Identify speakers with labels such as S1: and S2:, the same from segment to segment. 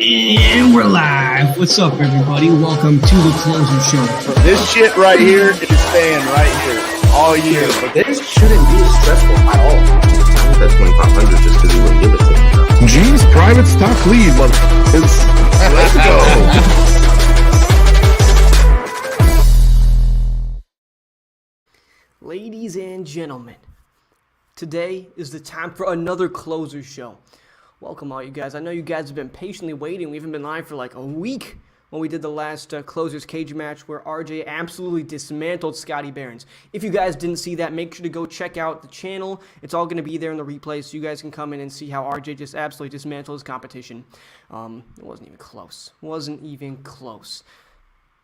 S1: And we're live. What's up, everybody? Welcome to the Closer Show.
S2: This shit right here is staying right here all year. But
S3: this shouldn't be stressful at all.
S4: That 2,500 just because he wouldn't give it to me.
S5: G's private stock lead, but let's go.
S6: Ladies and gentlemen, today is the time for another Closer Show. Welcome all you guys. I know you guys have been patiently waiting. We haven't been live for like a week when we did the last Closers Cage match where RJ absolutely dismantled Scotty Barons. If you guys didn't see that, make sure to go check out the channel. It's all going to be there in the replay so you guys can come in and see how RJ just absolutely dismantled his competition. It wasn't even close. Wasn't even close.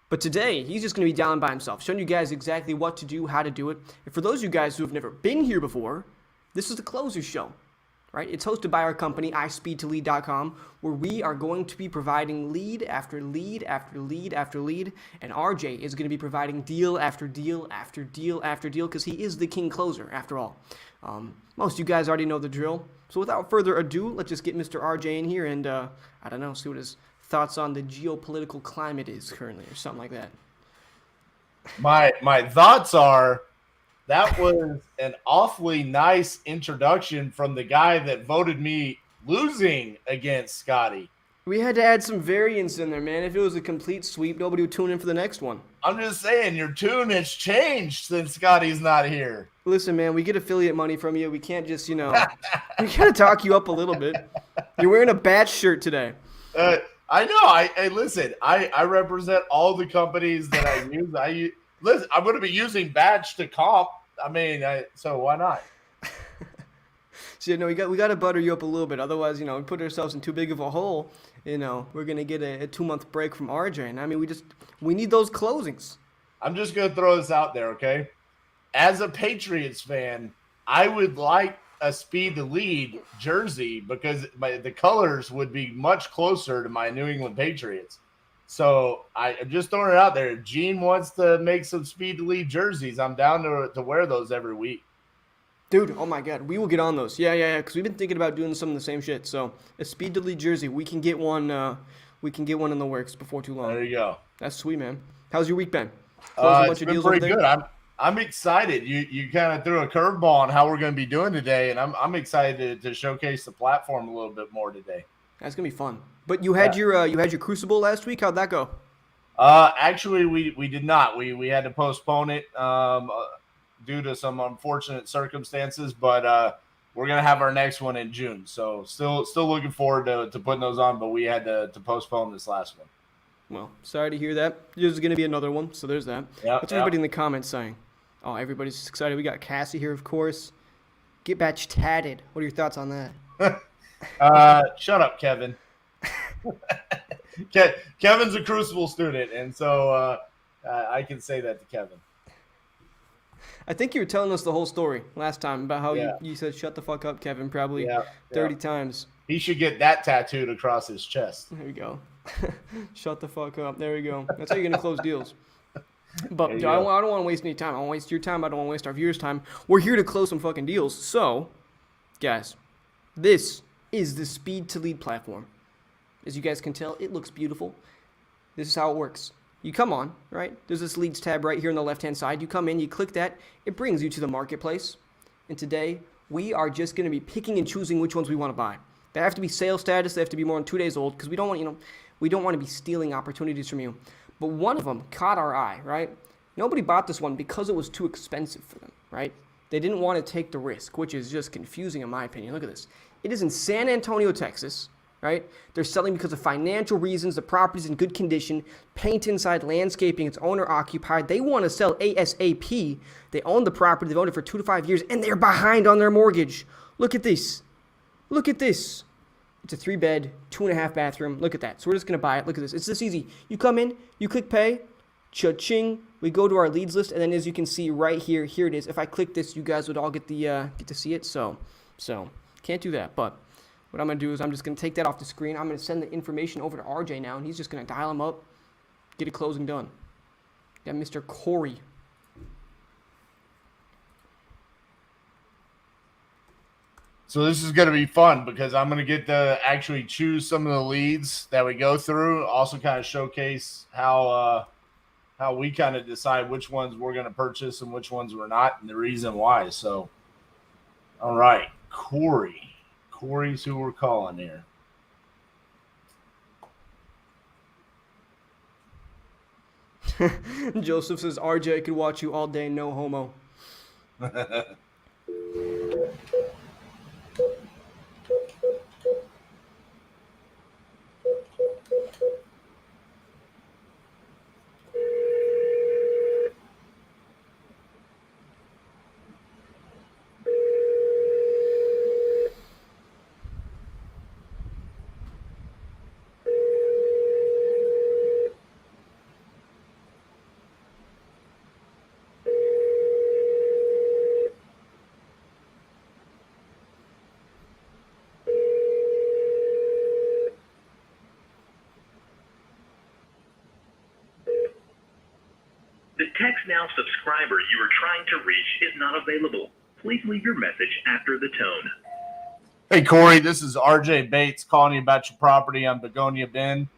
S6: But today, he's just going to be down by himself, showing you guys exactly what to do, how to do it. And for those of you guys who have never been here before, this is the Closer Show. Right? It's hosted by our company, iSpeedToLead.com, where we are going to be providing lead after lead after lead after lead, and RJ is going to be providing deal after deal after deal after deal, because he is the king closer, after all. Most of you guys already know the drill, so without further ado, let's just get Mr. RJ in here and, I don't know, see what his thoughts on the geopolitical climate is currently, or something like that.
S2: My thoughts are, that was an awfully nice introduction from the guy that voted me losing against Scotty.
S6: We had to add some variance in there, man. If it was a complete sweep, nobody would tune in for the next one.
S2: I'm just saying, your tune has changed since Scotty's not here.
S6: Listen, man, we get affiliate money from you. We can't just, we gotta talk you up a little bit. You're wearing a Batch shirt today.
S2: I know. Listen, I represent all the companies that I use. Listen, I'm going to be using Batch to comp. I mean, so why not?
S6: So, we got to butter you up a little bit. Otherwise, we put ourselves in too big of a hole. We're going to get a 2-month break from RJ. And I mean, we need those closings.
S2: I'm just going to throw this out there, okay? As a Patriots fan, I would like a Speed to Lead jersey because the colors would be much closer to my New England Patriots. So I'm just throwing it out there. If Gene wants to make some Speed to Lead jerseys, I'm down to wear those every week.
S6: Dude, oh my God, we will get on those. Yeah, because we've been thinking about doing some of the same shit. So a Speed to Lead jersey, we can get one. We can get one in the works before too long.
S2: There you go.
S6: That's sweet, man. How's your week been? It's
S2: been pretty good. I'm excited. You kind of threw a curveball on how we're going to be doing today, and I'm excited to showcase the platform a little bit more today.
S6: That's gonna be fun. But you had your Crucible last week. How'd that go?
S2: Actually, we did not. We had to postpone it due to some unfortunate circumstances. But we're gonna have our next one in June. So still looking forward to putting those on. But we had to postpone this last one.
S6: Well, sorry to hear that. There's gonna be another one. So there's that. What's everybody in the comments saying? Oh, everybody's excited. We got Cassie here, of course. Get Batch tatted. What are your thoughts on that?
S2: Shut up, Kevin. Kevin's a Crucible student, and so I can say that to Kevin.
S6: I think you were telling us the whole story last time about how you said "shut the fuck up, Kevin" probably 30 times.
S2: He should get that tattooed across his chest.
S6: There we go. Shut the fuck up. There we go. That's how you're gonna close deals. But I don't want to waste any time. I don't want to waste your time. I don't want to waste our viewers' time. We're here to close some fucking deals. So, guys, this is the Speed to Lead platform. As you guys can tell, it looks beautiful. This is how it works. You come on, right? There's this leads tab right here on the left-hand side. You come in, you click that. It brings you to the marketplace. And today, we are just going to be picking and choosing which ones we want to buy. They have to be sales status. They have to be more than 2 days old because we don't want to be stealing opportunities from you. But one of them caught our eye, right? Nobody bought this one because it was too expensive for them, right? They didn't want to take the risk, which is just confusing in my opinion. Look at this. It is in San Antonio, Texas, right? They're selling because of financial reasons. The property's in good condition. Paint inside, landscaping. It's owner occupied. They want to sell ASAP. They own the property. They've owned it for 2 to 5 years, and they're behind on their mortgage. Look at this. Look at this. It's a 3-bed, 2.5 bathroom. Look at that. So we're just going to buy it. Look at this. It's this easy. You come in, you click pay, cha-ching. We go to our leads list, and then as you can see right here, here it is. If I click this, you guys would all get to see it. So can't do that. But what I'm going to do is I'm just going to take that off the screen. I'm going to send the information over to RJ now, and he's just going to dial him up, get a closing done. Got Mr. Corey.
S2: So this is going to be fun because I'm going to get to actually choose some of the leads that we go through. Also, kind of showcase how we kind of decide which ones we're going to purchase and which ones we're not, and the reason why. So, all right, Corey's who we're calling here.
S6: Joseph says, RJ could watch you all day, no homo.
S7: The Text Now subscriber you are trying to reach is not available. Please leave your message after the tone.
S2: Hey, Corey, this is RJ Bates calling you about your property on Begonia Bend.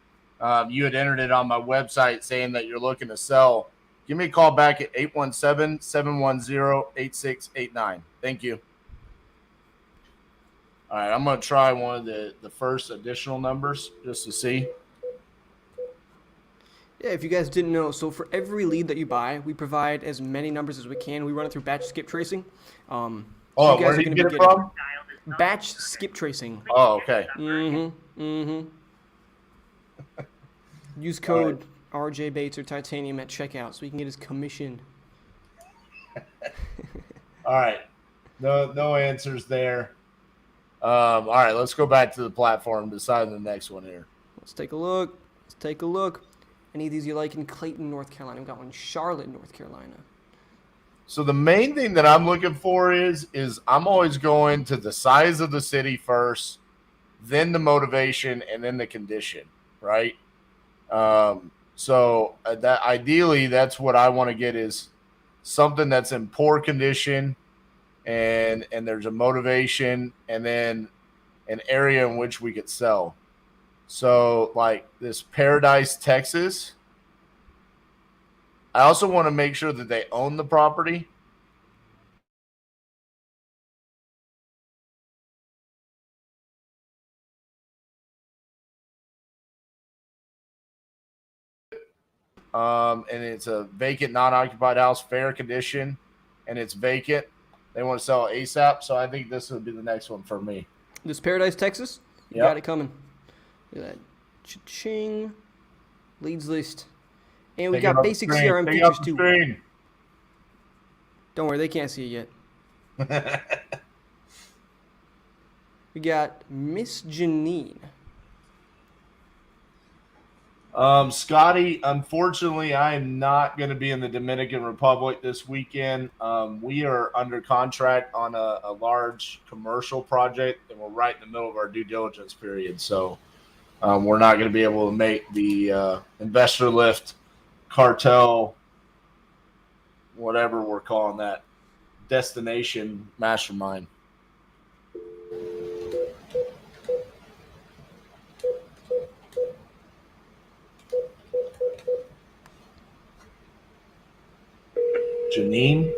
S2: You had entered it on my website saying that you're looking to sell. Give me a call back at 817-710-8689. Thank you. All right, I'm going to try one of the first additional numbers just to see.
S6: Yeah, if you guys didn't know, so for every lead that you buy, we provide as many numbers as we can. We run it through batch skip tracing.
S2: Where did you get it from?
S6: Batch skip tracing.
S2: Oh, okay.
S6: Use code RJ Bates or Titanium at checkout so we can get his commission.
S2: All right. No answers there. All right, let's go back to the platform and decide the next one here.
S6: Let's take a look. Any of these you like in Clayton, North Carolina? We've got one in Charlotte, North Carolina.
S2: So the main thing that I'm looking for is I'm always going to the size of the city first, then the motivation, and then the condition, right? So that ideally, that's what I want to get is something that's in poor condition, and there's a motivation, and then an area in which we could sell. So like this Paradise, Texas. I also want to make sure that they own the property. And it's a vacant, non-occupied house, fair condition, and it's vacant. They want to sell ASAP, so I think this would be the next one for me.
S6: This Paradise, Texas? You got it coming. Look at that. Cha-ching. Leads list. And we got basic CRM features too. Don't worry, they can't see it yet. We got Miss Janine.
S2: Scotty, unfortunately, I am not going to be in the Dominican Republic this weekend. We are under contract on a large commercial project, and we're right in the middle of our due diligence period. So we're not going to be able to make the investor lift cartel, whatever we're calling that, destination mastermind. Janine.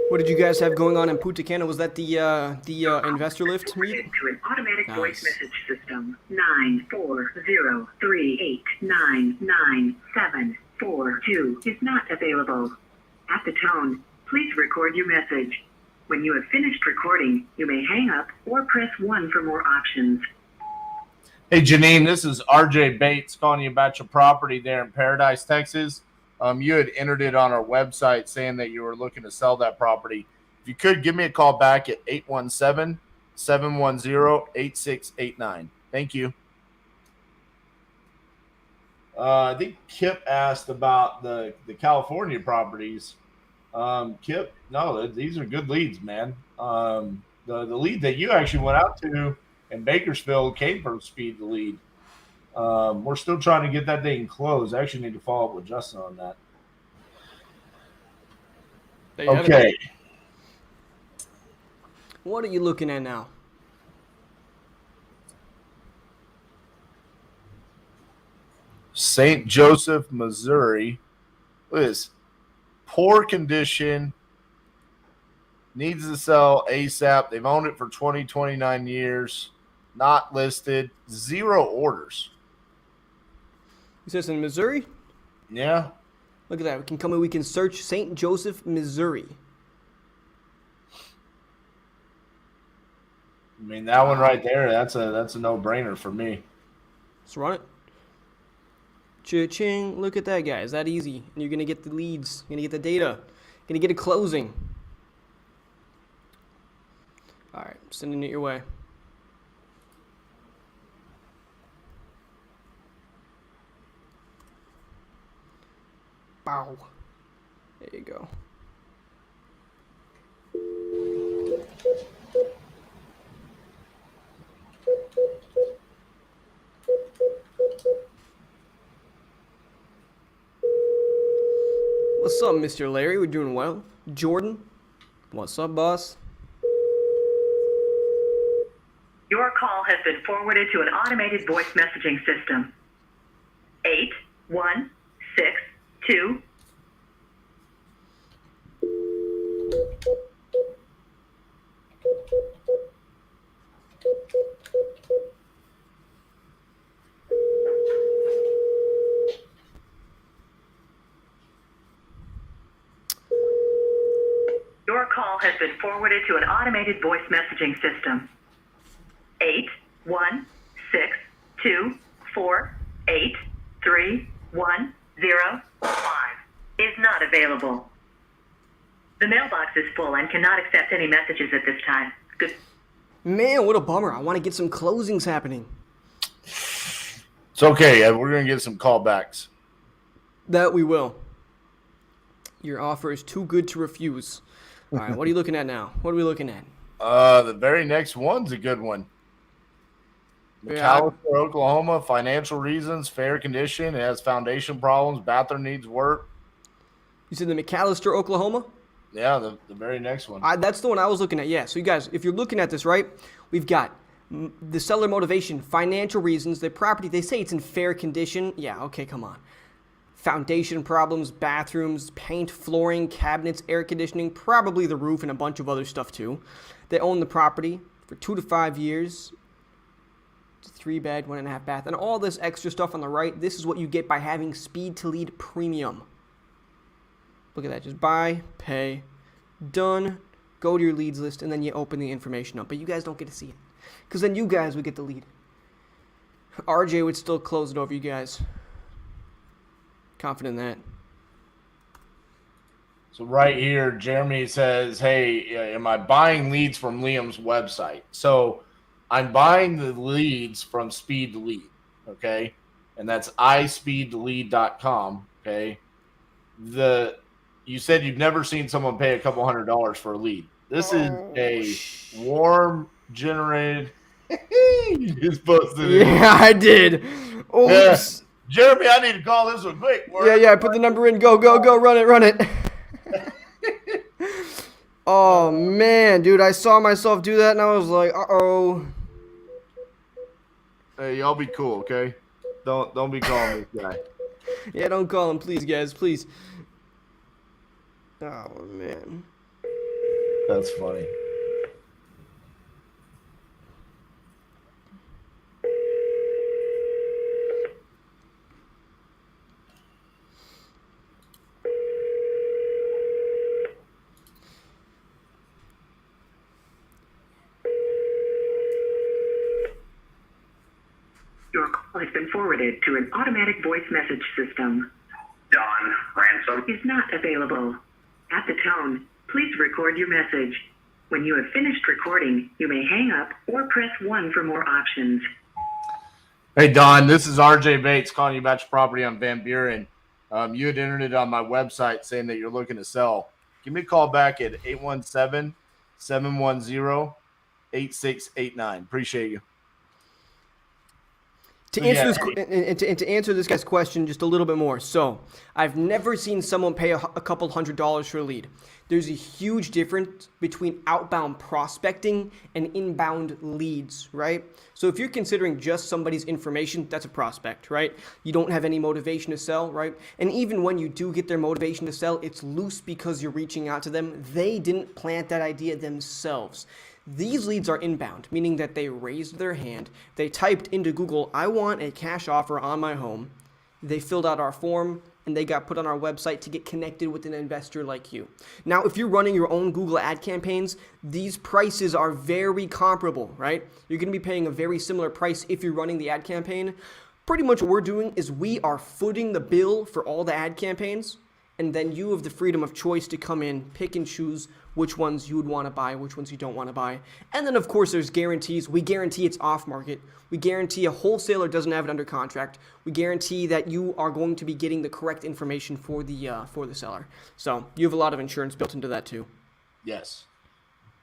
S6: What did you guys have going on in Punta Cana? Was that the investor lift meet?
S8: To an automatic
S6: Nice.
S8: voice message system. 94038999742 is not available. At the tone, please record your message. When you have finished recording, you may hang up or press 1 for more options.
S2: Hey, Janine, this is RJ Bates calling you about your property there in Paradise, Texas. You had entered it on our website saying that you were looking to sell that property. If you could, give me a call back at 817-710-8689. Thank you. I think Kip asked about the California properties. Kip, no, these are good leads, man. The lead that you actually went out to in Bakersfield came from Speed the Lead. We're still trying to get that thing closed. I actually need to follow up with Justin on that.
S6: There you have it.
S2: Okay.
S6: What are you looking at now?
S2: St. Joseph, Missouri. Look at this. Poor condition. Needs to sell ASAP. They've owned it for 29 years. Not listed. 0 orders.
S6: You said it's in Missouri?
S2: Yeah.
S6: Look at that. We can search St. Joseph, Missouri.
S2: I mean, that one right there, that's a no-brainer for me.
S6: Let's run it. Cha-ching. Look at that, guys. That easy. And you're going to get the leads. You're going to get the data. You're going to get a closing. All right. Sending it your way. Bow. There you go. What's up, Mr. Larry? We're doing well. Jordan? What's up, boss?
S8: Your call has been forwarded to an automated voice messaging system. 8162. Your call has been forwarded to an automated voice messaging system. 8162483105 is not available. The mailbox is full and cannot accept any messages at this time. Good.
S6: Man, what a bummer. I want to get some closings happening.
S2: It's okay. We're going to get some callbacks.
S6: That we will. Your offer is too good to refuse. All right, what are you looking at now? What are we looking at?
S2: The very next one's a good one.
S6: Yeah.
S2: McAllister, Oklahoma, financial reasons, fair condition, it has foundation problems, bathroom needs work.
S6: You said the McAllister, Oklahoma?
S2: Yeah, the very next one.
S6: That's the one I was looking at, yeah. So you guys, if you're looking at this, right, we've got the seller motivation, financial reasons, the property, they say it's in fair condition. Yeah, okay, come on. Foundation problems, bathrooms, paint, flooring, cabinets, air conditioning, probably the roof and a bunch of other stuff too. They own the property for 2 to 5 years. It's a 3-bed, 1.5 bath, and all this extra stuff on the right. This is what you get by having Speed to Lead Premium. Look at that. Just buy, pay, done, go to your leads list, and then you open the information up. But you guys don't get to see it, because then you guys would get the lead. RJ would still close it over you guys. Confident in that.
S2: So right here, Jeremy says, hey, am I buying leads from Liam's website? So I'm buying the leads from Speed to Lead, okay? And that's ispeedtolead.com, okay? You said you've never seen someone pay a couple $100 for a lead. This is a warm generated. You just posted it.
S6: Yeah, I did. Oops.
S2: Yeah. Jeremy, I need to call this one quick.
S6: Yeah, put the number in. Go, run it. Oh, man, dude, I saw myself do that, and I was like, uh-oh.
S2: Hey, y'all be cool, okay? Don't be calling this guy.
S6: Yeah, don't call him, please, guys, please. Oh, man.
S2: That's funny.
S8: Your call has been forwarded to an automatic voice message system.
S7: Don Ransom.
S8: Is not available. At the tone, please record your message. When you have finished recording, you may hang up or press 1 for more options.
S2: Hey, Don, this is RJ Bates calling you about your property on Van Buren. You had entered it on my website saying that you're looking to sell. Give me a call back at 710-8689. Appreciate you.
S6: To
S2: So,
S6: answer
S2: yeah,
S6: this, to answer this guy's question just a little bit more. So, I've never seen someone pay a couple $100s for a lead. There's a huge difference between outbound prospecting and inbound leads, right? So, if you're considering just somebody's information, that's a prospect, right? You don't have any motivation to sell, right? And even when you do get their motivation to sell, it's loose because you're reaching out to them. They didn't plant that idea themselves. These leads are inbound, meaning that they raised their hand, they typed into Google, I want a cash offer on my home. They filled out our form, and they got put on our website to get connected with an investor like you. Now, if you're running your own Google ad campaigns, these prices are very comparable, right? You're going to be paying a very similar price if you're running the ad campaign. Pretty much what we're doing is we are footing the bill for all the ad campaigns, and then you have the freedom of choice to come in, pick and choose which ones you would want to buy, which ones you don't want to buy. And then, of course, there's guarantees. We guarantee it's off market. We guarantee a wholesaler doesn't have it under contract. We guarantee that you are going to be getting the correct information for the seller. So you have a lot of insurance built into that too.
S2: Yes.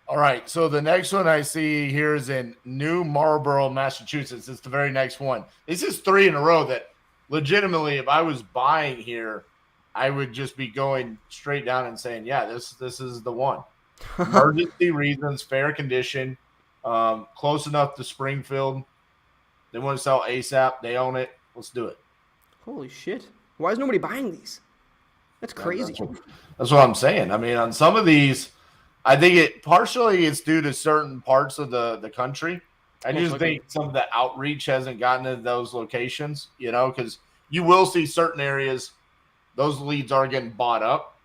S2: All right. So the next one I see here is in New Marlborough, Massachusetts. It's the very next one. This is 3 in a row that legitimately, if I was buying here, I would just be going straight down and saying, yeah, this is the one. Emergency reasons, fair condition, close enough to Springfield. They want to sell ASAP. They own it. Let's do it.
S6: Holy shit. Why is nobody buying these? That's crazy.
S2: That's what I'm saying. I mean, on some of these, I think it partially is due to certain parts of the country. I just think some of the outreach hasn't gotten to those locations, because you will see certain areas – those leads are getting bought up,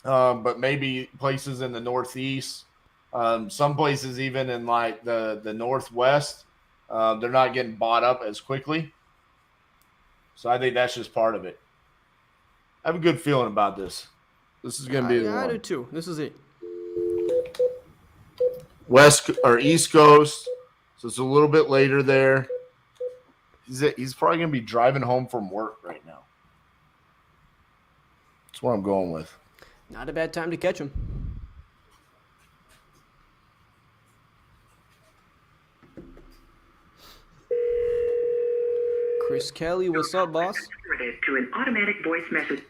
S2: but maybe places in the Northeast, some places even in like the Northwest, they're not getting bought up as quickly. So I think that's just part of it. I have a good feeling about this. This is going to be the one.
S6: I do too. This is it.
S2: West or East Coast, so it's a little bit later there. He's probably going to be driving home from work right now. That's what I'm going with.
S6: Not a bad time to catch him. Chris Kelly, what's up, boss?
S8: Forwarded to an automatic voice message.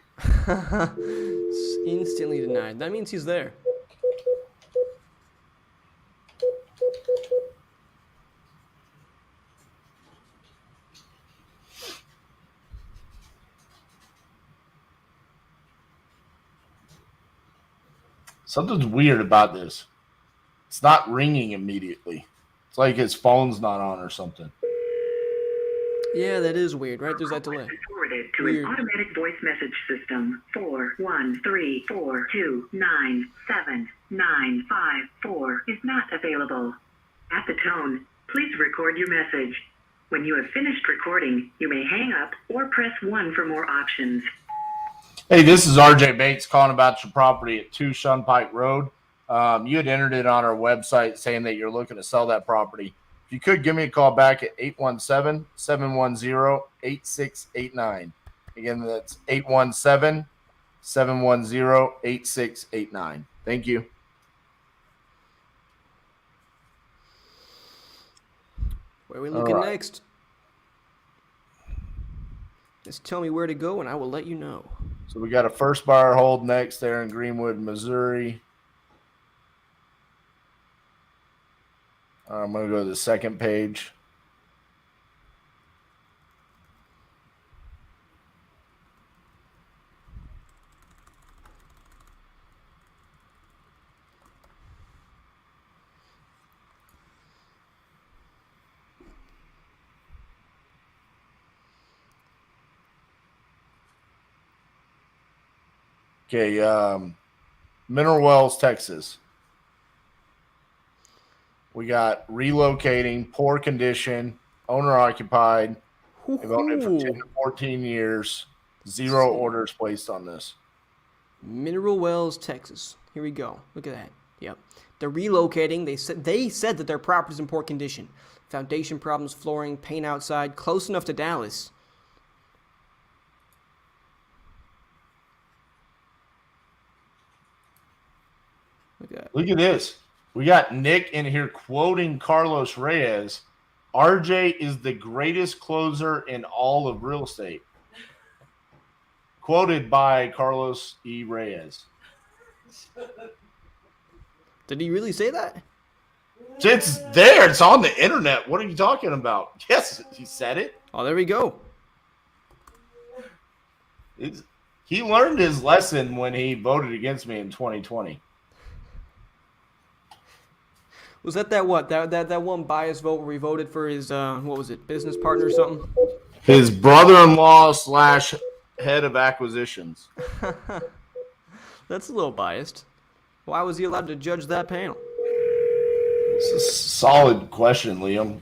S6: Instantly denied. That means he's there.
S2: Something's weird about this. It's not ringing immediately. It's like his phone's not on or something.
S6: Yeah, that is weird, right? There's that delay.
S8: Forwarded to
S6: Weird.
S8: an automatic voice message system. 413429795 is not available. At the tone, please record your message. When you have finished recording, you may hang up or press 1 for more options.
S2: Hey, this is RJ Bates calling about your property at 2 Shunpike Road. You had entered it on our website saying that you're looking to sell that property. If you could, give me a call back at 817-710-8689. Again, that's 817-710-8689. Thank you.
S6: Where are we looking
S2: All right.
S6: next? Just tell me where to go, and I will let you know.
S2: So we got a first buyer hold next there in Greenwood, Missouri. I'm going to go to the second page. Okay, Mineral Wells, Texas. We got relocating, poor condition, owner occupied. They've owned it for 10 to 14 years. 0 orders placed on this.
S6: Mineral Wells, Texas. Here we go. Look at that. Yep. They're relocating. They said that their property's in poor condition. Foundation problems, flooring, paint outside, close enough to Dallas. Look at that.
S2: Look at this. We got Nick in here quoting Carlos Reyes. RJ is the greatest closer in all of real estate. Quoted by Carlos E. Reyes.
S6: Did he really say that?
S2: It's there. It's on the internet. What are you talking about? Yes, he said it.
S6: Oh, there we go.
S2: He learned his lesson when he voted against me in 2020.
S6: Was that what? That one biased vote where he voted for his, what was it, business partner or something?
S2: His brother-in-law / head of acquisitions.
S6: That's a little biased. Why was he allowed to judge that panel?
S2: It's a solid question, Liam.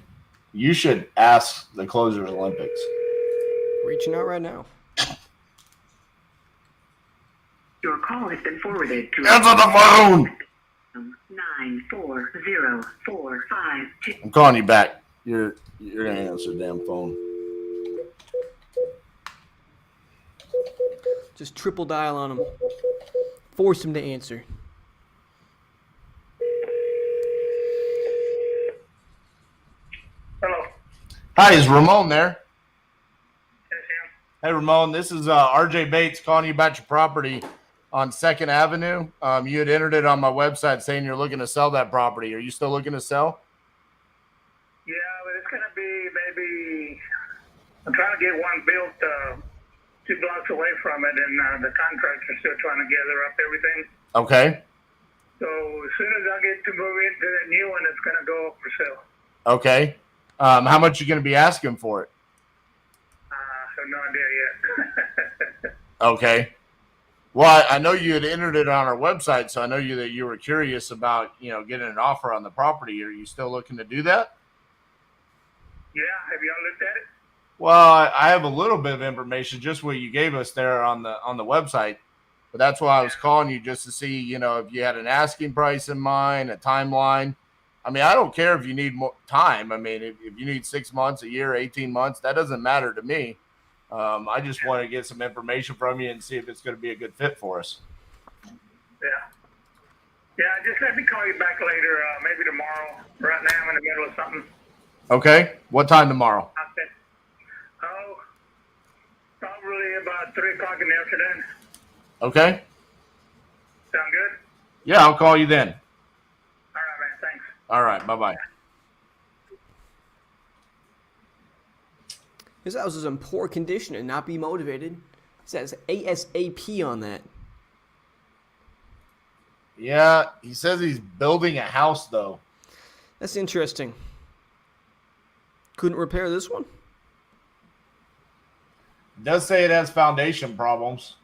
S2: You should ask the Closers Olympics.
S6: Reaching out right now.
S8: Your call has been forwarded to
S2: Answer the phone!
S8: 940452.
S2: I'm calling you back. You're gonna answer the damn phone.
S6: Just triple dial on him. Force him to answer.
S9: Hello.
S2: Hi, is Ramon there?
S9: Yes, Sam.
S2: Hey, Ramon, this is RJ Bates calling you about your property on 2nd Avenue. You had entered it on my website saying you're looking to sell that property. Are you still looking to sell?
S9: Yeah, but it's gonna be maybe. I'm trying to get one built 2 blocks away from it, and the contractor's still trying to gather up everything.
S2: Okay.
S9: So as soon as I get to move into that new one, it's gonna go up for sale.
S2: Okay. How much are you going to be asking for it?
S9: I have no idea yet.
S2: Okay. Well, I know you had entered it on our website, so I know that you were curious about, getting an offer on the property. Are you still looking to do that?
S9: Yeah, have y'all looked at it?
S2: Well, I have a little bit of information, just what you gave us there on the website. But that's why I was calling you, just to see, if you had an asking price in mind, a timeline. I mean, I don't care if you need more time. I mean, if you need 6 months, a year, 18 months, that doesn't matter to me. I just want to get some information from you and see if it's going to be a good fit for us.
S9: Yeah. Yeah, just let me call you back later, maybe tomorrow. Right now I'm in the middle of something.
S2: Okay. What time tomorrow?
S9: Probably about 3 o'clock in the afternoon.
S2: Okay.
S9: Sound good?
S2: Yeah, I'll call you then.
S9: All right, man. Thanks.
S2: All right. Bye-bye.
S6: His house is in poor condition and not be motivated. It says ASAP on that.
S2: Yeah, he says he's building a house, though.
S6: That's interesting. Couldn't repair this one?
S2: It does say it has foundation problems.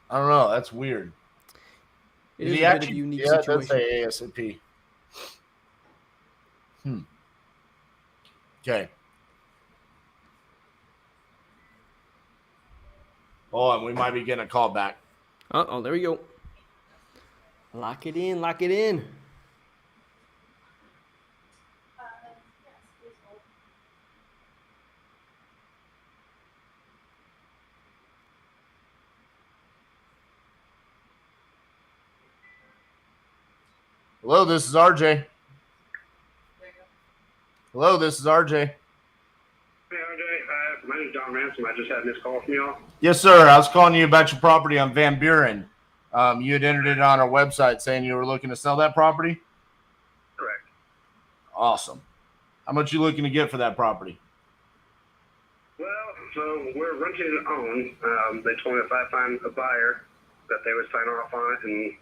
S2: I don't know. That's weird.
S6: It is a bit of a unique situation.
S2: It does say ASAP. Okay. Oh, and we might be getting a call back.
S6: Oh, there we go. Lock it in, lock it in.
S2: Hello, this is RJ. Hello, this is RJ.
S3: Hey, RJ. My name's John Ransom. I just had this call from y'all.
S2: Yes, sir. I was calling you about your property on Van Buren. You had entered it on our website saying you were looking to sell that property?
S3: Correct.
S2: Awesome. How much you looking to get for that property?
S3: Well, so we're renting to own. They told me if I find a buyer that they would sign off on it and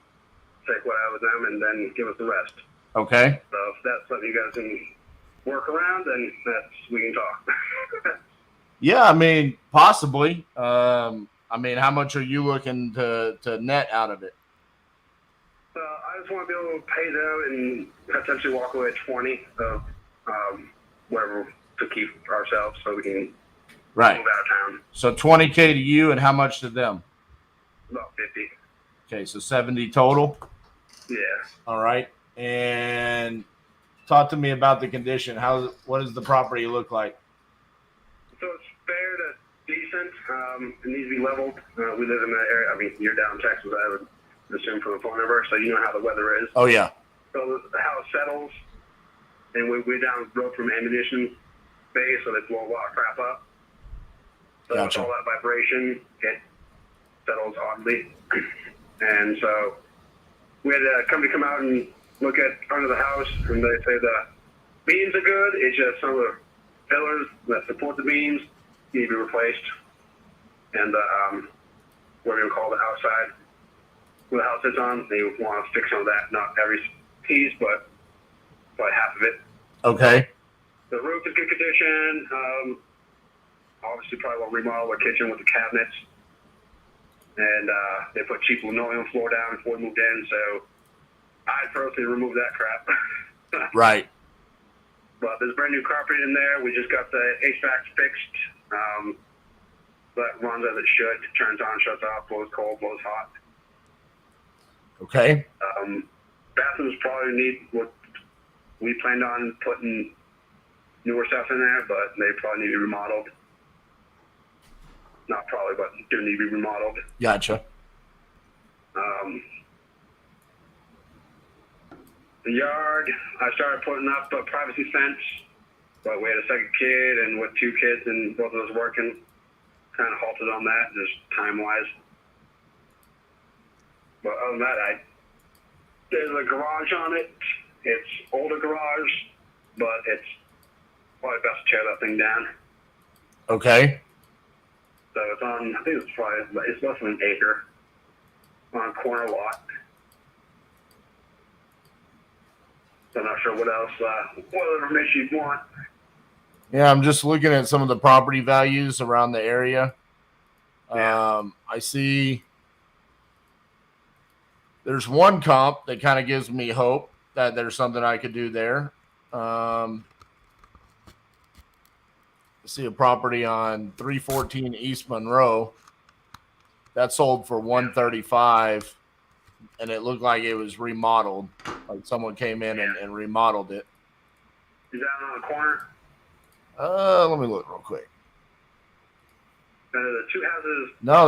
S3: take what I owe them and then give us the rest.
S2: Okay.
S3: So if that's something you guys can work around, then we can talk.
S2: Yeah, I mean, possibly. I mean, how much are you looking to net out of it?
S3: I just want to be able to pay them and potentially walk away at 20 of whatever to keep ourselves so we can move out of town.
S2: So $20K to you, and how much to them?
S3: About 50.
S2: Okay, so 70 total.
S3: Yeah.
S2: All right. And talk to me about the condition. What does the property look like?
S3: So it's fair to decent. It needs to be leveled. We live in that area. I mean, you're down in Texas. I would assume from the phone number, so you know how the weather is.
S2: Oh yeah.
S3: So the house settles, and we're down the road from ammunition bay, so they blow a lot of crap up. So
S2: Gotcha.
S3: with all that vibration, it settles oddly. And so we had a company come out and look at under the house, and they say the beams are good. It's just some of the pillars that support the beams need to be replaced. And what we call the outside, where the house sits on, they want to fix some of that. Not every piece, but probably half of it.
S2: Okay.
S3: The roof is good condition. Obviously, probably will remodel the kitchen with the cabinets. And they put cheap linoleum floor down before we moved in, so I personally removed that crap.
S2: Right.
S3: But there's brand new carpet in there. We just got the HVAC fixed. That runs as it should. It turns on, shuts off, blows cold, blows hot.
S2: Okay.
S3: Bathrooms probably need what we planned on putting newer stuff in there, but they probably need to be remodeled. Not probably, but do need to be remodeled.
S2: Gotcha.
S3: The yard, I started putting up a privacy fence, but we had a second kid, and with 2 kids and both of us working, kind of halted on that, just time-wise. But other than that, there's a garage on it. It's older garage, but it's probably best to tear that thing down.
S2: Okay.
S3: So it's on, I think it's less than an acre on a corner lot. So I'm not sure what else, what other information you want.
S2: Yeah, I'm just looking at some of the property values around the area.
S3: Yeah.
S2: I see there's one comp that kind of gives me hope that there's something I could do there. I see a property on 314 East Monroe that sold for $135, and it looked like it was remodeled. Like someone came in and remodeled it.
S3: Is that on the corner?
S2: Let me look real quick.
S3: The 2 houses.
S2: No,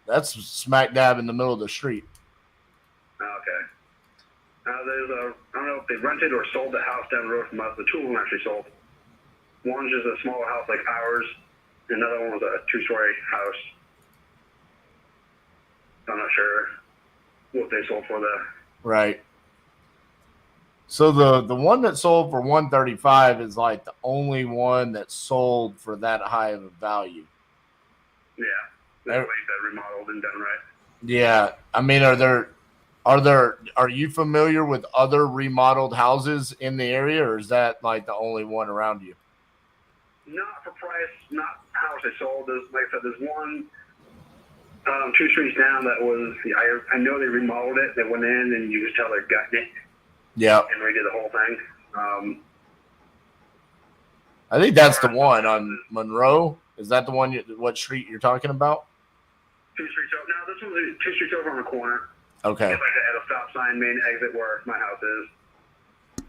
S2: that's smack dab in the middle of the street.
S3: Okay. There's I don't know if they rented or sold the house down the road from us. The 2 of them actually sold. One's just a smaller house like ours. Another one was a 2-story house. I'm not sure what they sold for that.
S2: Right. So the one that sold for $135 is like the only one that sold for that high of a value.
S3: Yeah. That place that remodeled and done right.
S2: Yeah. I mean, are you familiar with other remodeled houses in the area, or is that like the only one around you?
S3: Not for price, not how much they sold. There's, like I said, there's one 2 streets down that was, I know they remodeled it. They went in and you could tell they're gutting it.
S2: Yeah.
S3: And redid the whole thing.
S2: I think that's the one on Monroe. Is that the one? What street you're talking about?
S3: 2 streets over. No, this one's 2 streets over on the corner.
S2: Okay.
S3: It's like at a stop sign, main exit where my house is.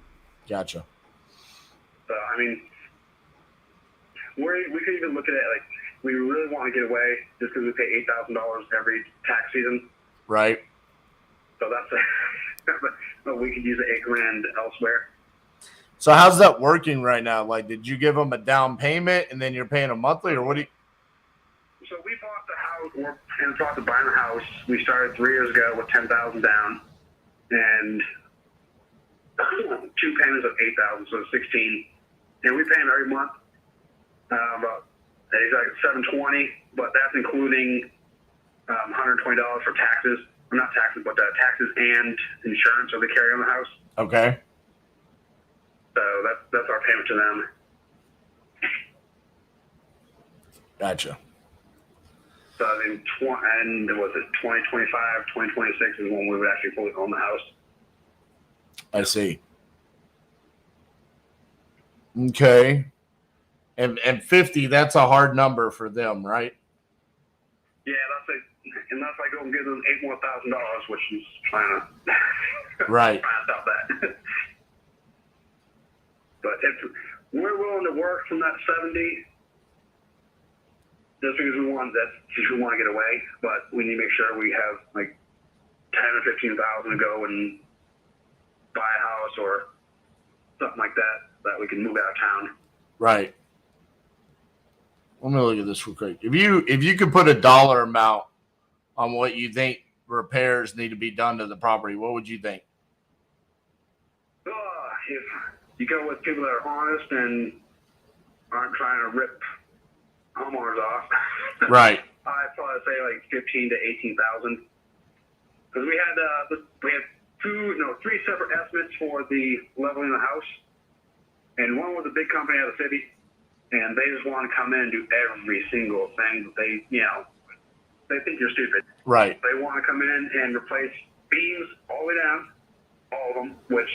S2: Gotcha.
S3: So, I mean, we could even look at it like we really want to get away just because we pay $8,000 every tax season.
S2: Right.
S3: So that's but we could use the $8,000 elsewhere.
S2: So how's that working right now? Like, did you give them a down payment and then you're paying a monthly, or what do you?
S3: So we bought the house, and bought the buying the house. We started 3 years ago with $10,000 down, and 2 payments of $8,000, so $16,000. And we pay them every month, about exactly $720, but that's including $120 for taxes. Well, not taxes, but taxes and insurance that they carry on the house.
S2: Okay.
S3: So that's our payment to them.
S2: Gotcha.
S3: So I mean, and was it 2025, 2026 is when we would actually fully own the house.
S2: I see. Okay. And 50, that's a hard number for them, right?
S3: Yeah, that's it. Unless I go and give them $8,000 more, which is trying to
S2: right.
S3: trying to stop that. But if we're willing to work from that 70, just because we want to get away, but we need to make sure we have like 10 or 15,000 to go and buy a house or something like that we can move out of town.
S2: Right. Let me look at this real quick. If you could put a dollar amount on what you think repairs need to be done to the property, what would you think?
S3: If you go with people that are honest and aren't trying to rip homeowners off,
S2: Right.
S3: I'd probably say like 15 to 18,000. Because we had three separate estimates for the leveling of the house, and one was a big company out of the city, and they just want to come in and do every single thing. They think you're stupid.
S2: Right.
S3: They want to come in and replace beams all the way down, all of them, which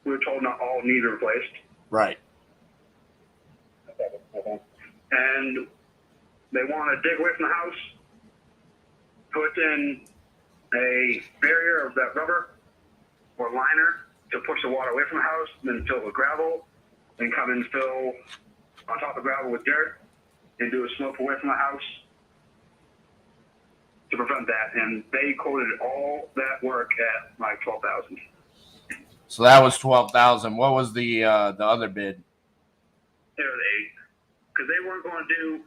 S3: we were told not all need replaced.
S2: Right.
S3: And they want to dig away from the house, put in a barrier of that rubber or liner to push the water away from the house, then fill it with gravel, then come and fill on top of gravel with dirt, and do a slope away from the house to prevent that. And they quoted all that work at like $12,000.
S2: So that was 12,000. What was the other bid?
S3: It was 8, because they weren't going to do.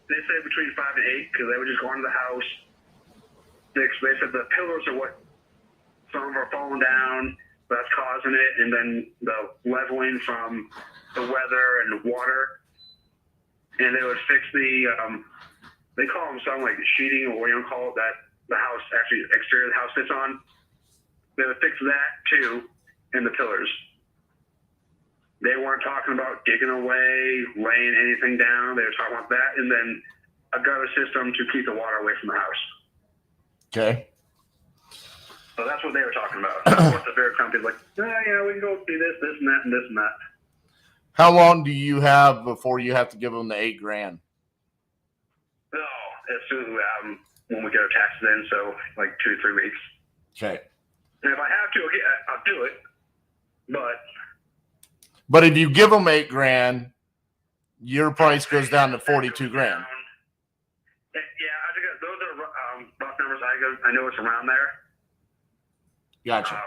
S3: They said between 5 and 8, because they would just go into the house. They said the pillars are what some of them are falling down, that's causing it, and then the leveling from the weather and the water. And they would fix the they call them something like the sheeting, or what you call it, that the house actually exterior of the house sits on. They would fix that too, and the pillars. They weren't talking about digging away, laying anything down. They were talking about that, and then a gutter system to keep the water away from the house.
S2: Okay.
S3: So that's what they were talking about. What the beer company's like, yeah, we can go do this, this, and that, and this, and that.
S2: How long do you have before you have to give them the $8,000?
S3: No, as soon as when we get our taxes in, so like 2 to 3 weeks.
S2: Okay.
S3: And if I have to, I'll do it.
S2: But if you give them $8,000, your price goes down to 42 grand.
S3: Yeah, I think those are rough numbers. I know it's around there.
S2: Gotcha.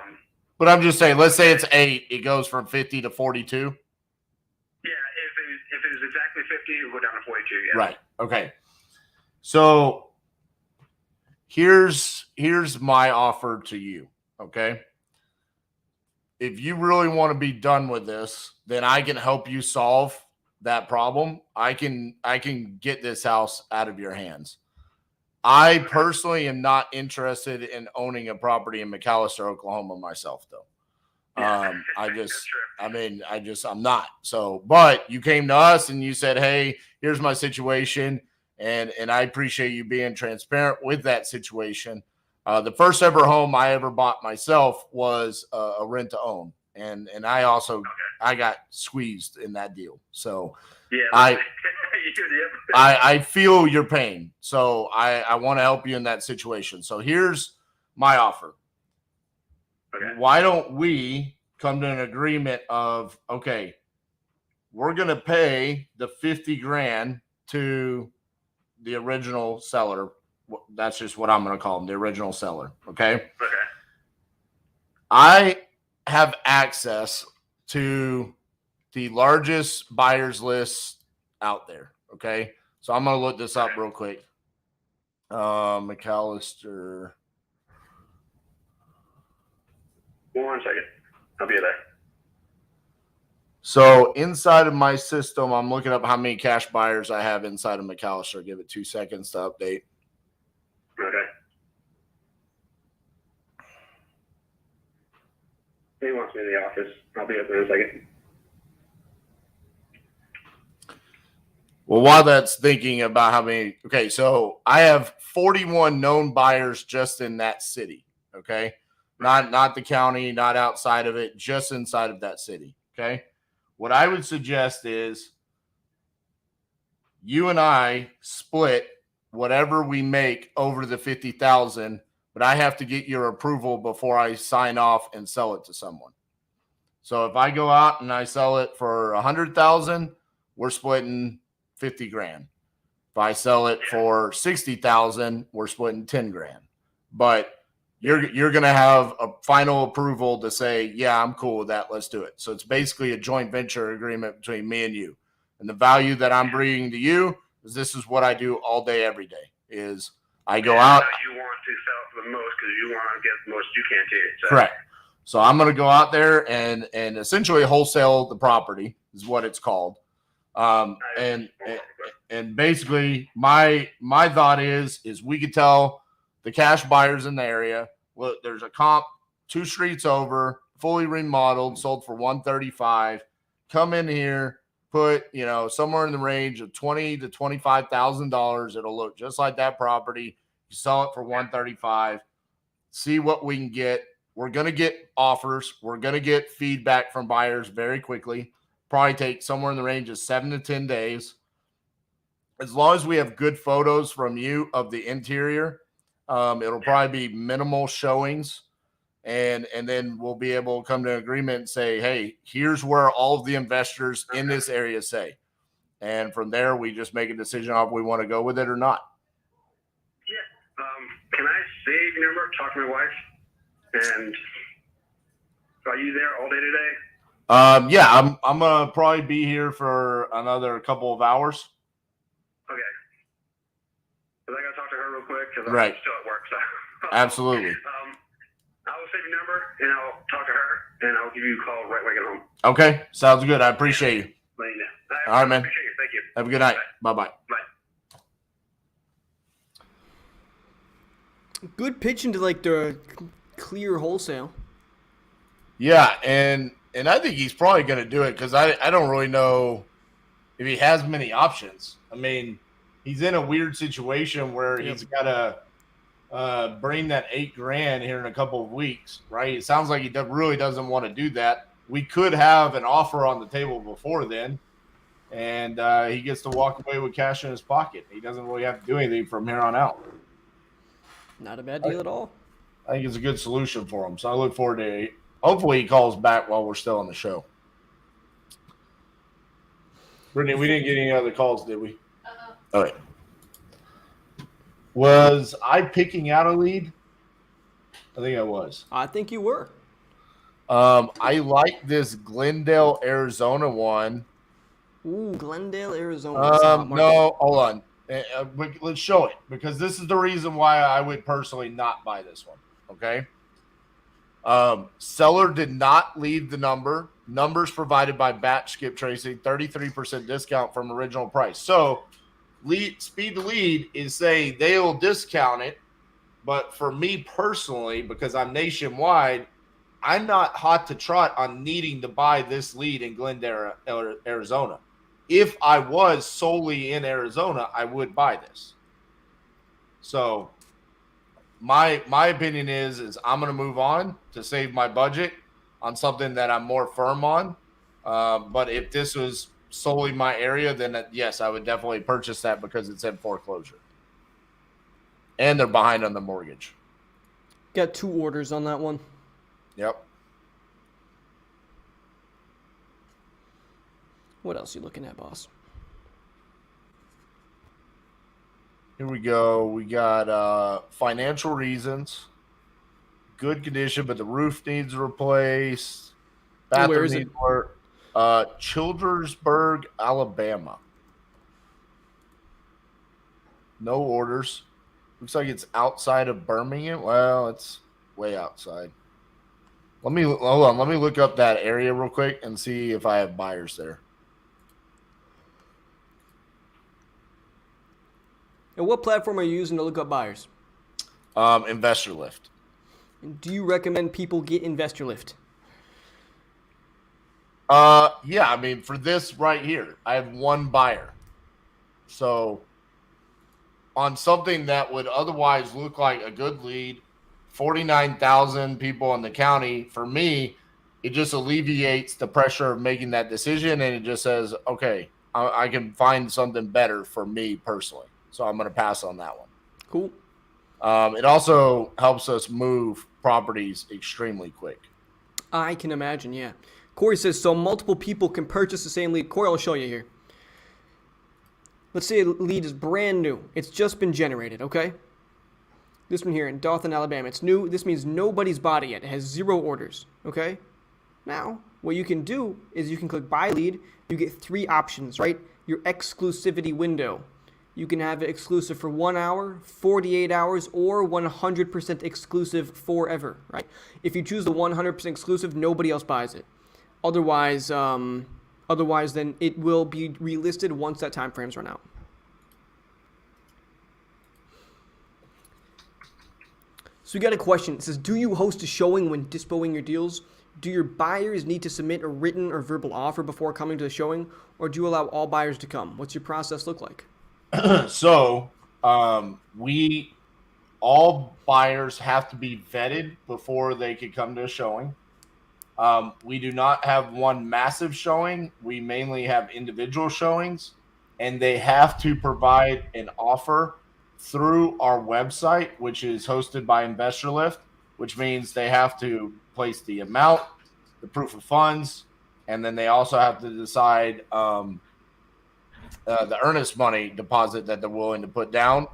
S2: But I'm just saying, let's say it's 8, it goes from 50 to 42.
S3: Yeah, if it was exactly 50, it would go down to 42. Yeah.
S2: Right. Okay. So here's my offer to you. Okay. If you really want to be done with this, then I can help you solve that problem. I can get this house out of your hands. I personally am not interested in owning a property in McAlester, Oklahoma myself, though. I'm not. So, but you came to us and you said, hey, here's my situation. And I appreciate you being transparent with that situation. The first ever home I ever bought myself was a rent to own. And I also, I got squeezed in that deal. So
S3: yeah,
S2: I feel your pain. So I want to help you in that situation. So here's my offer.
S3: Okay.
S2: Why don't we come to an agreement of, okay, we're going to pay the 50 grand to the original seller. That's just what I'm going to call him, the original seller. Okay.
S3: Okay.
S2: I have access to the largest buyers list out there. Okay. So I'm going to look this up real quick. McAlester.
S3: 1 second. I'll be there.
S2: So inside of my system, I'm looking up how many cash buyers I have inside of McAlester. Give it 2 seconds to update.
S3: Okay. He wants me in the office. I'll be up in a second.
S2: Well, while that's thinking about how many, okay, so I have 41 known buyers just in that city. Okay. Not the county, not outside of it, just inside of that city. Okay. What I would suggest is you and I split whatever we make over the 50,000, but I have to get your approval before I sign off and sell it to someone. So if I go out and I sell it for 100,000, we're splitting 50 grand. If I sell it for 60,000, we're splitting 10 grand. But you're going to have a final approval to say, yeah, I'm cool with that. Let's do it. So it's basically a joint venture agreement between me and you. And the value that I'm bringing to you is this is what I do all day, every day. Is I go out.
S3: You want to sell for the most because you want to get the most you can too. So.
S2: Correct. So I'm going to go out there and essentially wholesale the property is what it's called. And basically my thought is we could tell the cash buyers in the area, look, there's a comp 2 streets over, fully remodeled, sold for $135. Come in here, put, somewhere in the range of $20,000 to $25,000. It'll look just like that property. You sell it for $135. See what we can get. We're going to get offers. We're going to get feedback from buyers very quickly. Probably take somewhere in the range of 7 to 10 days. As long as we have good photos from you of the interior, it'll probably be minimal showings. And then we'll be able to come to an agreement and say, hey, here's where all of the investors in this area say. And from there, we just make a decision on if we want to go with it or not.
S3: Yeah. Can I save your number, talk to my wife? And are you there all day today?
S2: Yeah, I'm going to probably be here for another couple of hours.
S3: Okay. Because I got to talk to her real quick because
S2: Right.
S3: I'm still at work. So.
S2: Absolutely.
S3: I will save your number and I'll talk to her and I'll give you a call right when I get home.
S2: Okay, sounds good. I appreciate you.
S3: Let you know.
S2: All right, man.
S3: Appreciate you. Thank you.
S2: Have a good night. Bye-bye.
S3: Bye.
S6: Good pitch into like the clear wholesale.
S2: Yeah, and I think he's probably going to do it because I don't really know if he has many options. I mean, he's in a weird situation where he's got to bring that $8,000 here in a couple of weeks, right? It sounds like he really doesn't want to do that. We could have an offer on the table before then, and he gets to walk away with cash in his pocket. He doesn't really have to do anything from here on out.
S6: Not a bad deal at all.
S2: I think it's a good solution for him. So I look forward to it. Hopefully he calls back while we're still on the show. Brittany, we didn't get any other calls, did we? All right. Was I picking out a lead? I think I was.
S6: I think you were.
S2: I like this Glendale, Arizona one.
S6: Ooh, Glendale, Arizona.
S2: No, hold on. Let's show it because this is the reason why I would personally not buy this one. Okay. Seller did not leave the number. Numbers provided by Batch Skip Tracy, 33% discount from original price. So Speed to Lead is saying they'll discount it. But for me personally, because I'm nationwide, I'm not hot to trot on needing to buy this lead in Glendale, Arizona. If I was solely in Arizona, I would buy this. So my opinion is I'm going to move on to save my budget on something that I'm more firm on. But if this was solely my area, then yes, I would definitely purchase that because it's in foreclosure. And they're behind on the mortgage.
S6: Got 2 orders on that one.
S2: Yep.
S6: What else are you looking at, boss?
S2: Here we go. We got financial reasons. Good condition, but the roof needs replaced. Bathroom
S6: Where is it?
S2: needs work. Childersburg, Alabama. No orders. Looks like it's outside of Birmingham. Well, it's way outside. Hold on. Let me look up that area real quick and see if I have buyers there.
S6: And what platform are you using to look up buyers?
S2: Investor Lift.
S6: And do you recommend people get Investor Lift?
S2: Yeah, I mean, for this right here, I have one buyer. So on something that would otherwise look like a good lead, 49,000 people in the county, for me, it just alleviates the pressure of making that decision. And it just says, okay, I can find something better for me personally. So I'm going to pass on that one.
S6: Cool.
S2: It also helps us move properties extremely quick.
S6: I can imagine, yeah. Corey says, so multiple people can purchase the same lead. Corey, I'll show you here. Let's say a lead is brand new. It's just been generated, okay? This one here in Dothan, Alabama. It's new. This means nobody's bought it yet. It has 0 orders. Okay? Now, what you can do is you can click buy lead. You get 3 options, right? Your exclusivity window. You can have it exclusive for 1 hour, 48 hours, or 100% exclusive forever, right? If you choose the 100% exclusive, nobody else buys it. Otherwise, then it will be relisted once that time frame's run out. So we got a question. It says, do you host a showing when dispoing your deals? Do your buyers need to submit a written or verbal offer before coming to the showing, or do you allow all buyers to come? What's your process look like?
S2: So, all buyers have to be vetted before they could come to a showing. We do not have one massive showing. We mainly have individual showings, and they have to provide an offer through our website, which is hosted by InvestorLift, which means they have to place the amount, the proof of funds, and then they also have to decide the earnest money deposit that they're willing to put down.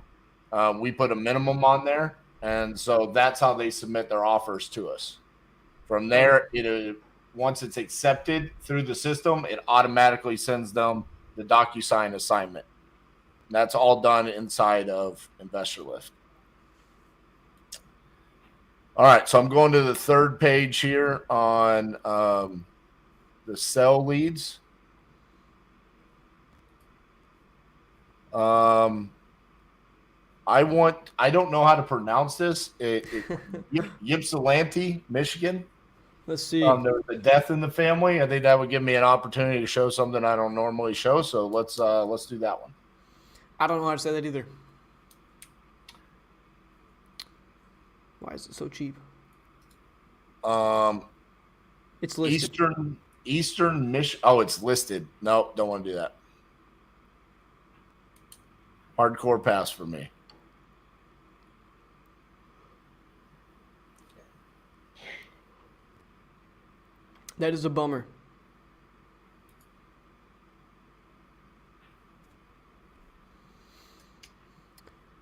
S2: We put a minimum on there, and so that's how they submit their offers to us. From there, once it's accepted through the system, it automatically sends them the DocuSign assignment. That's all done inside of InvestorLift. All right, so I'm going to the 3rd page here on the sell leads. I don't know how to pronounce this. Ypsilanti, Michigan.
S6: Let's see.
S2: There's a death in the family. I think that would give me an opportunity to show something I don't normally show. So let's do that one.
S6: I don't know how to say that either. Why is it so cheap? It's listed.
S2: Eastern Michigan. Oh, it's listed. No, don't want to do that. Hardcore pass for me.
S6: That is a bummer.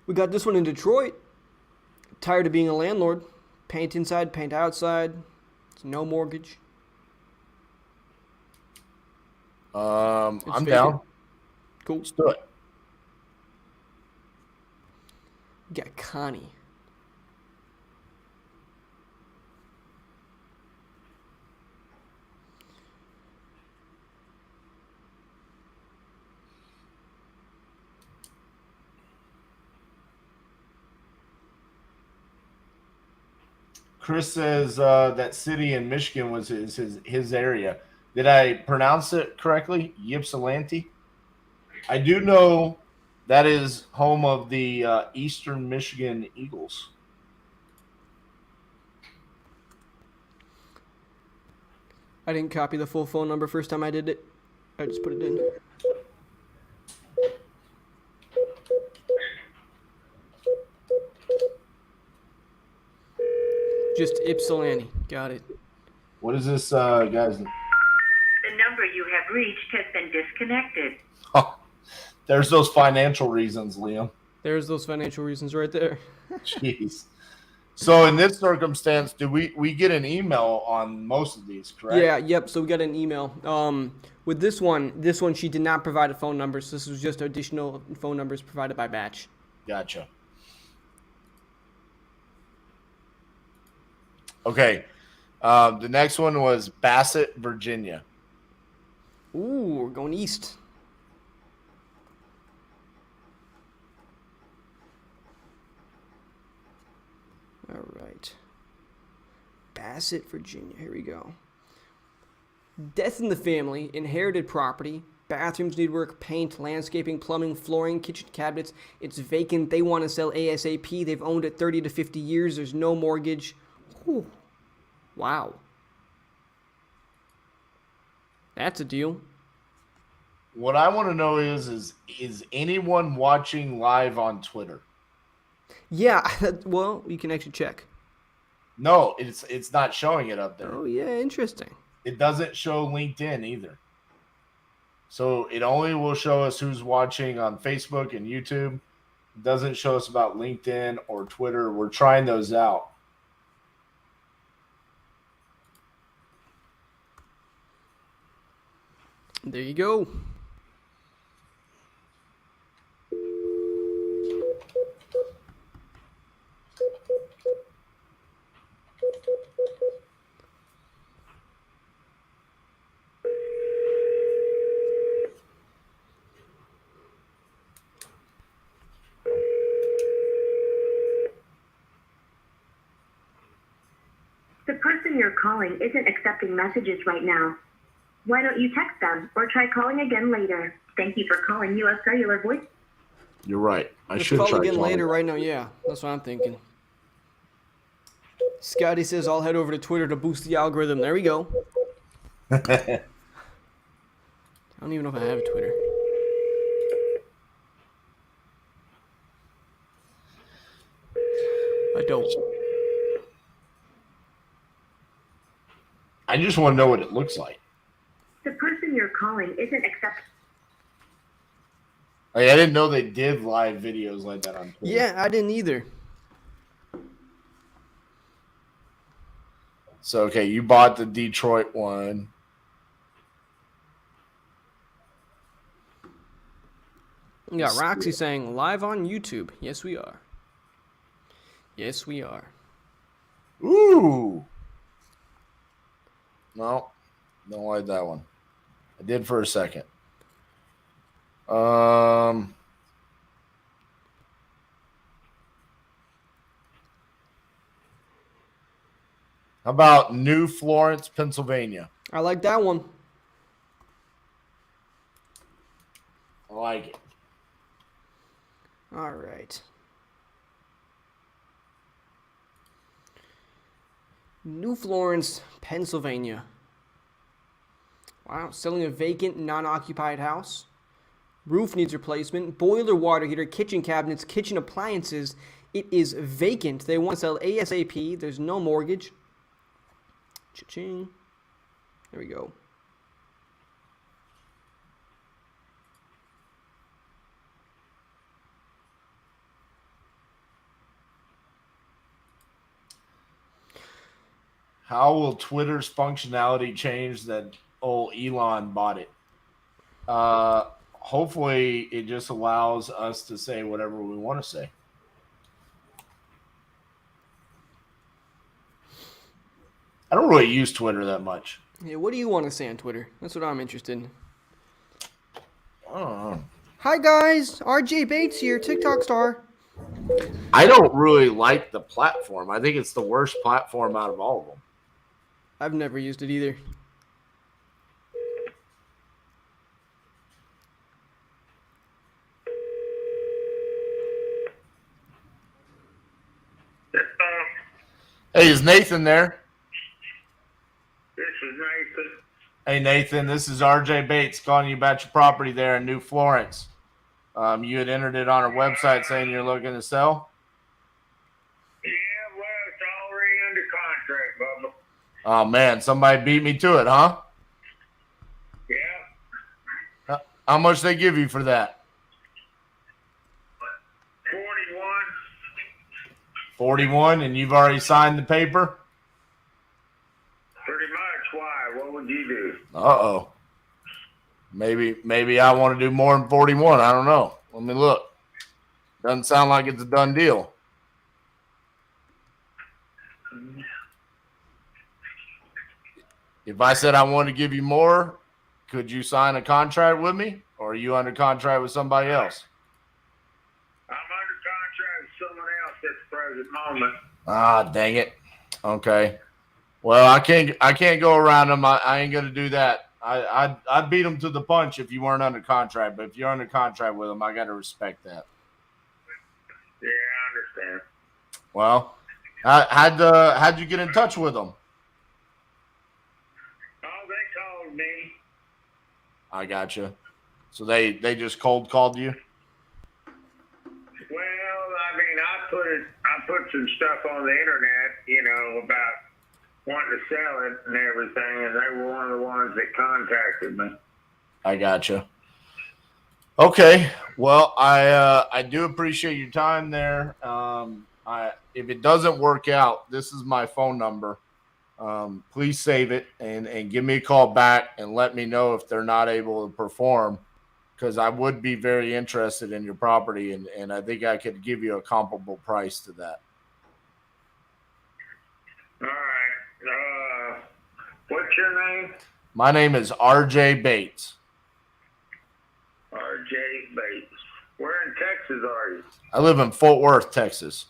S6: We got this one in Detroit. Tired of being a landlord. Paint inside, paint outside. It's no mortgage.
S2: I'm
S6: vacant.
S2: down.
S6: Cool.
S2: Let's do it.
S6: We got Connie.
S2: Chris says that city in Michigan was his area. Did I pronounce it correctly? Ypsilanti? I do know that is home of the Eastern Michigan Eagles.
S6: I didn't copy the full phone number first time I did it. I just put it in. Just Ypsilanti. Got it.
S2: What is this, guys?
S8: The number you have reached has been disconnected.
S2: Oh, there's those financial reasons, Liam.
S6: There's those financial reasons right there.
S2: Jeez. So in this circumstance, do we get an email on most of these, correct?
S6: Yeah, yep. So we got an email. With this one she did not provide a phone number, so this was just additional phone numbers provided by Batch.
S2: Gotcha. Okay. The next one was Bassett, Virginia.
S6: Ooh, we're going east. All right. Bassett, Virginia. Here we go. Death in the family, inherited property, bathrooms need work, paint, landscaping, plumbing, flooring, kitchen cabinets. It's vacant. They want to sell ASAP. They've owned it 30 to 50 years. There's no mortgage. Whew. Wow. That's a deal.
S2: What I want to know is anyone watching live on Twitter?
S6: Yeah, well, you can actually check.
S2: No, it's not showing it up there.
S6: Oh, yeah, interesting.
S2: It doesn't show LinkedIn either. So it only will show us who's watching on Facebook and YouTube. It doesn't show us about LinkedIn or Twitter. We're trying those out.
S6: There you go.
S8: The person you're calling isn't accepting messages right now. Why don't you text them or try calling again later? Thank you for calling U.S. Cellular Voice.
S2: You're right. I
S6: Just
S2: should
S6: call
S2: try
S6: again
S2: calling.
S6: later right now. Yeah, that's what I'm thinking. Scotty says I'll head over to Twitter to boost the algorithm. There we go. I don't even know if I have a Twitter. I don't.
S2: I just want to know what it looks like.
S8: The person you're calling isn't accepting.
S2: Like, I didn't know they did live videos like that on Twitter.
S6: Yeah, I didn't either.
S2: So, okay, you bought the Detroit one.
S6: We got Roxy saying live on YouTube. Yes, we are. Yes, we are.
S2: Ooh. No, don't like that one. I did for a second. How about New Florence, Pennsylvania?
S6: I like that one.
S2: I like it.
S6: All right. New Florence, Pennsylvania. Wow, selling a vacant, non-occupied house. Roof needs replacement. Boiler, water heater, kitchen cabinets, kitchen appliances. It is vacant. They want to sell ASAP. There's no mortgage. Cha-ching. There we go.
S2: How will Twitter's functionality change that old Elon bought it? Hopefully, it just allows us to say whatever we want to say. I don't really use Twitter that much.
S6: Yeah, what do you want to say on Twitter? That's what I'm interested in.
S2: I don't know.
S6: Hi guys, RJ Bates here, TikTok star.
S2: I don't really like the platform. I think it's the worst platform out of all of them.
S6: I've never used it either.
S2: Hey, is Nathan there?
S9: This is Nathan.
S2: Hey, Nathan, this is RJ Bates calling you about your property there in New Florence. You had entered it on our website saying you're looking to sell.
S9: Yeah, well, it's already under contract, Bubba.
S2: Oh, man, somebody beat me to it, huh?
S9: Yeah,
S2: How much they give you for that?
S9: 41.
S2: 41, and you've already signed the paper?
S9: Pretty much. Why? What would you do?
S2: Uh-oh. Maybe I want to do more than 41. I don't know. Let me look. Doesn't sound like it's a done deal. If I said I wanted to give you more, could you sign a contract with me? Or are you under contract with somebody else?
S9: I'm under contract with someone else at the present moment.
S2: Ah, dang it. Okay. Well, I can't go around them. I ain't gonna do that. I'd beat them to the punch if you weren't under contract. But if you're under contract with them, I gotta respect that.
S9: Yeah, I understand.
S2: Well, how'd you get in touch with them?
S9: Oh, they called me.
S2: I gotcha. So they just cold called you?
S9: Well, I mean, I put some stuff on the internet, about wanting to sell it and everything, and they were one of the ones that contacted me.
S2: I gotcha. Okay. Well, I do appreciate your time there. If it doesn't work out, this is my phone number. Please save it and give me a call back and let me know if they're not able to perform, because I would be very interested in your property, and I think I could give you a comparable price to that.
S9: All right. What's your name?
S2: My name is RJ Bates.
S9: R.J. Bates. Where in Texas are you?
S2: I live in Fort Worth, Texas.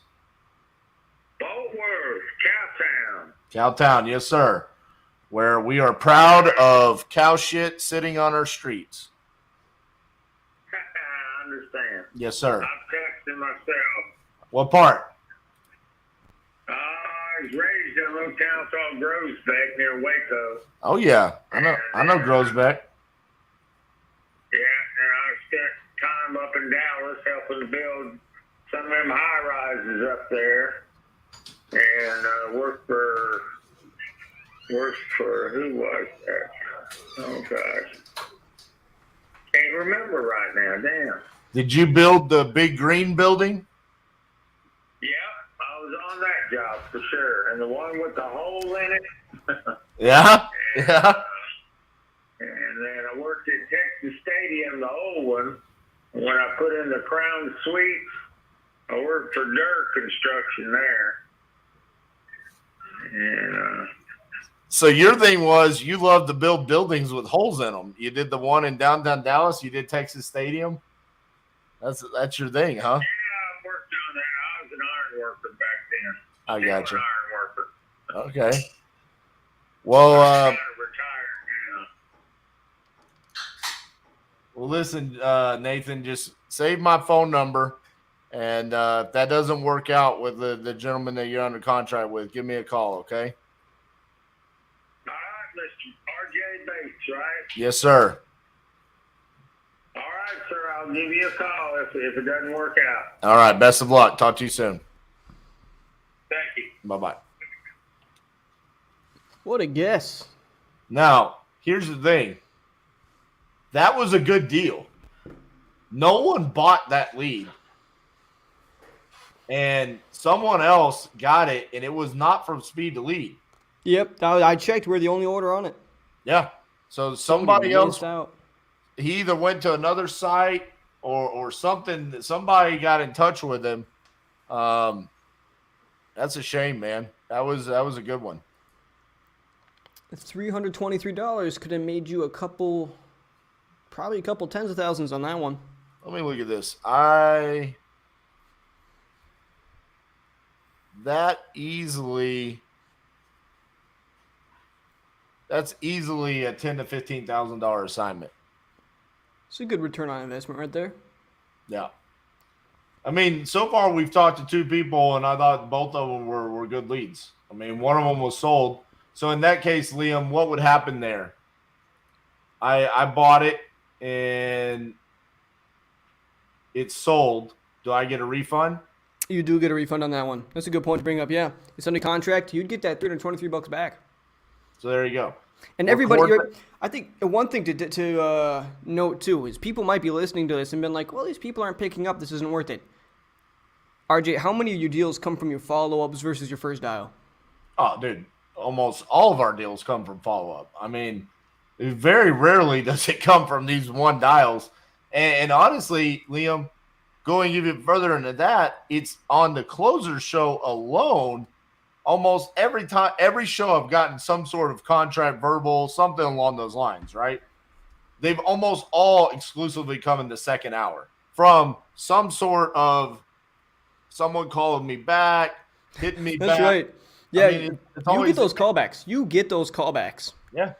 S9: Fort Worth, Cowtown.
S2: Cowtown, yes, sir. Where we are proud of cow shit sitting on our streets.
S9: I understand.
S2: Yes, sir.
S9: I'm texting myself.
S2: What part?
S9: I was raised in a little town called Grosbeck near Waco.
S2: Oh yeah, I know Grosbeck.
S9: Yeah, and I spent time up in Dallas helping to build some of them high rises up there, and worked for who was that? Oh gosh, can't remember right now. Damn.
S2: Did you build the big green building?
S9: Yep, I was on that job for sure, and the one with the hole in it.
S2: Yeah, yeah.
S9: And then I worked at Texas Stadium, the old one. When I put in the Crown Suites, I worked for Durr Construction there. And
S2: So your thing was you love to build buildings with holes in them. You did the one in downtown Dallas. You did Texas Stadium. That's your thing, huh?
S9: yeah, I worked on that. I was an iron worker back then.
S2: I got you.
S9: An iron worker.
S2: Okay. Well,
S9: I'm retired now.
S2: well, listen, Nathan, just save my phone number, and if that doesn't work out with the gentleman that you're under contract with, give me a call, okay?
S9: All right, Mr. R.J. Bates, right?
S2: Yes, sir.
S9: All right, sir. I'll give you a call if it doesn't work out.
S2: All right. Best of luck. Talk to you soon.
S9: Thank you.
S2: Bye-bye.
S6: What a guess.
S2: Now, here's the thing. That was a good deal. No one bought that lead. And someone else got it, and it was not from Speed to Lead.
S6: Yep, I checked. We're the only order on it.
S2: Yeah. So somebody else,
S6: missed out.
S2: he either went to another site or something. Somebody got in touch with him. That's a shame, man. That was a good one.
S6: $323 could have made you probably a couple tens of thousands on that one.
S2: Let me look at this. That's easily a $10,000 to $15,000 assignment.
S6: It's a good return on investment right there.
S2: Yeah. I mean, so far we've talked to two people, and I thought both of them were good leads. I mean, one of them was sold. So in that case, Liam, what would happen there? I bought it, and it's sold. Do I get a refund?
S6: You do get a refund on that one. That's a good point to bring up. Yeah, it's under contract. You'd get that $323 back.
S2: So there you go.
S6: And everybody, I think one thing to note too is people might be listening to this and been like, well, these people aren't picking up. This isn't worth it. RJ, how many of your deals come from your follow-ups versus your first dial?
S2: Oh, dude, almost all of our deals come from follow-up. I mean, very rarely does it come from these one dials. And honestly, Liam, going even further into that, it's on the closer show alone. Almost every show I've gotten some sort of contract, verbal, something along those lines, right? They've almost all exclusively come in the second hour from some sort of someone calling me back, hitting me back.
S6: That's right. Yeah,
S2: I mean,
S6: you get those callbacks. You get those callbacks.
S2: Yeah.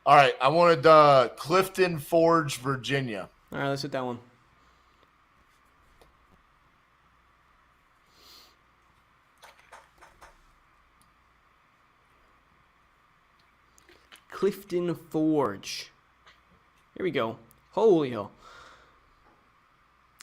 S2: All right, I wanted Clifton Forge, Virginia.
S6: All right, let's hit that one. Clifton Forge. Here we go. Holy hell.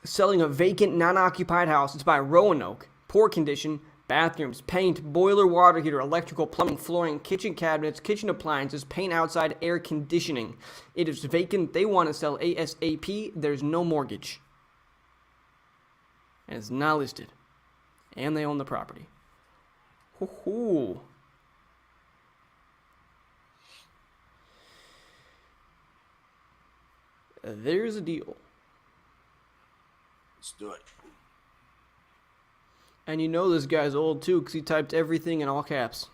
S6: Selling a vacant, non-occupied house. It's by Roanoke. Poor condition. Bathrooms, paint, boiler, water heater, electrical, plumbing, flooring, kitchen cabinets, kitchen appliances, paint outside, air conditioning. It is vacant. They want to sell ASAP. There's no mortgage. And it's not listed. And they own the property. Hoo-hoo. There's a deal.
S2: Let's do it.
S6: And you know this guy's old too, because he typed everything in all caps.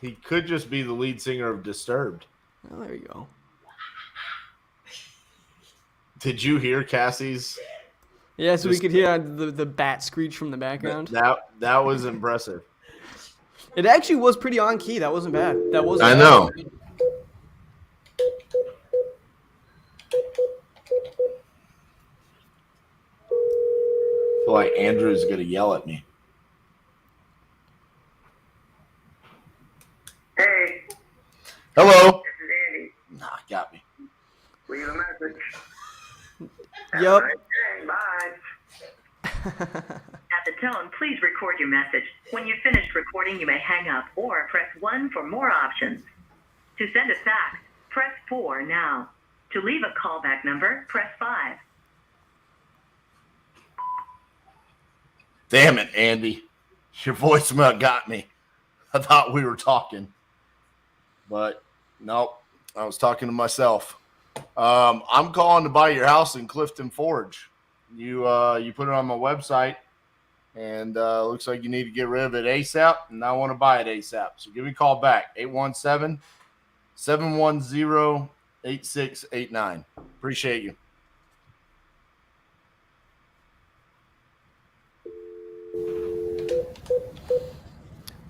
S2: He could just be the lead singer of Disturbed.
S6: Well, there you go.
S2: Did you hear Cassie's?
S6: Yeah, so we could hear the bat screech from the background.
S2: That was impressive.
S6: It actually was pretty on key. That wasn't bad. That wasn't.
S2: I know. I feel like Andrew's gonna yell at me.
S9: Hey,
S2: Hello.
S9: this is Andy.
S2: Nah, got me.
S9: Leave a message.
S6: Yup.
S9: Okay, bye.
S8: At the tone, please record your message. When you've finished recording, you may hang up or press 1 for more options. To send a fax, press 4 now. To leave a callback number, press 5.
S2: Damn it, Andy. Your voicemail got me. I thought we were talking. But nope. I was talking to myself. I'm calling to buy your house in Clifton Forge. You put it on my website, and looks like you need to get rid of it ASAP, and I want to buy it ASAP. So give me a call back, 817-710-8689. Appreciate you.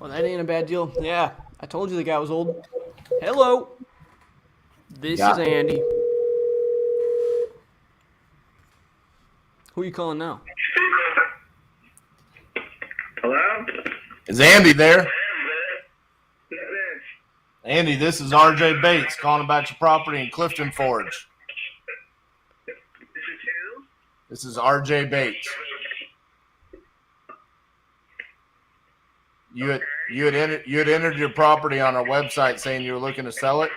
S6: Well, that ain't a bad deal. Yeah, I told you the guy was old. Hello. This is Andy. Who are you calling now?
S3: Hello?
S2: Is Andy there?
S3: Yes, it is.
S2: Andy, this is RJ Bates calling about your property in Clifton Forge.
S3: This is who?
S2: This is RJ Bates. You had entered your property on our website saying you were looking to sell it.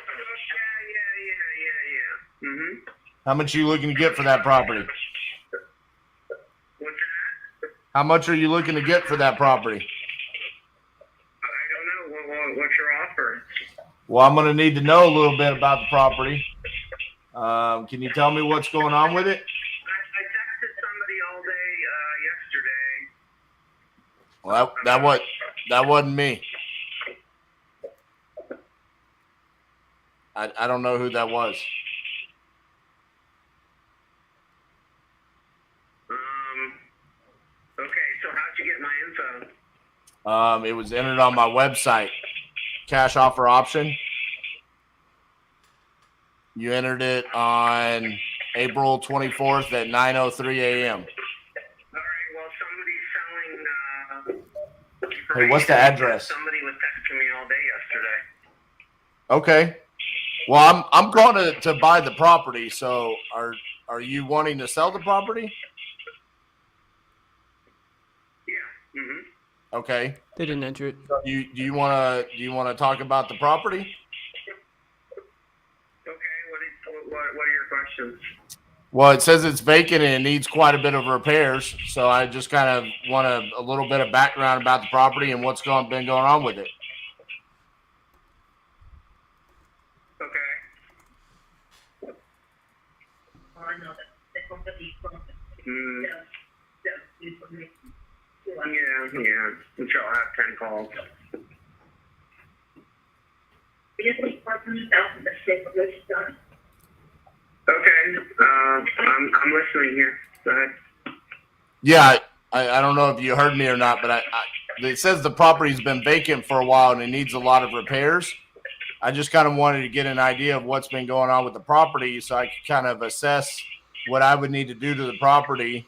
S3: Yeah. Mm-hmm.
S2: How much are you looking to get for that property?
S3: What's that?
S2: How much are you looking to get for that property?
S3: I don't know. What's your offer?
S2: Well, I'm going to need to know a little bit about the property. Can you tell me what's going on with it?
S3: I texted somebody all day yesterday.
S2: Well, that wasn't me. I don't know who that was.
S3: Okay, so how'd you get my info?
S2: It was entered on my website. Cash offer option. You entered it on April 24th at 9:03 a.m.
S3: All right, well, somebody's selling.
S2: Hey, what's the address?
S3: Somebody was texting me all day yesterday.
S2: Okay. Well, I'm going to buy the property. So are you wanting to sell the property?
S3: Yeah. Mm-hmm.
S2: Okay.
S6: They didn't enter it.
S2: Do you want to talk about the property?
S3: Okay. What are your questions?
S2: Well, it says it's vacant and it needs quite a bit of repairs. So I just kind of want a little bit of background about the property and what's been going on with it.
S3: Okay. Yeah. I'm sure I'll have 10 calls. Okay. I'm listening here. Go ahead.
S2: Yeah, I don't know if you heard me or not, but it says the property's been vacant for a while and it needs a lot of repairs. I just kind of wanted to get an idea of what's been going on with the property so I could kind of assess what I would need to do to the property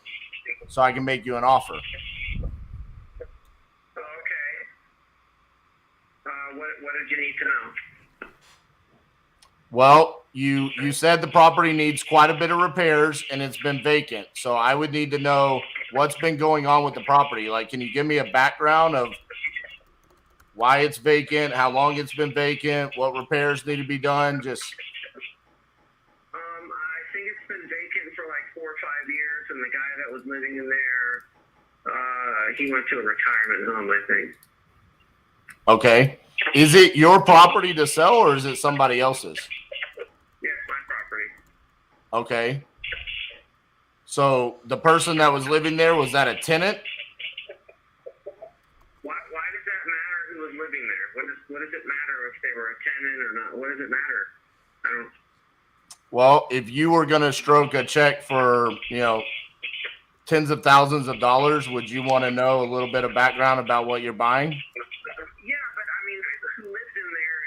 S2: so I can make you an offer.
S3: Okay. What did you need to know?
S2: Well, you said the property needs quite a bit of repairs and it's been vacant. So I would need to know what's been going on with the property. Like, can you give me a background of why it's vacant, how long it's been vacant, what repairs need to be done? Just
S3: I think it's been vacant for like 4 or 5 years, and the guy that was living in there, he went to a retirement home, I think.
S2: okay. Is it your property to sell or is it somebody else's?
S3: Yeah, it's my property.
S2: Okay. So the person that was living there, was that a tenant?
S3: Why does that matter who was living there? What does it matter if they were a tenant or not? What does it matter? I don't.
S2: Well, if you were going to stroke a check for, tens of thousands of dollars, would you want to know a little bit of background about what you're buying?
S3: Yeah, but I mean, who lives in there?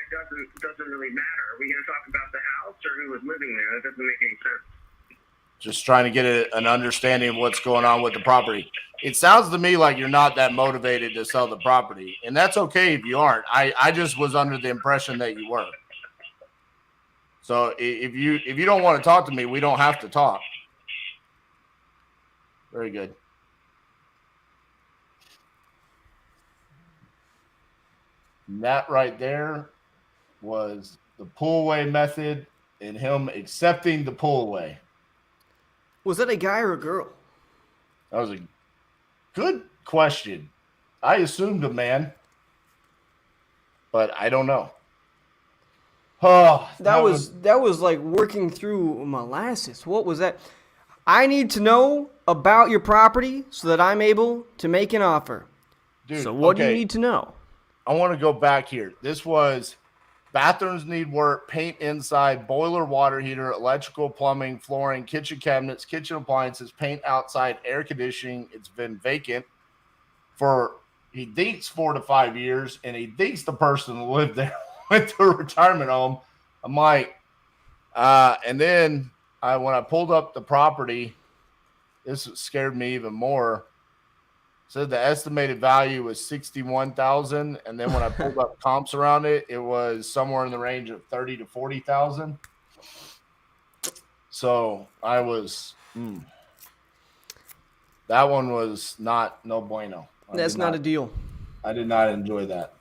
S3: It doesn't really matter. Are we going to talk about the house or who was living there? That doesn't make any sense.
S2: Just trying to get an understanding of what's going on with the property. It sounds to me like you're not that motivated to sell the property, and that's okay if you aren't. I just was under the impression that you were. So if you don't want to talk to me, we don't have to talk. Very good. And that right there was the pull away method and him accepting the pull away.
S6: Was that a guy or a girl?
S2: That was a good question. I assumed a man, but I don't know. Oh,
S6: that was like working through molasses. What was that? I need to know about your property so that I'm able to make an offer.
S2: Dude,
S6: so what do you
S2: okay.
S6: need to know?
S2: I want to go back here. This was bathrooms need work, paint inside, boiler, water heater, electrical, plumbing, flooring, kitchen cabinets, kitchen appliances, paint outside, air conditioning. It's been vacant for, he thinks 4 to 5 years, and he thinks the person who lived there went to a retirement home. I'm like, and then when I pulled up the property, this scared me even more. Said the estimated value was $61,000, and then when I pulled up comps around it, it was somewhere in the range of $30,000 to $40,000. So I was, that one was no bueno.
S6: That's not a deal.
S2: I did not enjoy that.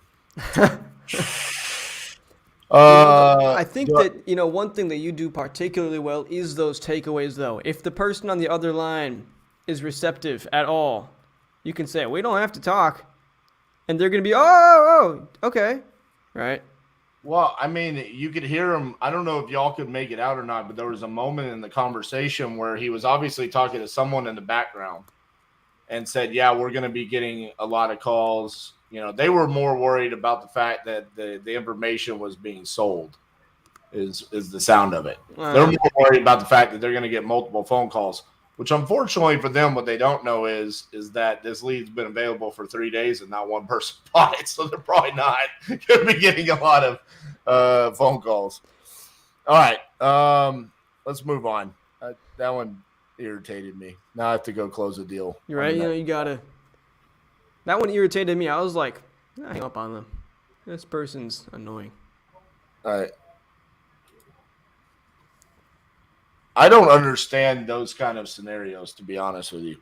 S6: I think that, one thing that you do particularly well is those takeaways, though. If the person on the other line is receptive at all, you can say, we don't have to talk. And they're going to be, oh, okay. Right?
S2: Well, I mean, you could hear him. I don't know if y'all could make it out or not, but there was a moment in the conversation where he was obviously talking to someone in the background and said, yeah, we're going to be getting a lot of calls. They were more worried about the fact that the information was being sold is the sound of it. They're more worried about the fact that they're going to get multiple phone calls, which unfortunately for them, what they don't know is that this lead's been available for 3 days and not one person bought it. So they're probably not going to be getting a lot of phone calls. All right. Let's move on. That one irritated me. Now I have to go close the deal.
S6: You're right. You gotta. That one irritated me. I was like, hang up on them. This person's annoying.
S2: All right. I don't understand those kind of scenarios, to be honest with you.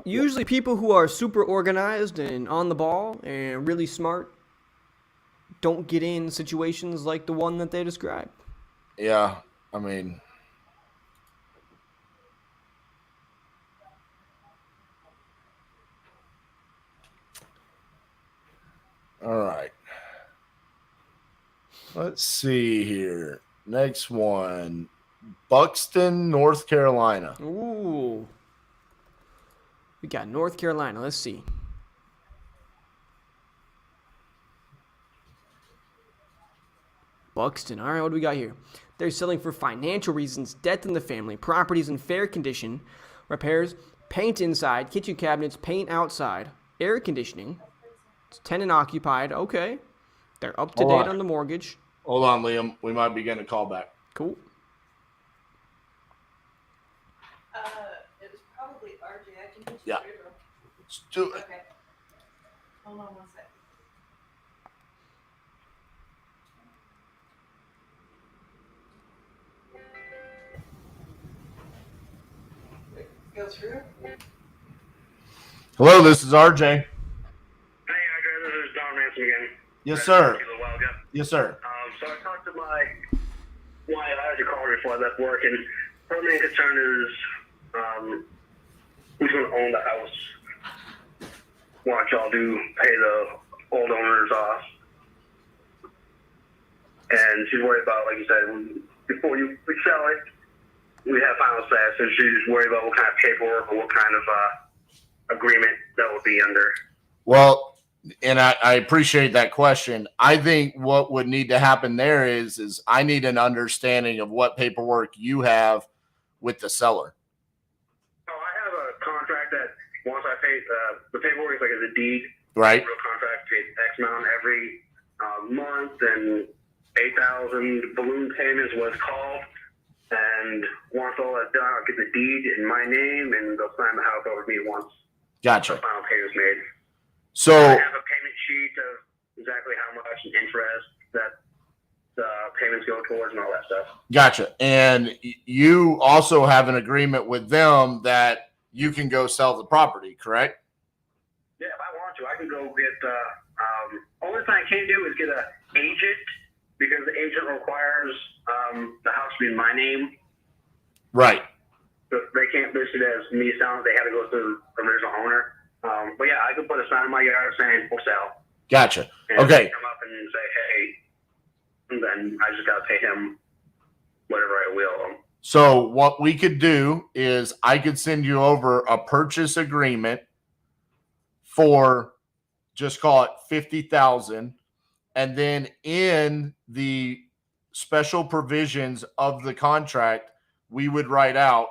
S6: Usually people who are super organized and on the ball and really smart don't get in situations like the one that they described.
S2: Yeah, I mean... All right. Let's see here. Next one. Buxton, North Carolina.
S6: Ooh. We got North Carolina. Let's see. Buxton. All right, what do we got here? They're selling for financial reasons, death in the family, properties in fair condition, repairs, paint inside, kitchen cabinets, paint outside, air conditioning. It's tenant occupied. Okay. They're up to date on the mortgage.
S2: Hold on, Liam. We might be getting a call back.
S6: Cool.
S10: It was probably RJ. I can put you
S2: Yeah.
S10: through.
S2: Let's do it.
S10: Okay. Hold on 1 second. go through.
S2: Hello, this is RJ.
S3: Hey, Andre, this is Don Ransom again.
S2: Yes, sir.
S3: A little while ago.
S2: Yes, sir.
S3: So I talked to my wife. I had to call her before I left work, and her main concern is who's going to own the house once y'all do pay the old owners off. And she's worried about, like you said, before we sell it, we have final say. So she's worried about what kind of paperwork or what kind of agreement that would be under.
S2: Well, and I appreciate that question. I think what would need to happen there is I need an understanding of what paperwork you have with the seller.
S3: Oh, I have a contract that once I pay the paperwork is like a deed,
S2: Right.
S3: Real contract, paid X amount every month, and 8,000 balloon payments was called. And once all that's done, I'll get the deed in my name, and they'll sign the house over to me once
S2: Gotcha.
S3: the final payment's made.
S2: So
S3: I have a payment sheet of exactly how much interest that the payments go towards and all that stuff.
S2: gotcha. And you also have an agreement with them that you can go sell the property, correct?
S3: Yeah, if I want to, I can go get. Only thing I can't do is get an agent, because the agent requires the house to be in my name.
S2: Right.
S3: But they can't list it as me selling. They had to go through the original owner. But yeah, I could put a sign in my yard saying for sale.
S2: Gotcha.
S3: And
S2: Okay.
S3: come up and say, hey, and then I just got to pay him whatever I will.
S2: So what we could do is I could send you over a purchase agreement for, just call it 50,000, and then in the special provisions of the contract, we would write out,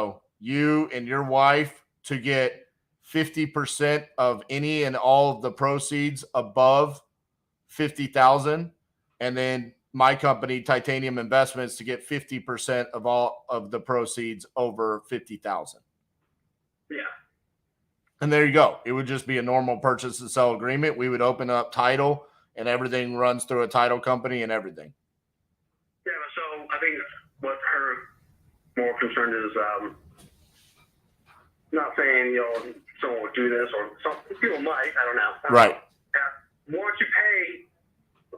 S2: you and your wife to get 50% of any and all of the proceeds above 50,000, and then my company, Titanium Investments, to get 50% of all of the proceeds over 50,000.
S3: Yeah.
S2: And there you go. It would just be a normal purchase and sell agreement. We would open up title, and everything runs through a title company and everything.
S3: Yeah, so I think what her more concerned is, not saying, someone would do this, or some people might, I don't know.
S2: Right.
S3: Once you pay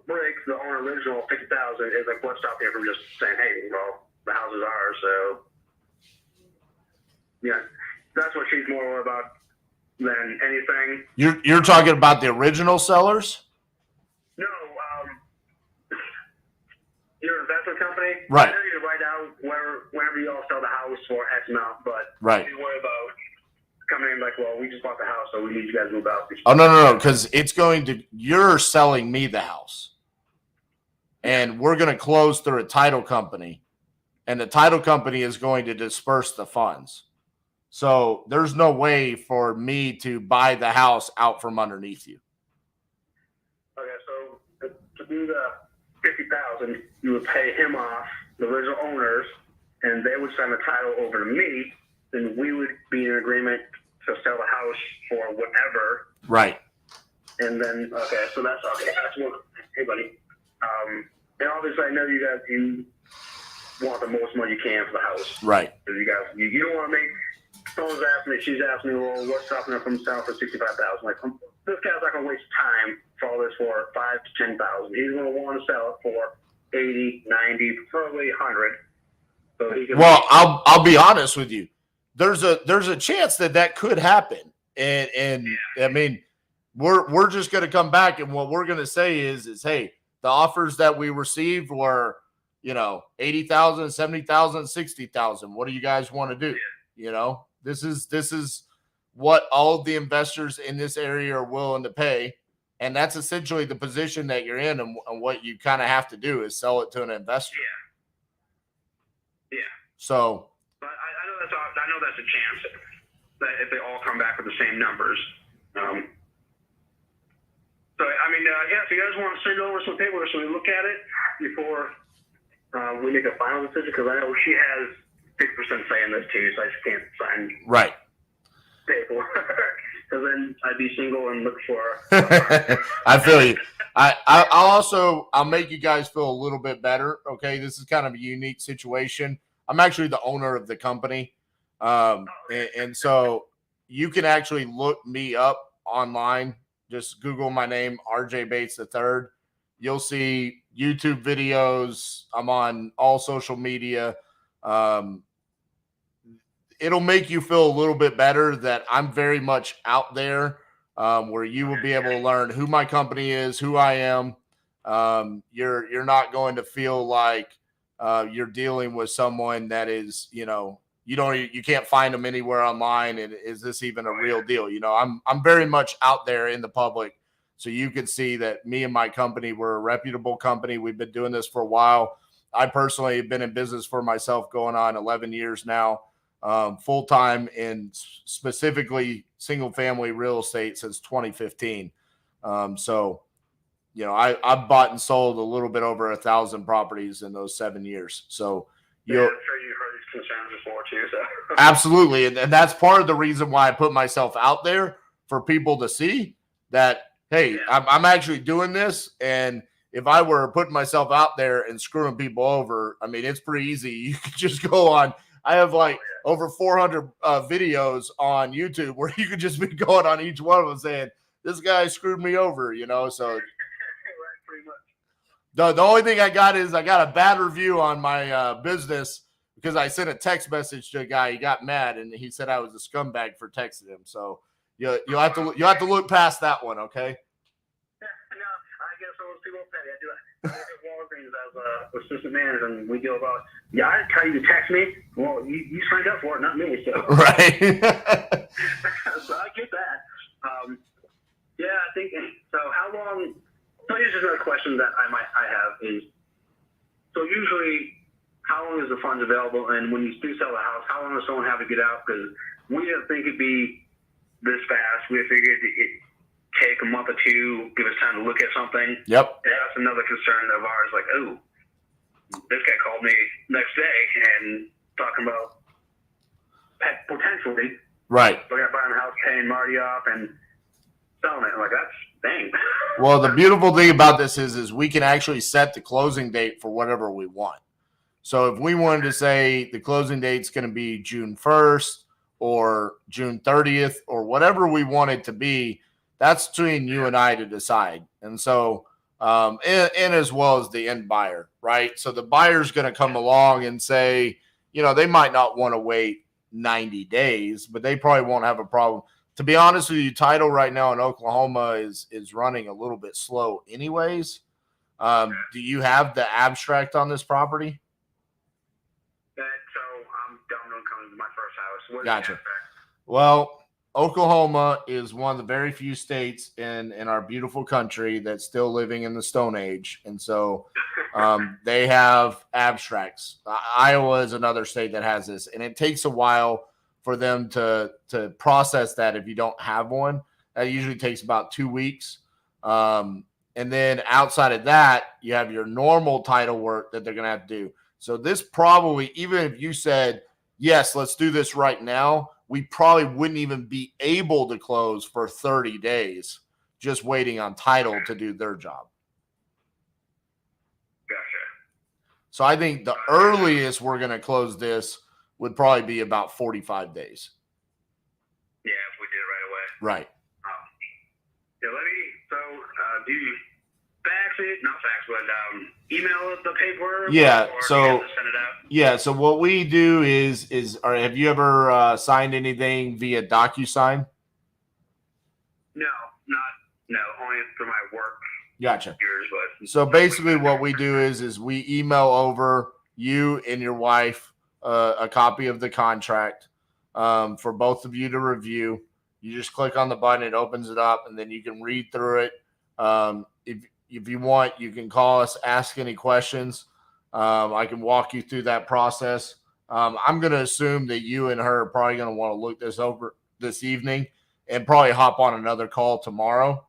S3: Briggs, the owner original, 50,000, is like, what stopped you from just saying, hey, well, the house is ours, so. Yeah, that's what she's more worried about than anything.
S2: You're talking about the original sellers?
S3: No, your investment company.
S2: Right.
S3: I know you write out whenever you all sell the house for X amount, but
S2: Right.
S3: you worry about coming in like, well, we just bought the house, so we need you guys to move out.
S2: Oh, no, because you're selling me the house. And we're going to close through a title company. And the title company is going to disperse the funds. So there's no way for me to buy the house out from underneath you.
S3: Okay, so to do the 50,000, you would pay him off, the original owners, and they would send the title over to me. Then we would be in agreement to sell the house for whatever.
S2: Right.
S3: And then, okay, so that's okay. That's what, hey, buddy. And obviously, I know you want the most money you can for the house.
S2: Right.
S3: Because you don't want to make. Someone's asking me, she's asking me, well, what's stopping her from selling for 65,000? Like, this guy's not going to waste time for all this for 5,000 to 10,000. He's going to want to sell it for 80, 90, probably 100. So he can.
S2: Well, I'll be honest with you. There's a chance that could happen, and yeah. I mean, we're just going to come back, and what we're going to say is hey, the offers that we received were 80,000, 70,000, 60,000. What do you guys want to do? Yeah. This is what all of the investors in this area are willing to pay, and that's essentially the position that you're in, and what you kind of have to do is sell it to an investor.
S3: Yeah.
S2: So.
S3: But I know that's a chance that if they all come back with the same numbers. So I mean, if you guys want to send over some paperwork so we look at it before we make a final decision, because I know she has 6% say in this too, so I just can't sign
S2: right
S3: paperwork. Because then I'd be single and look for.
S2: I feel you. I'll make you guys feel a little bit better. Okay, this is kind of a unique situation. I'm actually the owner of the company. And so you can actually look me up online. Just Google my name, RJ Bates III. You'll see YouTube videos. I'm on all social media. It'll make you feel a little bit better that I'm very much out there, where you will be able to learn who my company is, who I am. You're not going to feel like you're dealing with someone that is, you can't find them anywhere online. And is this even a real deal? I'm very much out there in the public, so you can see that me and my company, we're a reputable company. We've been doing this for a while. I personally have been in business for myself going on 11 years now, full-time in specifically single-family real estate since 2015. So, I've bought and sold a little bit over 1,000 properties in those 7 years. So
S3: I'm sure you've heard these concerns before too. So
S2: absolutely, and that's part of the reason why I put myself out there for people to see that. Hey, I'm actually doing this, and if I were putting myself out there and screwing people over, I mean, it's pretty easy. You can just go on. I have over 400 videos on YouTube where you could just be going on each one of them saying, "This guy screwed me over," So the only thing I got is I got a bad review on my business because I sent a text message to a guy. He got mad and he said I was a scumbag for texting him. So you'll have to look past that one, okay?
S3: No, I guess those people petty. I do it at Walgreens as assistant manager, and we go about. Yeah, I tell you to text me. Well, you signed up for it, not me. So
S2: right.
S3: So I get that. Yeah, I think so. How long? So here's just another question that I have is. So usually, how long is the funds available? And when you do sell the house, how long does someone have to get out? Because we didn't think it'd be this fast. We figured it'd take a month or two, give us time to look at something.
S2: Yep.
S3: And that's another concern of ours. Like, oh, this guy called me next day and talking about potentially
S2: right
S3: looking at buying a house, paying Marty off, and selling it. I'm like, that's dang.
S2: Well, the beautiful thing about this is we can actually set the closing date for whatever we want. So if we wanted to say the closing date's going to be June 1st or June 30th or whatever we want it to be, that's between you and I to decide. And so, and as well as the end buyer, right? So the buyer's going to come along and say, they might not want to wait 90 days, but they probably won't have a problem. To be honest with you, title right now in Oklahoma is running a little bit slow anyways. Do you have the abstract on this property?
S3: So I'm coming to my first house. What is
S2: Gotcha.
S3: the abstract?
S2: Well, Oklahoma is one of the very few states in our beautiful country that's still living in the Stone Age. And so they have abstracts. Iowa is another state that has this, and it takes a while for them to process that if you don't have one. That usually takes about 2 weeks. And then outside of that, you have your normal title work that they're going to have to do. So this probably, even if you said, yes, let's do this right now, we probably wouldn't even be able to close for 30 days just waiting on title to do their job.
S3: Gotcha.
S2: So I think the earliest we're going to close this would probably be about 45 days.
S3: Yeah, if we did it right away.
S2: Right.
S3: Yeah, do you fax it? Not fax, but email the paperwork?
S2: Yeah,
S3: or
S2: so-
S3: you have to send it out?
S2: Yeah. So what we do is have you ever signed anything via DocuSign?
S3: No, only for my work
S2: Gotcha.
S3: years, but
S2: So basically what we do is we email over you and your wife a copy of the contract for both of you to review. You just click on the button, it opens it up, and then you can read through it. If you want, you can call us, ask any questions. I can walk you through that process. I'm going to assume that you and her are probably going to want to look this over this evening and probably hop on another call tomorrow,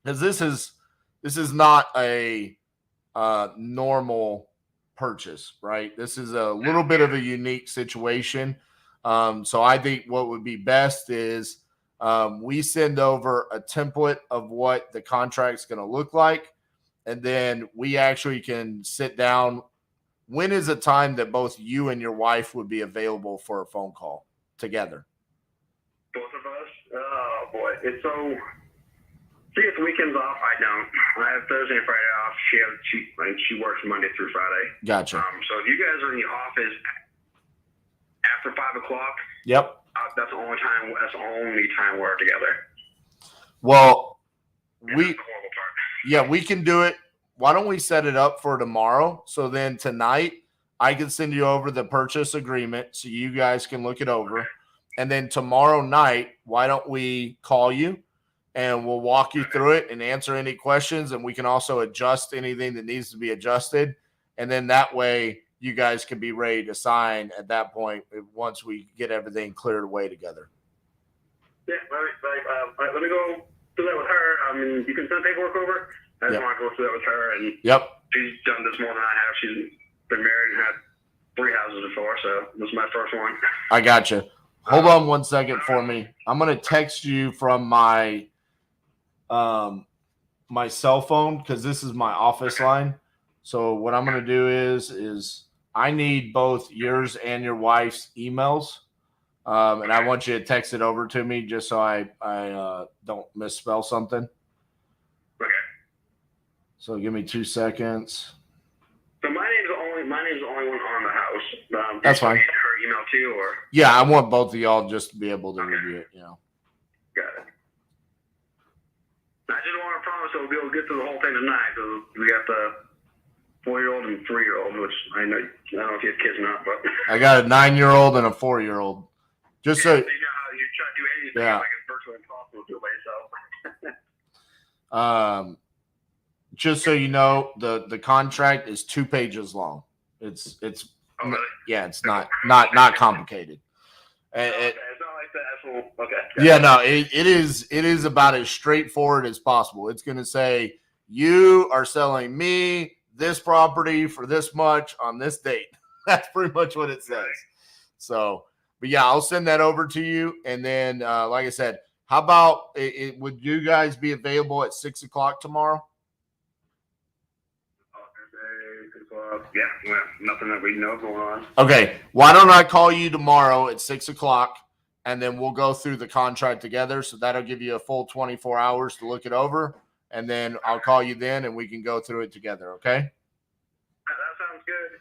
S2: because this is not a normal purchase, right? This is a little bit of a unique situation. So I think what would be best is we send over a template of what the contract's going to look like, and then we actually can sit down when is a time that both you and your wife would be available for a phone call together?
S3: Both of us? Oh, boy. It's so... She gets weekends off. I don't. I have Thursday and Friday off. She works Monday through Friday.
S2: Gotcha.
S3: So if you guys are in the office after 5 o'clock,
S2: Yep.
S3: That's the only time. That's the only time we're together.
S2: Well,
S3: And that's the horrible part.
S2: we can do it. Why don't we set it up for tomorrow? So then tonight I can send you over the purchase agreement so you guys can look it over. And then tomorrow night, why don't we call you and we'll walk you through it and answer any questions, and we can also adjust anything that needs to be adjusted. And then that way you guys can be ready to sign at that point once we get everything cleared away together.
S3: Yeah, let me go through that with her. I mean, you can send paperwork over. I just
S2: Yep.
S3: want to go through that with her. And
S2: Yep.
S3: she's done this more than I have. She's been married and had 3 houses before, so this is my first one.
S2: I got you. Hold on 1 second for me. I'm going to text you from my my cell phone because this is my office line. So what I'm going to do is I need both yours and your wife's emails. And I want you to text it over to me just so I don't misspell something.
S3: Okay.
S2: So give me 2 seconds.
S3: So my name's the only one on the house.
S2: That's fine.
S3: Her email too, or
S2: Yeah, I want both of y'all just to be able to review it, you know.
S3: got it. I just want to promise that we'll be able to get through the whole thing tonight. So we got the 4-year-old and 3-year-old, which I don't know if you have kids or not, but
S2: I got a 9-year-old and a 4-year-old. Just so
S3: you know how you try to do anything
S2: Yeah.
S3: like it's virtually impossible to do by yourself.
S2: Just so you know, the contract is 2 pages long. It's
S3: Oh, really?
S2: yeah, it's not complicated.
S3: Okay, it's not like the actual. Okay.
S2: Yeah, no, it is about as straightforward as possible. It's going to say you are selling me this property for this much on this date. That's pretty much what it says. So, but yeah, I'll send that over to you. And then, like I said, how about would you guys be available at 6 o'clock tomorrow?
S3: Yeah, well, nothing that we know going on.
S2: Okay, why don't I call you tomorrow at 6 o'clock, and then we'll go through the contract together. So that'll give you a full 24 hours to look it over, and then I'll call you then, and we can go through it together. Okay?
S3: That sounds good.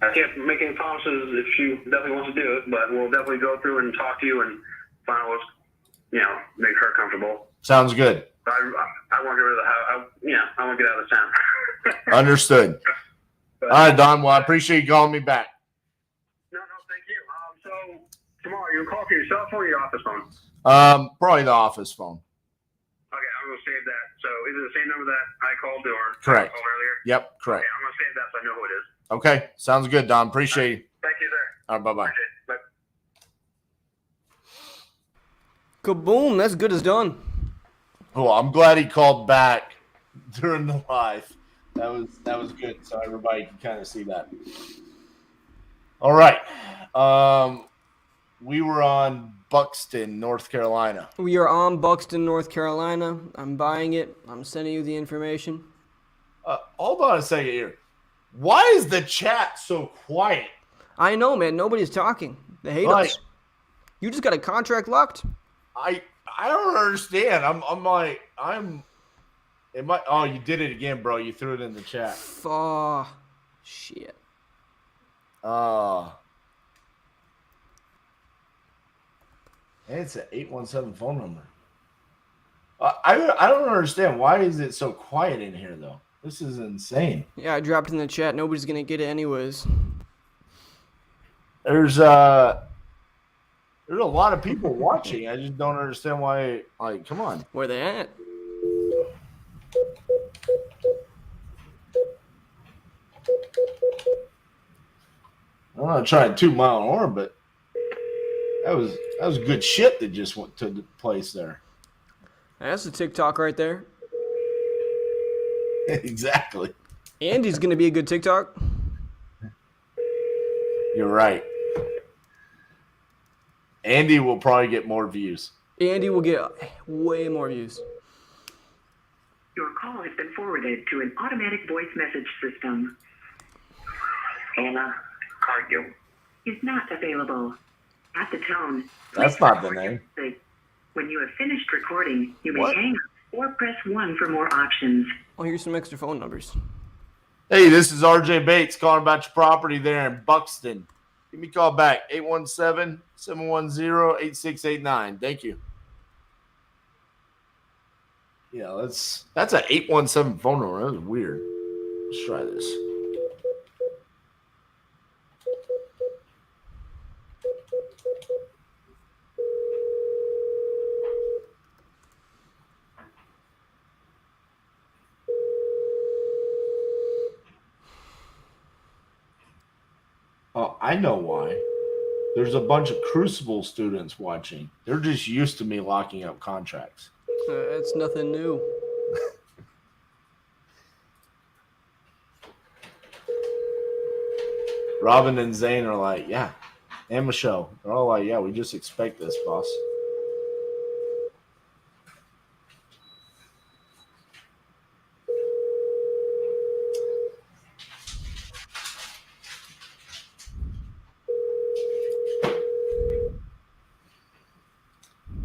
S3: I can't make any promises if she definitely wants to do it, but we'll definitely go through and talk to you and find out what's, make her comfortable.
S2: Sounds good.
S3: I want to get rid of the house. I want to get out of town.
S2: Understood.
S3: But,
S2: All right, Don. Well, I appreciate you calling me back.
S3: No, thank you. So tomorrow, you'll call for your cell phone or your office phone?
S2: Probably the office phone.
S3: Okay, I'm going to save that. So is it the same number that I called or
S2: Correct.
S3: I called earlier?
S2: Yep, correct.
S3: Okay, I'm going to save that so I know who it is.
S2: Okay, sounds good, Don. Appreciate you.
S3: Thank you, sir.
S2: All right, bye-bye.
S3: Appreciate it. Bye.
S6: Kaboom! That's good as done.
S2: Cool. I'm glad he called back during the live. That was good. So everybody can kind of see that. All right. We were on Buxton, North Carolina.
S6: We are on Buxton, North Carolina. I'm buying it. I'm sending you the information.
S2: Hold on a second here. Why is the chat so quiet?
S6: I know, man. Nobody's talking. They hate
S2: Right.
S6: us. You just got a contract locked.
S2: I don't understand. Oh, you did it again, bro. You threw it in the chat.
S6: Shit.
S2: It's an 817 phone number. I don't understand. Why is it so quiet in here, though? This is insane.
S6: Yeah, I dropped it in the chat. Nobody's gonna get it anyways.
S2: There's a lot of people watching. I just don't understand why. Like, come on.
S6: Where they at?
S2: I'm not trying 2 mile an hour, but that was good shit that just went to the place there.
S6: That's a TikTok right there.
S2: Exactly.
S6: Andy's gonna be a good TikTok.
S2: You're right. Andy will probably get more views.
S6: Andy will get way more views.
S8: Your call has been forwarded to an automatic voice message system.
S3: Hannah Cargill
S8: is not available. At the tone,
S2: That's not the name.
S8: when you have finished recording, you may
S6: What?
S8: hang up or press 1 for more options.
S6: Oh, here's some extra phone numbers.
S2: Hey, this is RJ Bates calling about your property there in Buxton. Give me a call back, 817-710-8689. Thank you. Yeah, that's an 817 phone number. That was weird. Let's try this. Oh, I know why. There's a bunch of Crucible students watching. They're just used to me locking up contracts.
S6: It's nothing new.
S2: Robin and Zane are like, yeah. And Michelle. They're all like, yeah, we just expect this, boss.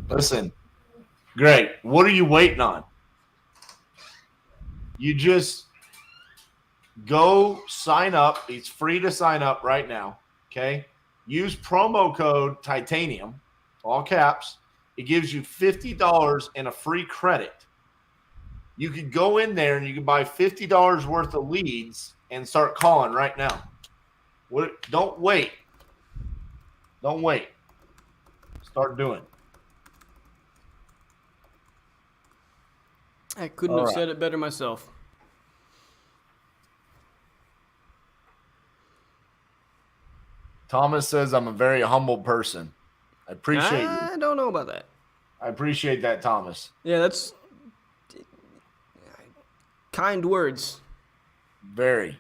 S2: Listen, Greg, what are you waiting on? You just go sign up. It's free to sign up right now. Okay. Use promo code Titanium, all caps. It gives you $50 in a free credit. You could go in there and you can buy $50 worth of leads and start calling right now. Don't wait. Don't wait. Start doing it.
S6: I couldn't have said it better myself.
S2: Thomas says I'm a very humble person. I appreciate you.
S6: I don't know about that.
S2: I appreciate that, Thomas.
S6: Yeah, that's kind words.
S2: Very.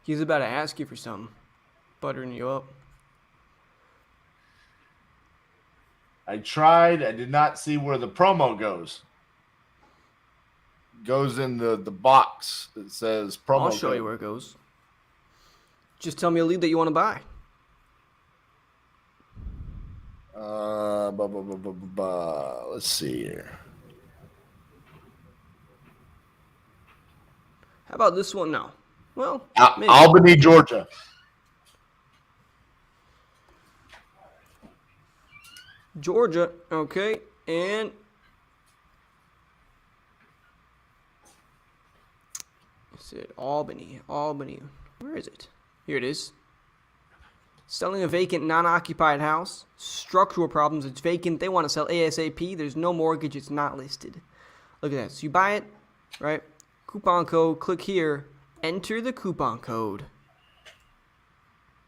S6: He's about to ask you for something. Buttering you up.
S2: I tried. I did not see where the promo goes. Goes in the box that says promo.
S6: I'll show you where it goes. Just tell me a lead that you want to buy.
S2: Let's see here.
S6: How about this one now? Well, maybe.
S2: Albany, Georgia.
S6: Georgia, okay, and is it Albany? Where is it? Here it is. Selling a vacant, non-occupied house. Structural problems. It's vacant. They want to sell ASAP. There's no mortgage. It's not listed. Look at that. So you buy it, right? Coupon code. Click here. Enter the coupon code.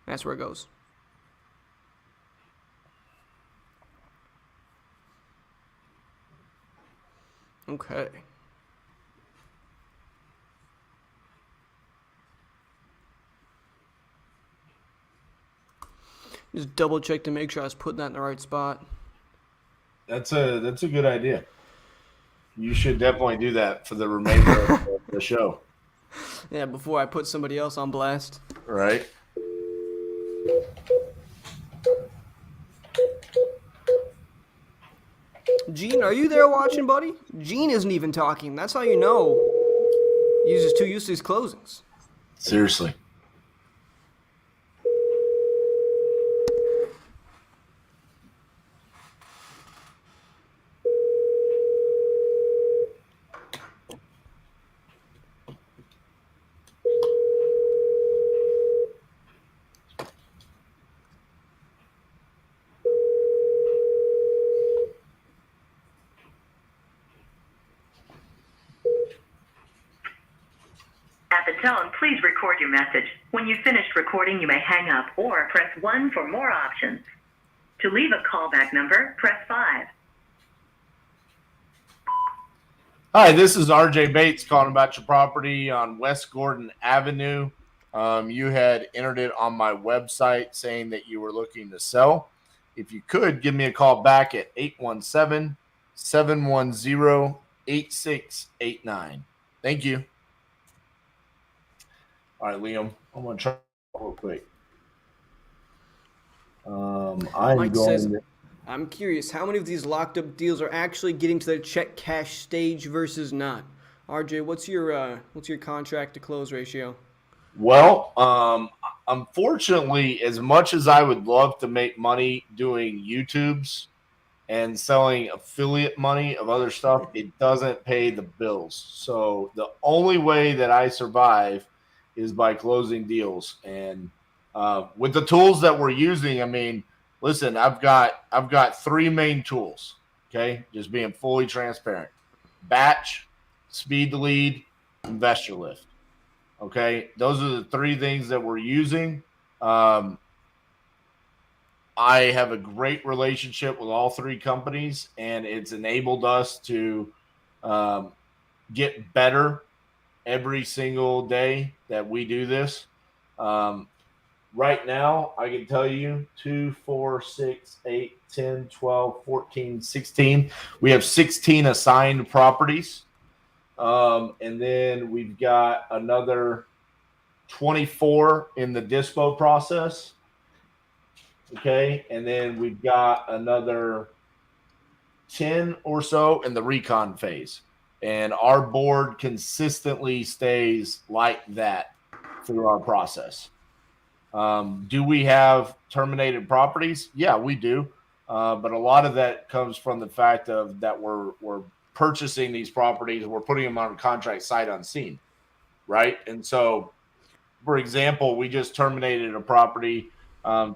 S6: That's where it goes. Okay. Just double check to make sure I was putting that in the right spot.
S2: That's a good idea. You should definitely do that for the remainder of the show.
S6: Yeah, before I put somebody else on blast.
S2: Right.
S6: Gene, are you there watching, buddy? Gene isn't even talking. That's how you know he's just too used to his closings.
S2: Seriously.
S8: At the tone, please record your message. When you've finished recording, you may hang up or press 1 for more options. To leave a callback number, press 5.
S2: Hi, this is RJ Bates calling about your property on West Gordon Avenue. You had entered it on my website saying that you were looking to sell. If you could, give me a call back at 817-710-8689. Thank you. All right, Liam, I'm gonna try real quick. I'm
S6: Mike says,
S2: going.
S6: I'm curious, how many of these locked up deals are actually getting to the check cash stage versus not? RJ, what's your contract to close ratio?
S2: Well, unfortunately, as much as I would love to make money doing YouTubes and selling affiliate money of other stuff, it doesn't pay the bills. So the only way that I survive is by closing deals. And with the tools that we're using, I mean, listen, I've got three main tools. Okay, just being fully transparent: batch, speed to lead, investor lift. Okay, those are the three things that we're using. I have a great relationship with all three companies, and it's enabled us to get better every single day that we do this. Right now, I can tell you 2, 4, 6, 8, 10, 12, 14, 16. We have 16 assigned properties. And then we've got another 24 in the dispo process. Okay. And then we've got another 10 or so in the recon phase. And our board consistently stays like that through our process. Do we have terminated properties? Yeah, we do. But a lot of that comes from the fact of that we're purchasing these properties, we're putting them on contract sight unseen, right? And so, for example, we just terminated a property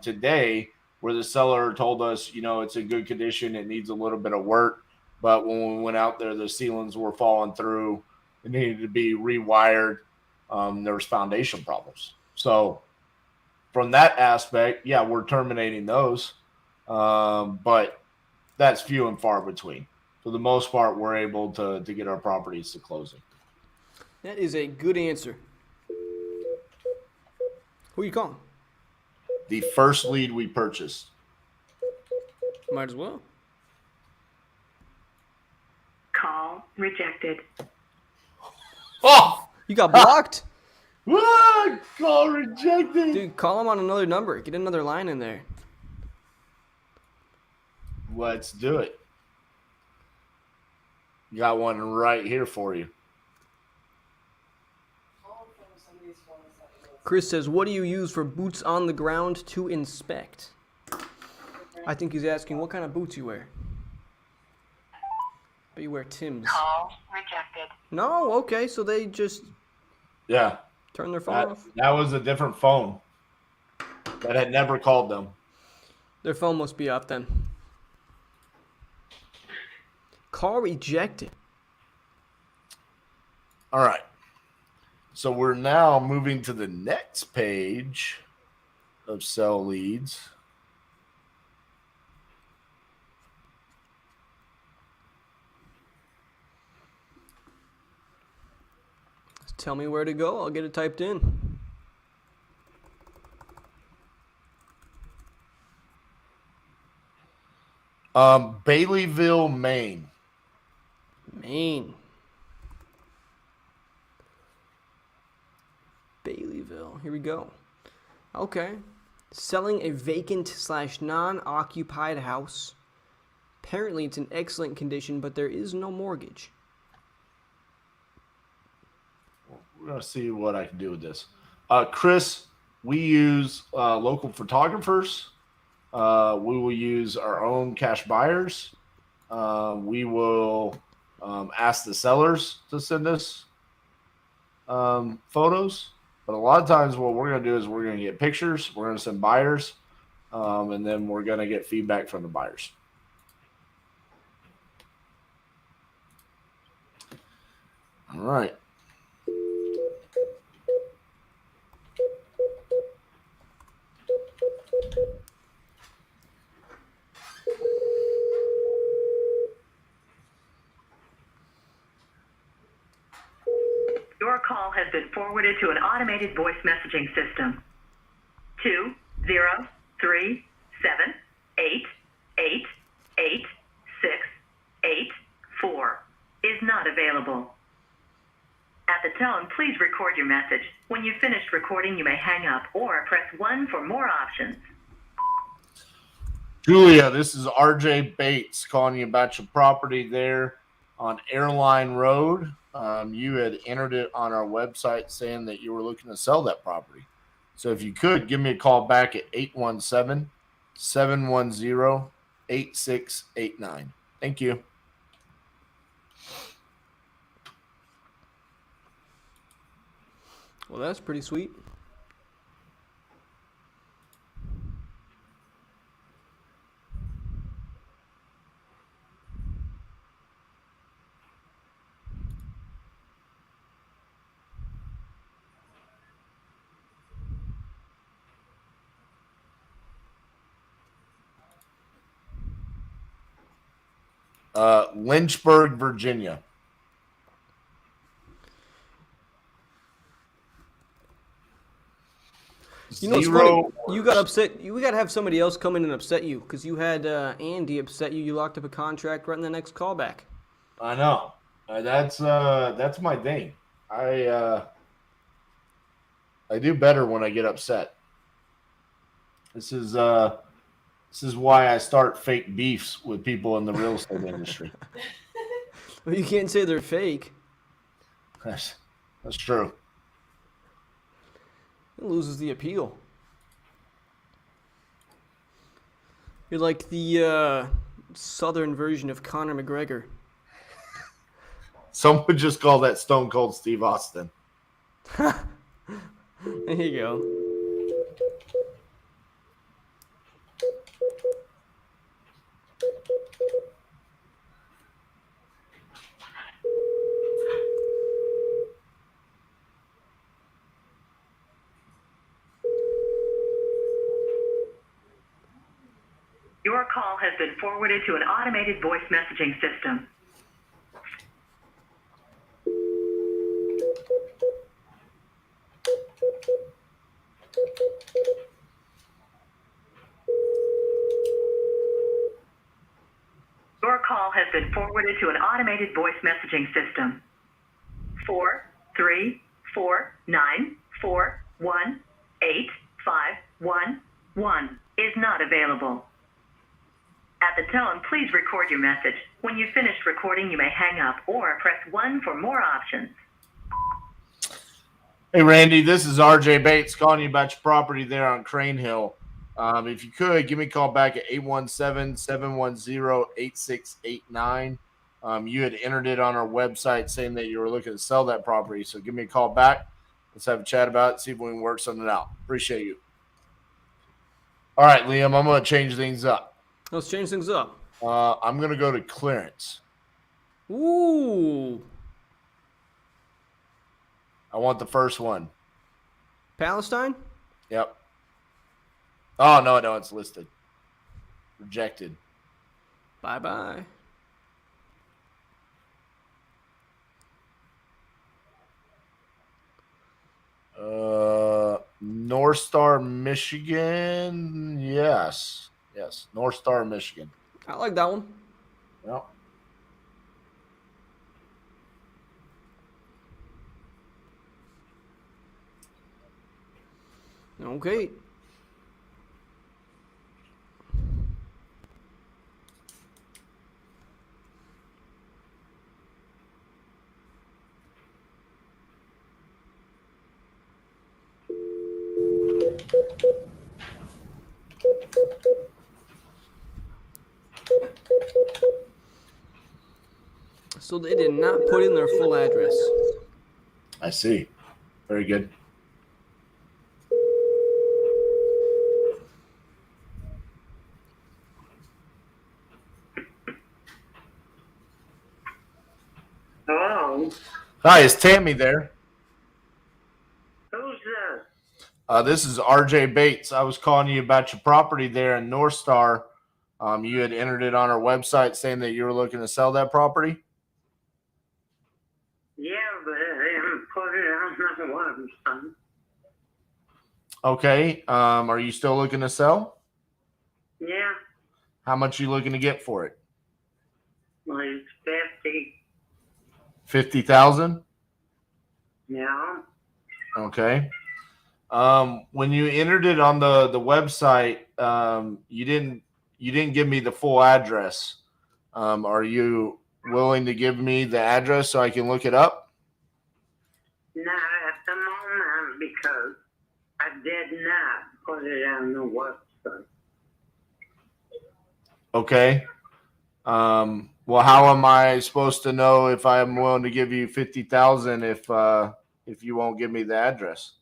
S2: today where the seller told us, it's in good condition, it needs a little bit of work, but when we went out there, the ceilings were falling through, it needed to be rewired. There was foundation problems. So from that aspect, yeah, we're terminating those, but that's few and far between. For the most part, we're able to get our properties to closing.
S6: That is a good answer. Who are you calling?
S2: The first lead we purchased.
S6: Might as well.
S8: Call rejected.
S2: Oh!
S6: You got blocked?
S2: Call rejected.
S6: Dude, call him on another number. Get another line in there.
S2: Let's do it. Got one right here for you.
S6: Chris says, what do you use for boots on the ground to inspect? I think he's asking what kind of boots you wear. But you wear Tim's.
S8: Call rejected.
S6: No, okay, so they just turn their phone off?
S2: That was a different phone that had never called them.
S6: Their phone must be off then. Call rejected.
S2: All right. So we're now moving to the next page of sell leads.
S6: Tell me where to go. I'll get it typed in.
S2: Baileyville, Maine.
S6: Maine. Baileyville. Here we go. Okay. Selling a vacant / non-occupied house. Apparently it's in excellent condition, but there is no mortgage.
S2: We're going to see what I can do with this. Chris, we use local photographers. We will use our own cash buyers. We will ask the sellers to send us photos. But a lot of times what we're going to do is we're going to get pictures. We're going to send buyers. And then we're going to get feedback from the buyers. All right.
S8: Your call has been forwarded to an automated voice messaging system. 20378888684 is not available. At the tone, please record your message. When you've finished recording, you may hang up or press 1 for more options.
S2: Julia, this is RJ Bates calling you about your property there on Airline Road. You had entered it on our website saying that you were looking to sell that property. So if you could, give me a call back at 817-710-8689. Thank you.
S6: Well, that's pretty sweet.
S2: Lynchburg, Virginia.
S6: You know what's funny? You got upset. We got to have somebody else come in and upset you because you had Andy upset you. You locked up a contract right in the next callback.
S2: I know. That's my thing. I do better when I get upset. This is why I start fake beefs with people in the real estate industry.
S6: Well, you can't say they're fake.
S2: That's true.
S6: It loses the appeal. You're like the southern version of Conor McGregor.
S2: Some would just call that Stone Cold Steve Austin.
S6: There you go.
S8: Your call has been forwarded to an automated voice messaging system. Your call has been forwarded to an automated voice messaging system. 43494185111 is not available. At the tone, please record your message. When you've finished recording, you may hang up or press 1 for more options.
S2: Hey, Randy, this is RJ Bates calling you about your property there on Crane Hill. If you could, give me a call back at 817-710-8689. You had entered it on our website saying that you were looking to sell that property. So give me a call back. Let's have a chat about it, see if we can work something out. Appreciate you. All right, Liam, I'm going to change things up.
S6: Let's change things up.
S2: I'm going to go to clearance.
S6: Ooh.
S2: I want the first one.
S6: Palestine?
S2: Yep. Oh, no, it's listed. Rejected.
S6: Bye-bye.
S2: North Star, Michigan. Yes. North Star, Michigan.
S6: I like that one.
S2: Yep.
S6: Okay. So they did not put in their full address.
S2: I see. Very good.
S9: Hello?
S2: Hi, is Tammy there?
S9: Who's this?
S2: This is RJ Bates. I was calling you about your property there in North Star. You had entered it on our website saying that you were looking to sell that property.
S9: Yeah, but they haven't put it on nothing one of them, son.
S2: Okay. Are you still looking to sell?
S9: Yeah,
S2: How much are you looking to get for it?
S9: like 50.
S2: 50,000?
S9: Yeah.
S2: Okay. When you entered it on the website, you didn't give me the full address. Are you willing to give me the address so I can look it up?
S9: Not at the moment because I did not put it on the website.
S2: Okay. Well, how am I supposed to know if I'm willing to give you 50,000 if you won't give me the address?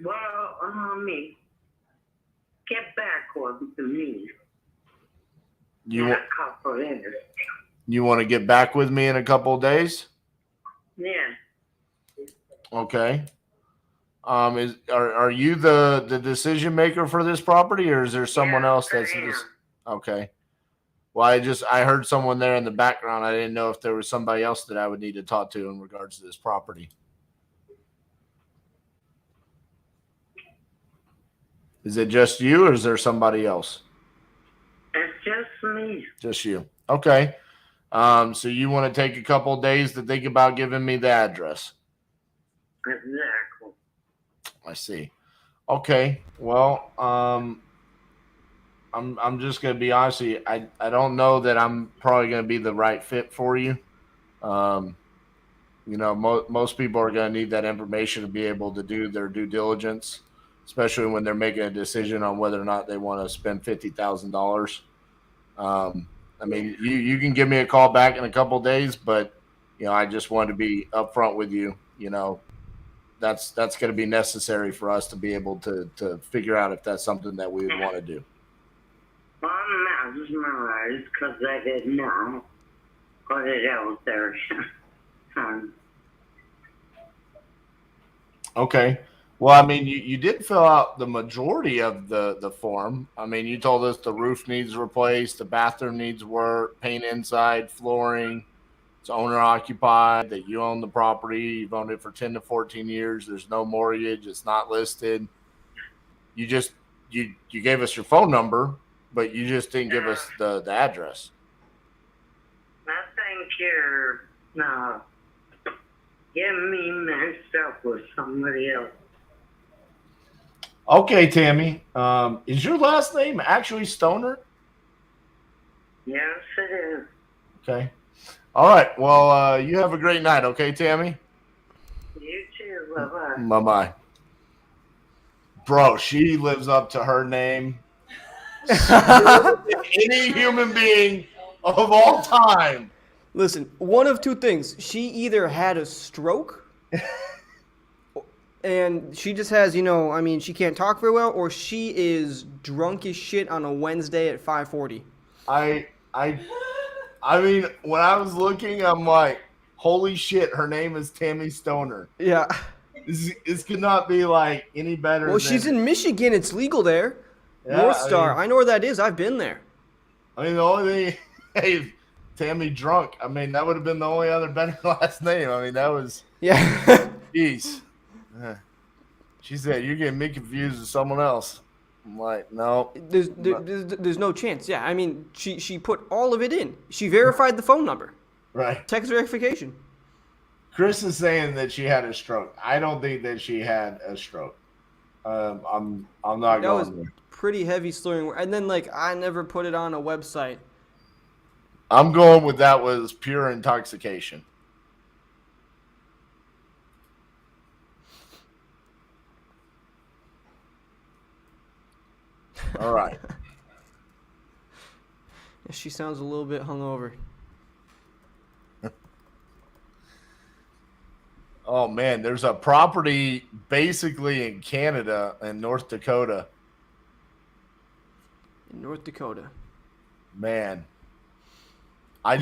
S9: Well, get back with me
S2: You
S9: in
S2: wa-
S9: a couple of days.
S2: you want to get back with me in a couple of days?
S9: Yeah.
S2: Okay. Are you the decision maker for this property, or is there someone
S9: Yeah,
S2: else that's
S9: I am.
S2: okay? Well, I heard someone there in the background. I didn't know if there was somebody else that I would need to talk to in regards to this property. Is it just you, or is there somebody else?
S9: It's just me.
S2: Just you. Okay. So you want to take a couple of days to think about giving me the address?
S9: Exactly.
S2: I see. Okay. Well, I'm just gonna be honest with you. I don't know that I'm probably gonna be the right fit for you. Most people are gonna need that information to be able to do their due diligence, especially when they're making a decision on whether or not they want to spend $50,000. I mean, you can give me a call back in a couple of days, but I just wanted to be upfront with you. That's going to be necessary for us to be able to figure out if that's something that we would want to do.
S9: I'm not surprised because I did not put it out there.
S2: Okay. Well, I mean, you did fill out the majority of the form. I mean, you told us the roof needs replaced, the bathroom needs work, paint inside, flooring. It's owner occupied, that you own the property. You've owned it for 10 to 14 years. There's no mortgage. It's not listed. You gave us your phone number, but you just didn't give us the address.
S9: I think you're getting me mixed up with somebody else.
S2: Okay, Tammy. Is your last name actually Stoner?
S9: Yes, it is.
S2: Okay. All right. Well, you have a great night. Okay, Tammy?
S9: You too. Bye-bye.
S2: Bye-bye. Bro, she lives up to her name. Any human being of all time.
S6: Listen, one of two things. She either had a stroke and she just has, she can't talk very well, or she is drunk as shit on a Wednesday at 5:40.
S2: I mean, when I was looking, I'm like, holy shit, her name is Tammy Stoner.
S6: Yeah.
S2: This could not be like any better.
S6: Well, she's in Michigan. It's legal there.
S2: Yeah,
S6: North Star. I know where that is. I've been there.
S2: I mean, the only thing, hey, Tammy drunk. I mean, that would have been the only other better last name. I mean, that was.
S6: Yeah.
S2: Jeez. She said, "You're getting me confused with someone else." I'm like, no.
S6: There's no chance. Yeah, I mean, she put all of it in. She verified the phone number.
S2: Right.
S6: Text verification.
S2: Chris is saying that she had a stroke. I don't think that she had a stroke. I'm not
S6: That
S2: going
S6: was
S2: there.
S6: pretty heavy slurring. And then, I never put it on a website.
S2: I'm going with that was pure intoxication. All right.
S6: She sounds a little bit hungover.
S2: Oh, man, there's a property basically in Canada and North Dakota.
S6: In North Dakota.
S2: Man. I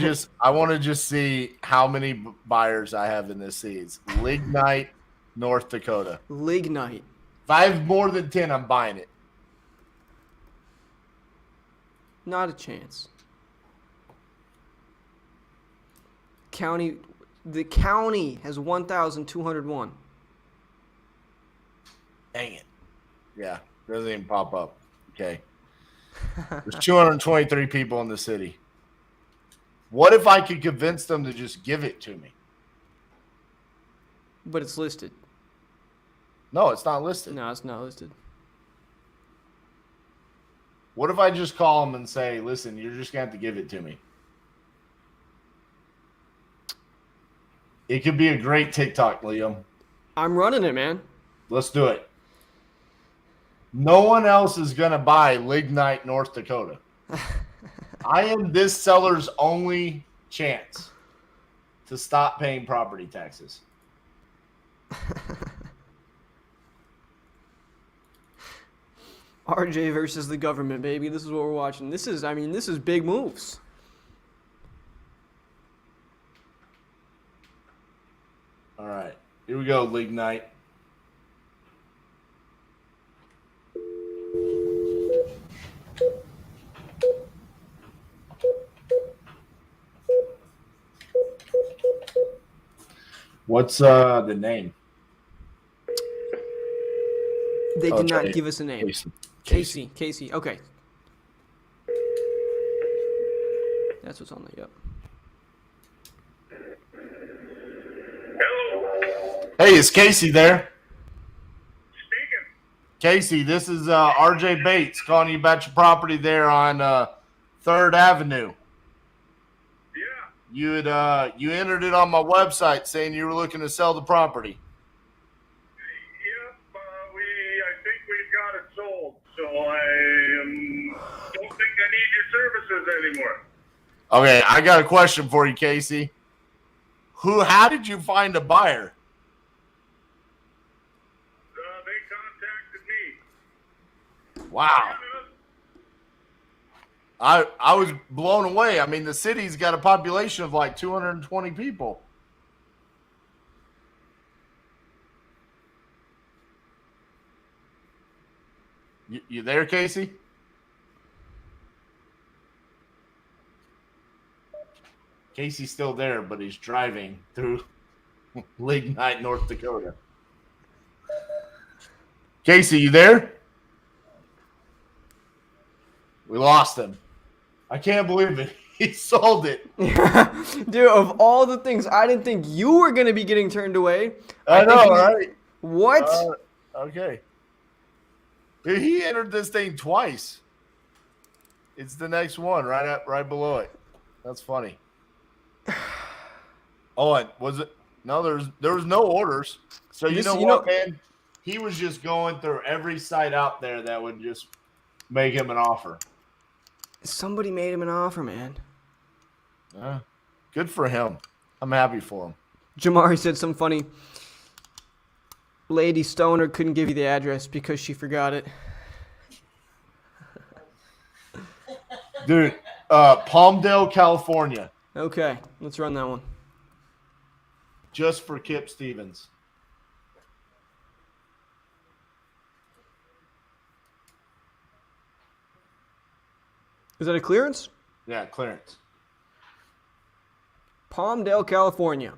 S2: want to just see how many buyers I have in this seeds. Lignite, North Dakota.
S6: Lignite.
S2: If I have more than 10, I'm buying it.
S6: Not a chance. The county has 1,201.
S2: Dang it. Yeah, doesn't even pop up. Okay. There's 223 people in the city. What if I could convince them to just give it to me?
S6: But it's listed.
S2: No, it's not listed.
S6: No, it's not listed.
S2: What if I just call him and say, listen, you're just going to have to give it to me? It could be a great TikTok, Liam.
S6: I'm running it, man.
S2: Let's do it. No one else is going to buy Lignite, North Dakota. I am this seller's only chance to stop paying property taxes.
S6: RJ versus the government, baby. This is what we're watching. This is big moves.
S2: All right. Here we go, Lignite. What's the name?
S6: They did not
S2: Okay.
S6: give us a name.
S2: Casey.
S6: Casey. Okay. That's what's on the yep.
S3: Hello.
S2: Hey, is Casey there?
S3: Speaking.
S2: Casey, this is RJ Bates calling you about your property there on 3rd Avenue.
S3: Yeah.
S2: You entered it on my website saying you were looking to sell the property.
S3: Yep. I think we've got it sold. So I don't think I need your services anymore.
S2: Okay, I got a question for you, Casey. How did you find a buyer?
S3: They contacted me.
S2: Wow. I was blown away. I mean, the city's got a population of like 220 people. You there, Casey? Casey's still there, but he's driving through Lignite, North Dakota. Casey, you there? We lost him. I can't believe it. He sold it.
S6: Dude, of all the things, I didn't think you were going to be getting turned away.
S2: I know, right?
S6: What?
S2: Okay. Dude, he entered this thing twice. It's the next one, right below it. That's funny. Oh, and was it? No, there was no orders. So you know what, man? He was just going through every site out there that would just make him an offer.
S6: Somebody made him an offer, man.
S2: Good for him. I'm happy for him.
S6: Jamari said some funny. Lady Stoner couldn't give you the address because she forgot it.
S2: Dude, Palmdale, California.
S6: Okay, let's run that one.
S2: Just for Kip Stevens.
S6: Is that a clearance?
S2: Yeah, clearance.
S6: Palmdale, California.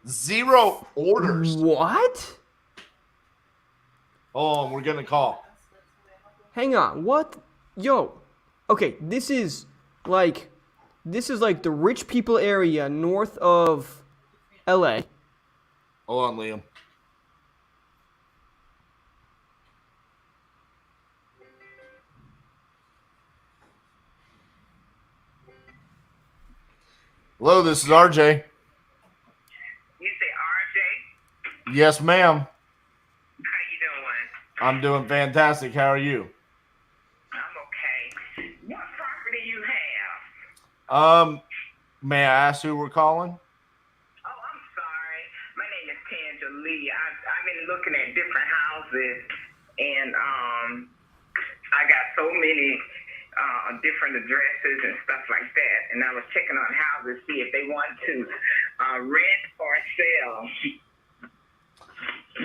S2: 0 orders.
S6: What?
S2: Oh, we're going to call.
S6: Hang on. What? Yo. Okay, this is like the rich people area north of LA.
S2: Hold on, Liam. Hello, this is RJ.
S9: You say RJ?
S2: Yes, ma'am.
S9: How you doing?
S2: I'm doing fantastic. How are you?
S9: I'm okay. What property you have?
S2: May I ask who we're calling?
S9: Oh, I'm sorry. My name is Tanja Lee. I've been looking at different houses, and I got so many different addresses and stuff like that. And I was checking on houses, see if they want to rent or sell.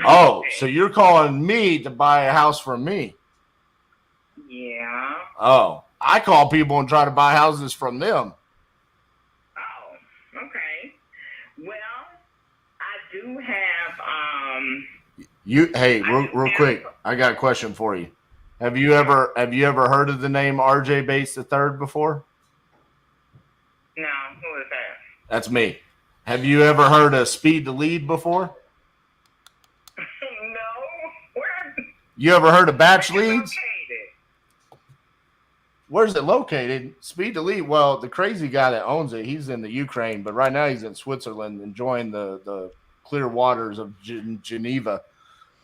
S2: Oh, so you're calling me to buy a house from me?
S9: Yeah.
S2: Oh, I call people and try to buy houses from them.
S9: Oh, okay. Well, I do have
S2: Hey, real quick, I got a question for you. Have you ever heard of the name RJ Bates III before?
S9: No, who is that?
S2: That's me. Have you ever heard of Speed to Lead before? You ever heard of Batch
S9: Where's it
S2: Leads?
S9: located?
S2: Where's it located? Speed to Lead. Well, the crazy guy that owns it, he's in the Ukraine, but right now he's in Switzerland enjoying the clear waters of Geneva.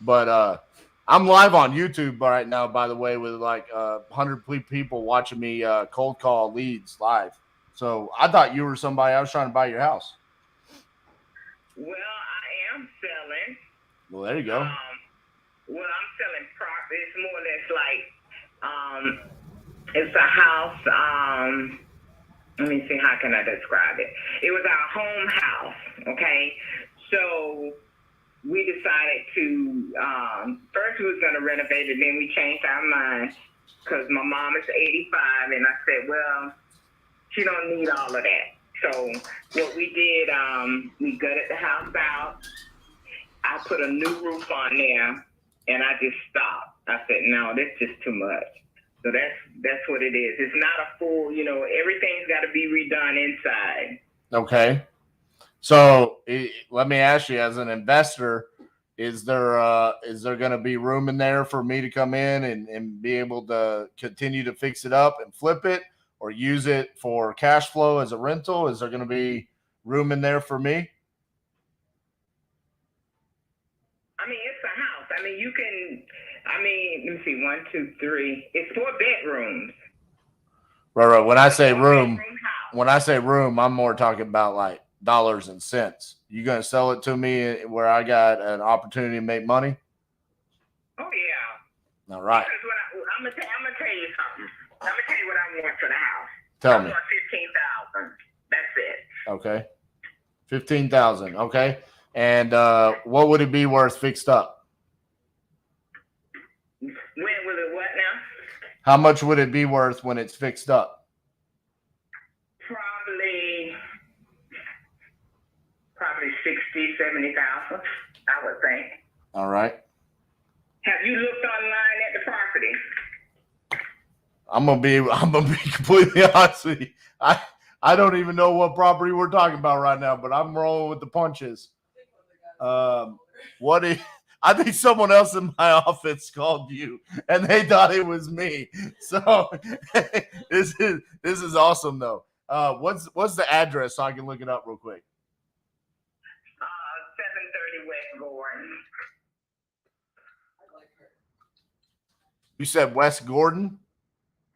S2: But I'm live on YouTube right now, by the way, with like 100 people watching me cold call leads live. So I thought you were somebody. I was trying to buy your house.
S9: Well, I am selling.
S2: Well, there you go.
S9: Well, I'm selling property. It's more or less like, it's a house. Let me see, how can I describe it? It was our home house, okay? So we decided to, first we was going to renovate it, then we changed our mind because my mom is 85, and I said, well, she don't need all of that. So what we did, we gutted the house out. I put a new roof on there, and I just stopped. I said, no, that's just too much. So that's what it is. It's not a full, everything's got to be redone inside.
S2: Okay. So let me ask you, as an investor, is there going to be room in there for me to come in and be able to continue to fix it up and flip it, or use it for cash flow as a rental? Is there going to be room in there for me?
S9: I mean, it's a house. I mean, you can. Let me see, 1, 2, 3. It's 4 bedrooms.
S2: Right. When I say room, I'm more talking about like dollars and cents. You gonna sell it to me where I got an opportunity to make money?
S9: Oh yeah.
S2: All right.
S9: I'm gonna tell you something. I'm gonna tell you what I want for the house.
S2: Tell me.
S9: I want $15,000. That's it.
S2: Okay. 15,000. Okay. And what would it be worth fixed up?
S9: When will it what now?
S2: How much would it be worth when it's fixed up?
S9: Probably 60, 70,000, I would think.
S2: All right.
S9: Have you looked online at the property?
S2: I'm gonna be completely honest with you. I don't even know what property we're talking about right now, but I'm rolling with the punches. I think someone else in my office called you, and they thought it was me. So this is awesome, though. What's the address so I can look it up real quick?
S9: 730 West Gordon.
S2: You said West Gordon?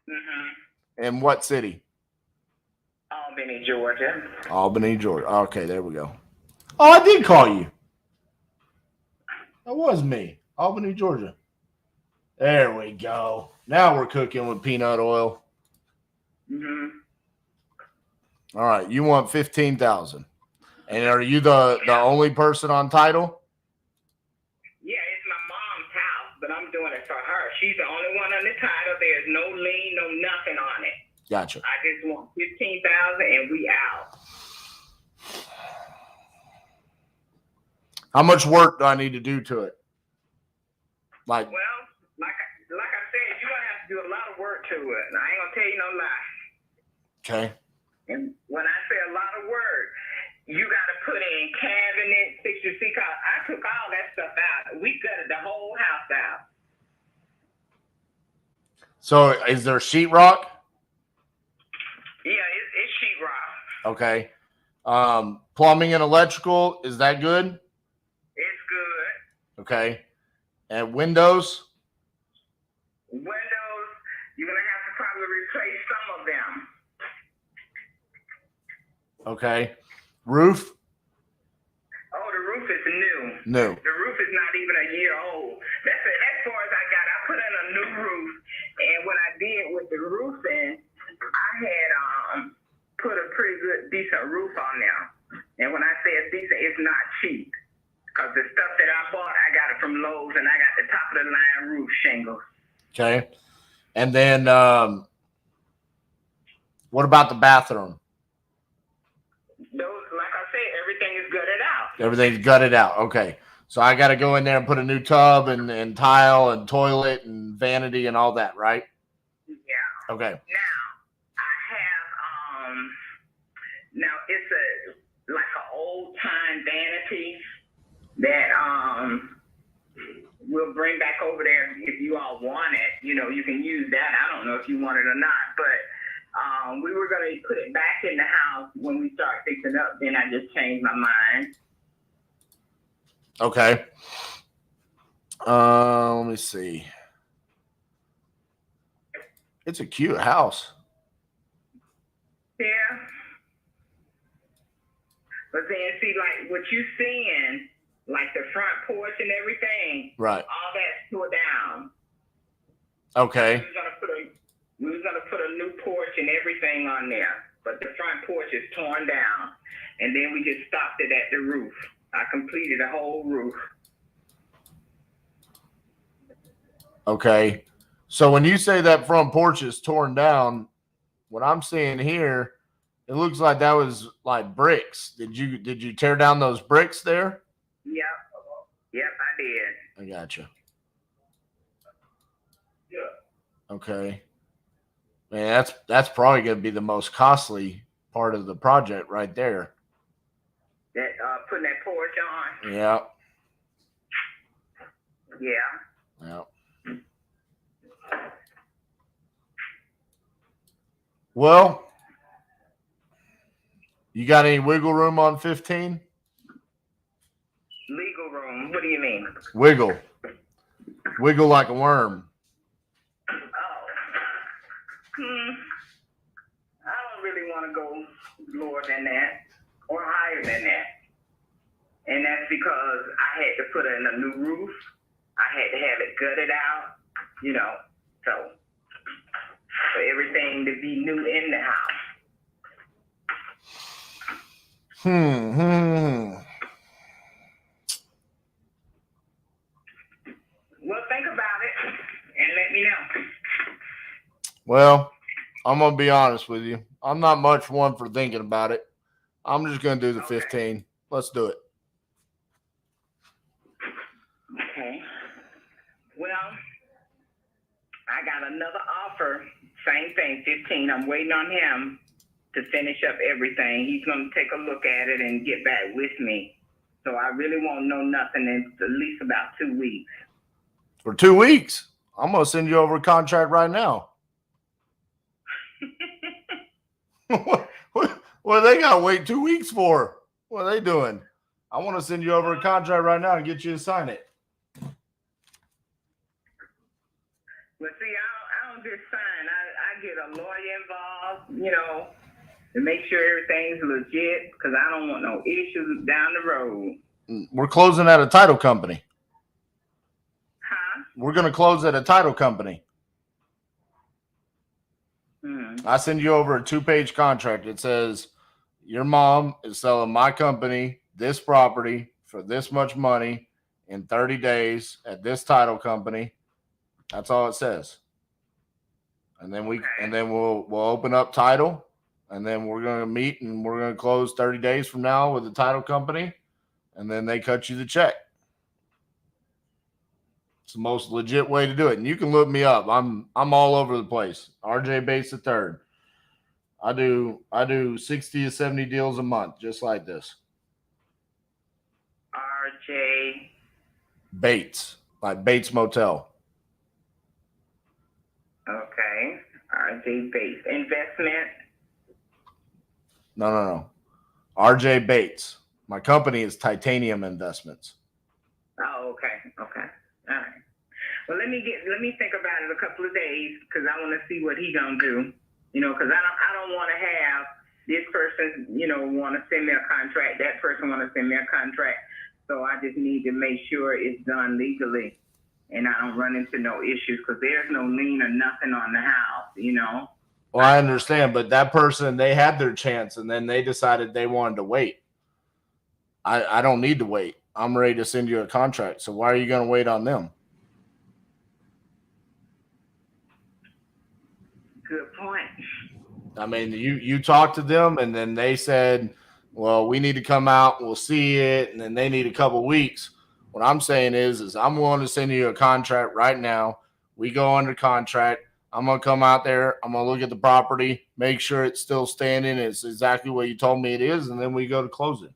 S9: Mm-hmm.
S2: In what city?
S9: Albany, Georgia.
S2: Albany, Georgia. Okay, there we go. Oh, I did call you. That was me. Albany, Georgia. There we go. Now we're cooking with peanut oil.
S9: Mm-hmm.
S2: All right, you want 15,000. And are you the only person on title?
S9: Yeah, it's my mom's house, but I'm doing it for her. She's the only one on the title. There's no lien, no nothing on it.
S2: Gotcha.
S9: I just want 15,000 and we out.
S2: How much work do I need to do to it?
S9: Well, like I said, you're gonna have to do a lot of work to it. And I ain't gonna tell you no lie.
S2: Okay.
S9: And when I say a lot of work, you gotta put in cabinets, fixtures. See, cause I took all that stuff out. We gutted the whole house out.
S2: So is there sheetrock?
S9: Yeah, it's sheetrock.
S2: Okay. Plumbing and electrical, is that good?
S9: It's good.
S2: Okay. And windows?
S9: Windows, you're going to have to probably replace some of them.
S2: Okay. Roof?
S9: Oh, the roof is new.
S2: New.
S9: The roof is not even a year old. That's it. As far as I got, I put in a new roof. And what I did with the roofing, I had put a pretty good, decent roof on there. And when I say it's decent, it's not cheap. Because the stuff that I bought, I got it from Lowe's, and I got the top of the line roof shingles.
S2: Okay. And then what about the bathroom?
S9: Those, like I said, everything is gutted out.
S2: Everything's gutted out. Okay. So I got to go in there and put a new tub and tile and toilet and vanity and all that, right?
S9: Yeah.
S2: Okay.
S9: Now, I have, now it's like an old time vanity that, we'll bring back over there if you all want it. You know, you can use that. I don't know if you want it or not, but we were going to put it back in the house when we start fixing up. Then I just changed my mind.
S2: Okay. Let me see. It's a cute house.
S9: Yeah. But then, see, like what you seeing, like the front porch and everything,
S2: Right.
S9: all that's tore down.
S2: Okay.
S9: We was gonna put a new porch and everything on there, but the front porch is torn down, and then we just stopped it at the roof. I completed the whole roof.
S2: Okay. So when you say that front porch is torn down, what I'm seeing here, it looks like that was like bricks. Did you tear down those bricks there?
S9: Yep. Yep, I did.
S2: I gotcha. Yeah. Okay. Man, that's probably going to be the most costly part of the project right there.
S9: That putting that porch on.
S2: Yeah.
S9: Yeah.
S2: Yeah. Well, you got any wiggle room on 15?
S9: Legal room. What do you mean?
S2: Wiggle. Wiggle like a worm.
S9: I don't really want to go lower than that or higher than that. And that's because I had to put in a new roof. I had to have it gutted out, you know, so for everything to be new in the house. Well, think about it and let me know.
S2: Well, I'm going to be honest with you. I'm not much one for thinking about it. I'm just going to do the 15. Let's do it.
S9: Okay. Well, I got another offer. Same thing, 15. I'm waiting on him to finish up everything. He's going to take a look at it and get back with me. So I really won't know nothing in at least about 2 weeks.
S2: For 2 weeks? I'm going to send you over a contract right now. What they got to wait 2 weeks for? What are they doing? I want to send you over a contract right now and get you to sign it.
S9: But see, I don't just sign. I get a lawyer involved, you know, to make sure everything's legit because I don't want no issues down the road.
S2: We're closing at a title company.
S9: Huh?
S2: We're going to close at a title company. I send you over a 2-page contract. It says your mom is selling my company this property for this much money in 30 days at this title company. That's all it says. And then we'll open up title, and then we're going to meet and we're going to close 30 days from now with the title company, and then they cut you the check. It's the most legit way to do it. And you can look me up. I'm all over the place. RJ Bates III. I do 60 to 70 deals a month, just like this.
S9: RJ
S2: Bates, like Bates Motel.
S9: Okay. RJ Bates. Investment?
S2: No. RJ Bates. My company is Titanium Investments.
S9: Oh, okay. Okay. All right. Well, let me think about it a couple of days because I want to see what he gonna do. You know, because I don't want to have this person, you know, want to send me a contract. That person want to send me a contract. So I just need to make sure it's done legally, and I don't run into no issues because there's no lien or nothing on the house. You know.
S2: Well, I understand, but that person, they had their chance, and then they decided they wanted to wait. I don't need to wait. I'm ready to send you a contract. So why are you going to wait on them?
S9: Good point.
S2: I mean, you talked to them, and then they said, well, we need to come out, we'll see it, and then they need a couple weeks. What I'm saying is I'm willing to send you a contract right now. We go under contract. I'm going to come out there. I'm going to look at the property, make sure it's still standing. It's exactly what you told me it is, and then we go to closing.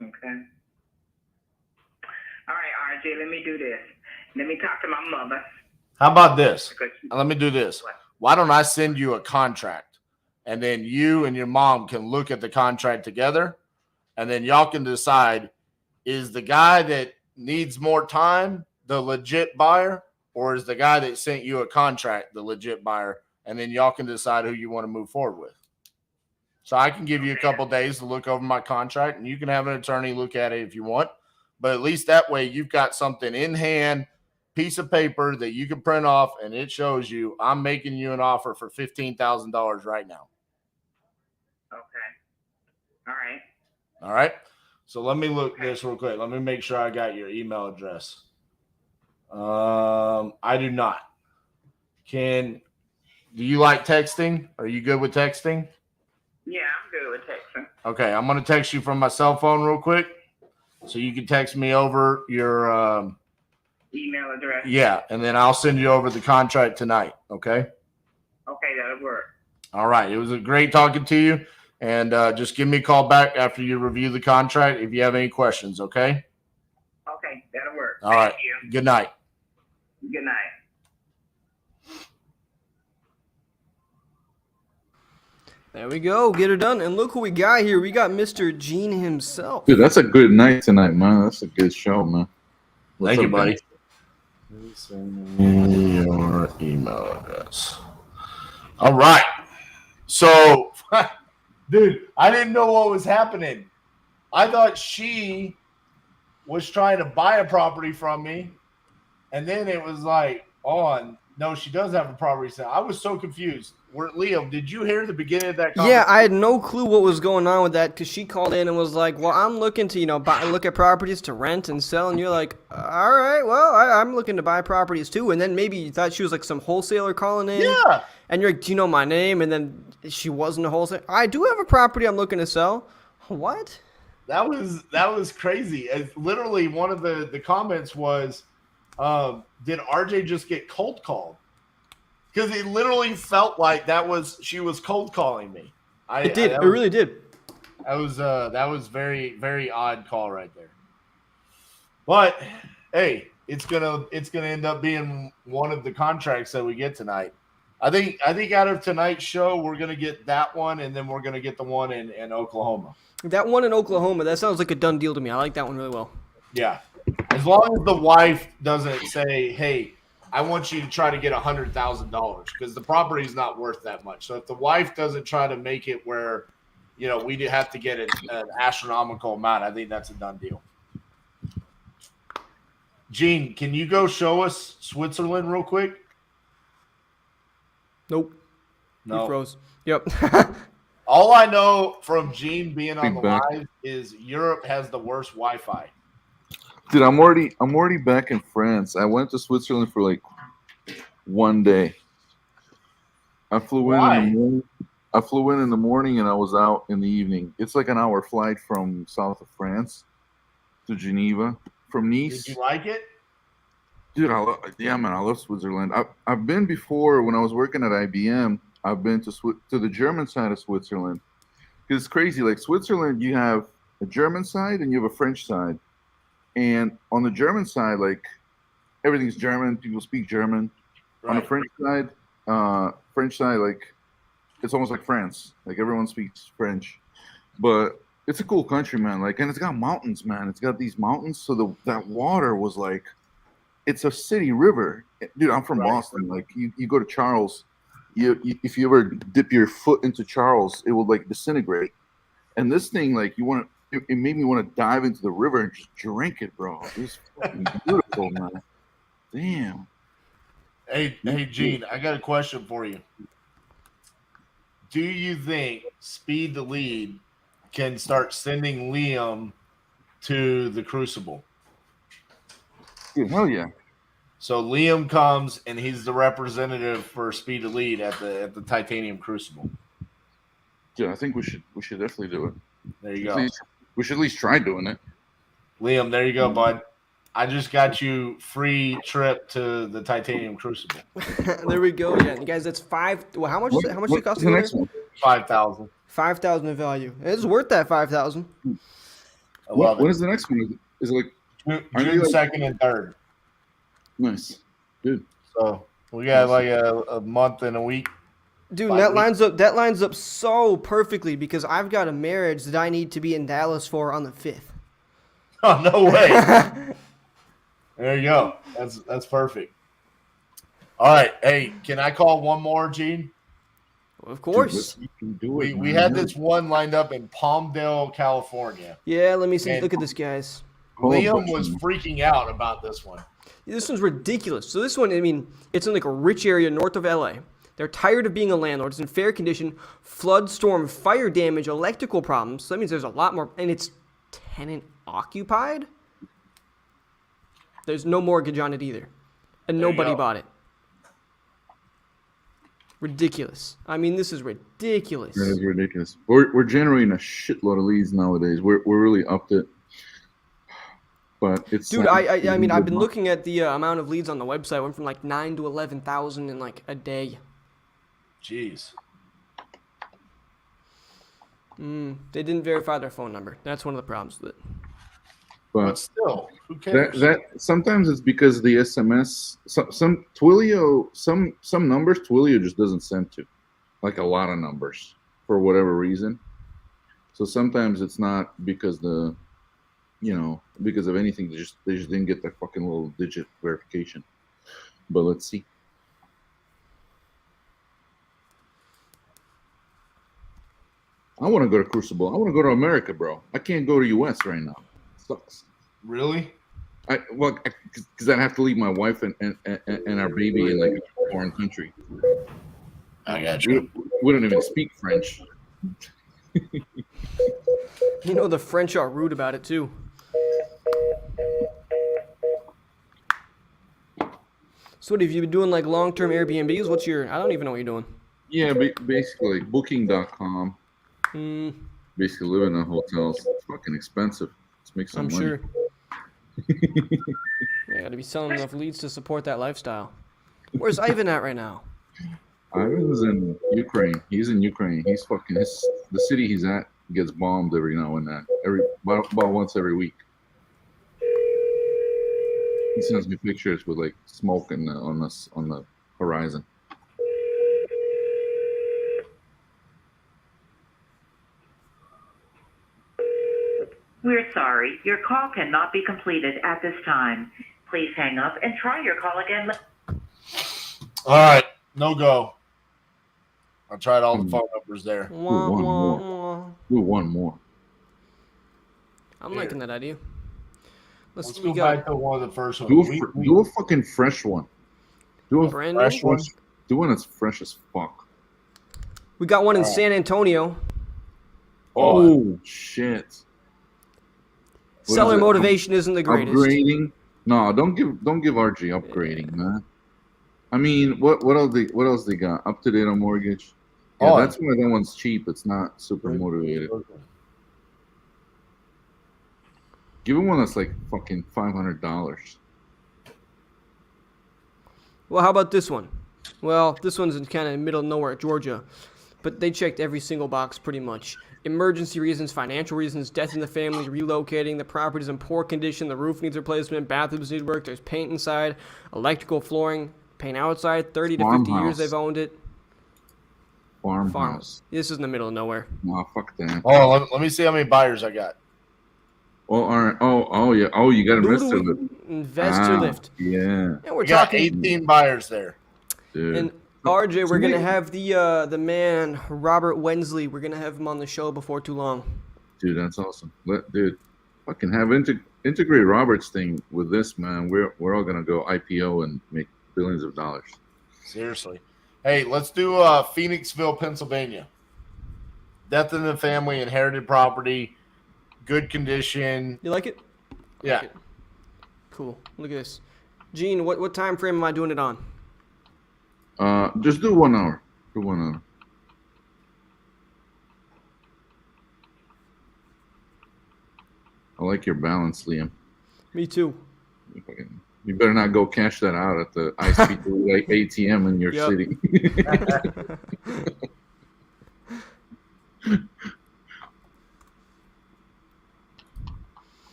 S9: Okay. you. Let me do this. Let me talk to my mother.
S2: How about this?
S9: Because
S2: Let me do this. Why don't I send you a contract, and then you and your mom can look at the contract together, and then y'all can decide, is the guy that needs more time the legit buyer, or is the guy that sent you a contract the legit buyer? And then y'all can decide who you want to move forward with. So I can give you a couple days to look over my contract, and you can have an attorney look at it if you want. But at least that way you've got something in hand, piece of paper that you can print off, and it shows you I'm making you an offer for $15,000 right now.
S9: okay. All right.
S2: All right. So let me look this real quick. Let me make sure I got your email address. I do not. Do you like texting? Are you good with texting?
S9: Yeah, I'm good with texting.
S2: Okay, I'm going to text you from my cell phone real quick. So you can text me over your
S9: Email address.
S2: yeah, and then I'll send you over the contract tonight, okay?
S9: Okay, that'll work.
S2: All right. It was a great talking to you, and just give me a call back after you review the contract if you have any questions, okay?
S9: Okay, that'll work.
S2: All right.
S9: Thank you.
S2: Good night.
S9: Good night.
S6: There we go. Get her done. And look who we got here. We got Mr. Gene himself.
S5: Dude, that's a good night tonight, man. That's a good show, man. What's
S2: Thank you,
S5: up,
S2: buddy.
S5: man?
S2: Send me your email address. All right. So, dude, I didn't know what was happening. I thought she was trying to buy a property from me, and then it was like, no, she does have a property sale. I was so confused. Liam, did you hear the beginning of that conversation?
S6: Yeah, I had no clue what was going on with that because she called in and was like, well, I'm looking to, look at properties to rent and sell. And you're like, all right, well, I'm looking to buy properties too. And then maybe you thought she was like some wholesaler calling in.
S2: Yeah.
S6: And you're like, do you know my name? And then she wasn't a wholesaler. I do have a property I'm looking to sell. What?
S2: That was crazy. And literally one of the comments was, did RJ just get cold called? Because it literally felt like she was cold calling me.
S6: It did. It really did.
S2: That was very, very odd call right there. But hey, it's gonna end up being one of the contracts that we get tonight. I think out of tonight's show, we're gonna get that one, and then we're gonna get the one in Oklahoma.
S6: That one in Oklahoma, that sounds like a done deal to me. I like that one really well.
S2: Yeah. As long as the wife doesn't say, hey, I want you to try to get $100,000 because the property is not worth that much. So if the wife doesn't try to make it where, we do have to get an astronomical amount, I think that's a done deal. Gene, can you go show us Switzerland real quick?
S6: Nope.
S2: No.
S6: He froze. Yep.
S2: All I know from Gene being on
S5: Big
S2: the
S5: back.
S2: live is Europe has the worst Wi-Fi.
S5: Dude, I'm already back in France. I went to Switzerland for like one day. I flew in
S2: Why?
S5: in the morning. I flew in the morning and I was out in the evening. It's like an hour flight from south of France to Geneva from Nice.
S2: Did you like it?
S5: Dude, I love Switzerland. I've been before when I was working at IBM. I've been to the German side of Switzerland. It's crazy. Like Switzerland, you have a German side and you have a French side. And on the German side, like everything's German. People speak German.
S2: Right.
S5: On the French side, like it's almost like France. Like everyone speaks French. But it's a cool country, man. Like, and it's got mountains, man. It's got these mountains. So that water was like, it's a city river, dude. I'm from Boston. Like you go to Charles, if you ever dip your foot into Charles, it will like disintegrate. And this thing, like it made me want to dive into the river and just drink it, bro. It was fucking beautiful, man. Damn.
S2: Hey, Gene, I got a question for you. Do you think Speed the Lead can start sending Liam to the Crucible?
S5: Dude, hell yeah.
S2: So Liam comes and he's the representative for Speed the Lead at the Titanium Crucible.
S5: Yeah, I think we should definitely do it.
S2: There you go.
S5: We should at least try doing it.
S2: Liam, there you go, bud. I just got you free trip to the Titanium Crucible.
S6: There we go. Yeah, you guys, that's Well, how much did it cost?
S5: The next one?
S2: 5,000.
S6: 5,000 in value. It's worth that 5,000.
S2: I love
S5: When
S2: it.
S5: is the next one? Is it like Are they
S2: June
S5: like-
S2: 2nd and 3rd.
S5: Nice, dude.
S2: So we got like a month and a week.
S6: Dude,
S2: 5
S6: that
S2: weeks.
S6: lines up. That lines up so perfectly because I've got a marriage that I need to be in Dallas for on the 5th.
S2: Oh, no way. There you go. That's perfect. All right. Hey, can I call one more, Gene?
S6: Of course.
S5: Dude, you can do it,
S2: We
S5: man.
S2: had this one lined up in Palmdale, California.
S6: Yeah, let me see.
S2: Man.
S6: Look at this, guys.
S2: Liam was freaking out about this one.
S6: This one's ridiculous. So this one, I mean, it's in like a rich area north of LA. They're tired of being a landlord. It's in fair condition. Flood, storm, fire damage, electrical problems. So that means there's a lot more. And it's tenant occupied? There's no mortgage on it either. And
S2: There you
S6: nobody
S2: go.
S6: bought it. Ridiculous. I mean, this is ridiculous.
S5: That is ridiculous. We're generating a shitload of leads nowadays. We're really upped it. But it's
S6: Dude, I mean, I've been looking at the amount of leads on the website. Went from like 9 to 11,000 in like a day.
S2: Jeez.
S6: They didn't verify their phone number. That's one of the problems with it.
S2: But
S5: But
S2: still, who cares?
S5: that sometimes it's because the SMS. Some Twilio, some numbers Twilio just doesn't send to, like a lot of numbers for whatever reason. So sometimes it's not because because of anything. They just didn't get that fucking little digit verification. But let's see. I want to go to Crucible. I want to go to America, bro. I can't go to US right now. Sucks.
S2: Really?
S5: Because I'd have to leave my wife and our baby in like a foreign country.
S2: I got you.
S5: We don't even speak French.
S6: You know, the French are rude about it too. So what have you been doing, like long-term Airbnbs? What's your, I don't even know what you're doing.
S5: Yeah, basically Booking.com. Basically living in hotels. It's fucking expensive. Let's make some
S6: I'm
S5: money.
S6: sure. Yeah, gotta be selling enough leads to support that lifestyle. Where's Ivan at right now?
S5: Ivan's in Ukraine. He's in Ukraine. He's fucking the city he's at gets bombed every now and then. About once every week. He sends me pictures with like smoke on the horizon.
S8: We're sorry. Your call cannot be completed at this time. Please hang up and try your call again.
S2: All right. No go. I tried all the phone numbers there.
S6: Wah,
S5: one
S6: wah,
S5: more.
S6: wah.
S5: Do one more.
S6: I'm liking that idea.
S2: Let's
S6: We
S2: go
S6: got
S2: back to one of the first ones.
S5: Do a fucking fresh one. Do a
S6: brand
S2: fresh
S6: new.
S2: one.
S5: Do one that's fresh as fuck.
S6: We got one in San Antonio.
S5: Oh shit! What
S6: Seller
S5: is it?
S6: motivation isn't the greatest.
S5: Upgrading? No, don't give RG upgrading, man. I mean, what else they got? Up to date on mortgage. Yeah,
S2: Oh.
S5: that's why that one's cheap. It's not super motivated. Give him one that's like fucking $500.
S6: Well, how about this one? Well, this one's in kind of middle of nowhere, Georgia. But they checked every single box pretty much. Emergency reasons, financial reasons, death in the family, relocating, the property's in poor condition, the roof needs replacement, bathrooms need work, there's paint inside, electrical flooring, paint outside, 30 to 50 years
S5: Farmhouse.
S6: they've owned it.
S5: Farmhouse.
S6: This is in the middle of nowhere.
S5: No, fuck that.
S2: Oh, let me see how many buyers I got.
S5: Oh, all right. Oh, yeah. Oh, you got investor lift.
S6: Investor lift.
S5: Yeah,
S6: And we're
S2: We got
S6: talking
S2: 18 buyers there.
S5: dude.
S6: And RJ, we're gonna have the man Robert Wensley. We're gonna have him on the show before too long.
S5: Dude, that's awesome. Dude, fucking have integrate Robert's thing with this, man. We're all gonna go IPO and make billions of dollars.
S2: Seriously. Hey, let's do Phoenixville, Pennsylvania. Death in the family, inherited property, good condition.
S6: You like it?
S2: Yeah.
S6: Like it. Cool. Look at this. Gene, what time frame am I doing it on?
S5: Just do 1 hour. Do 1 hour. I like your balance, Liam.
S6: Me too.
S5: You better not go cash that out at the ICP ATM in your
S6: Yep.
S5: city.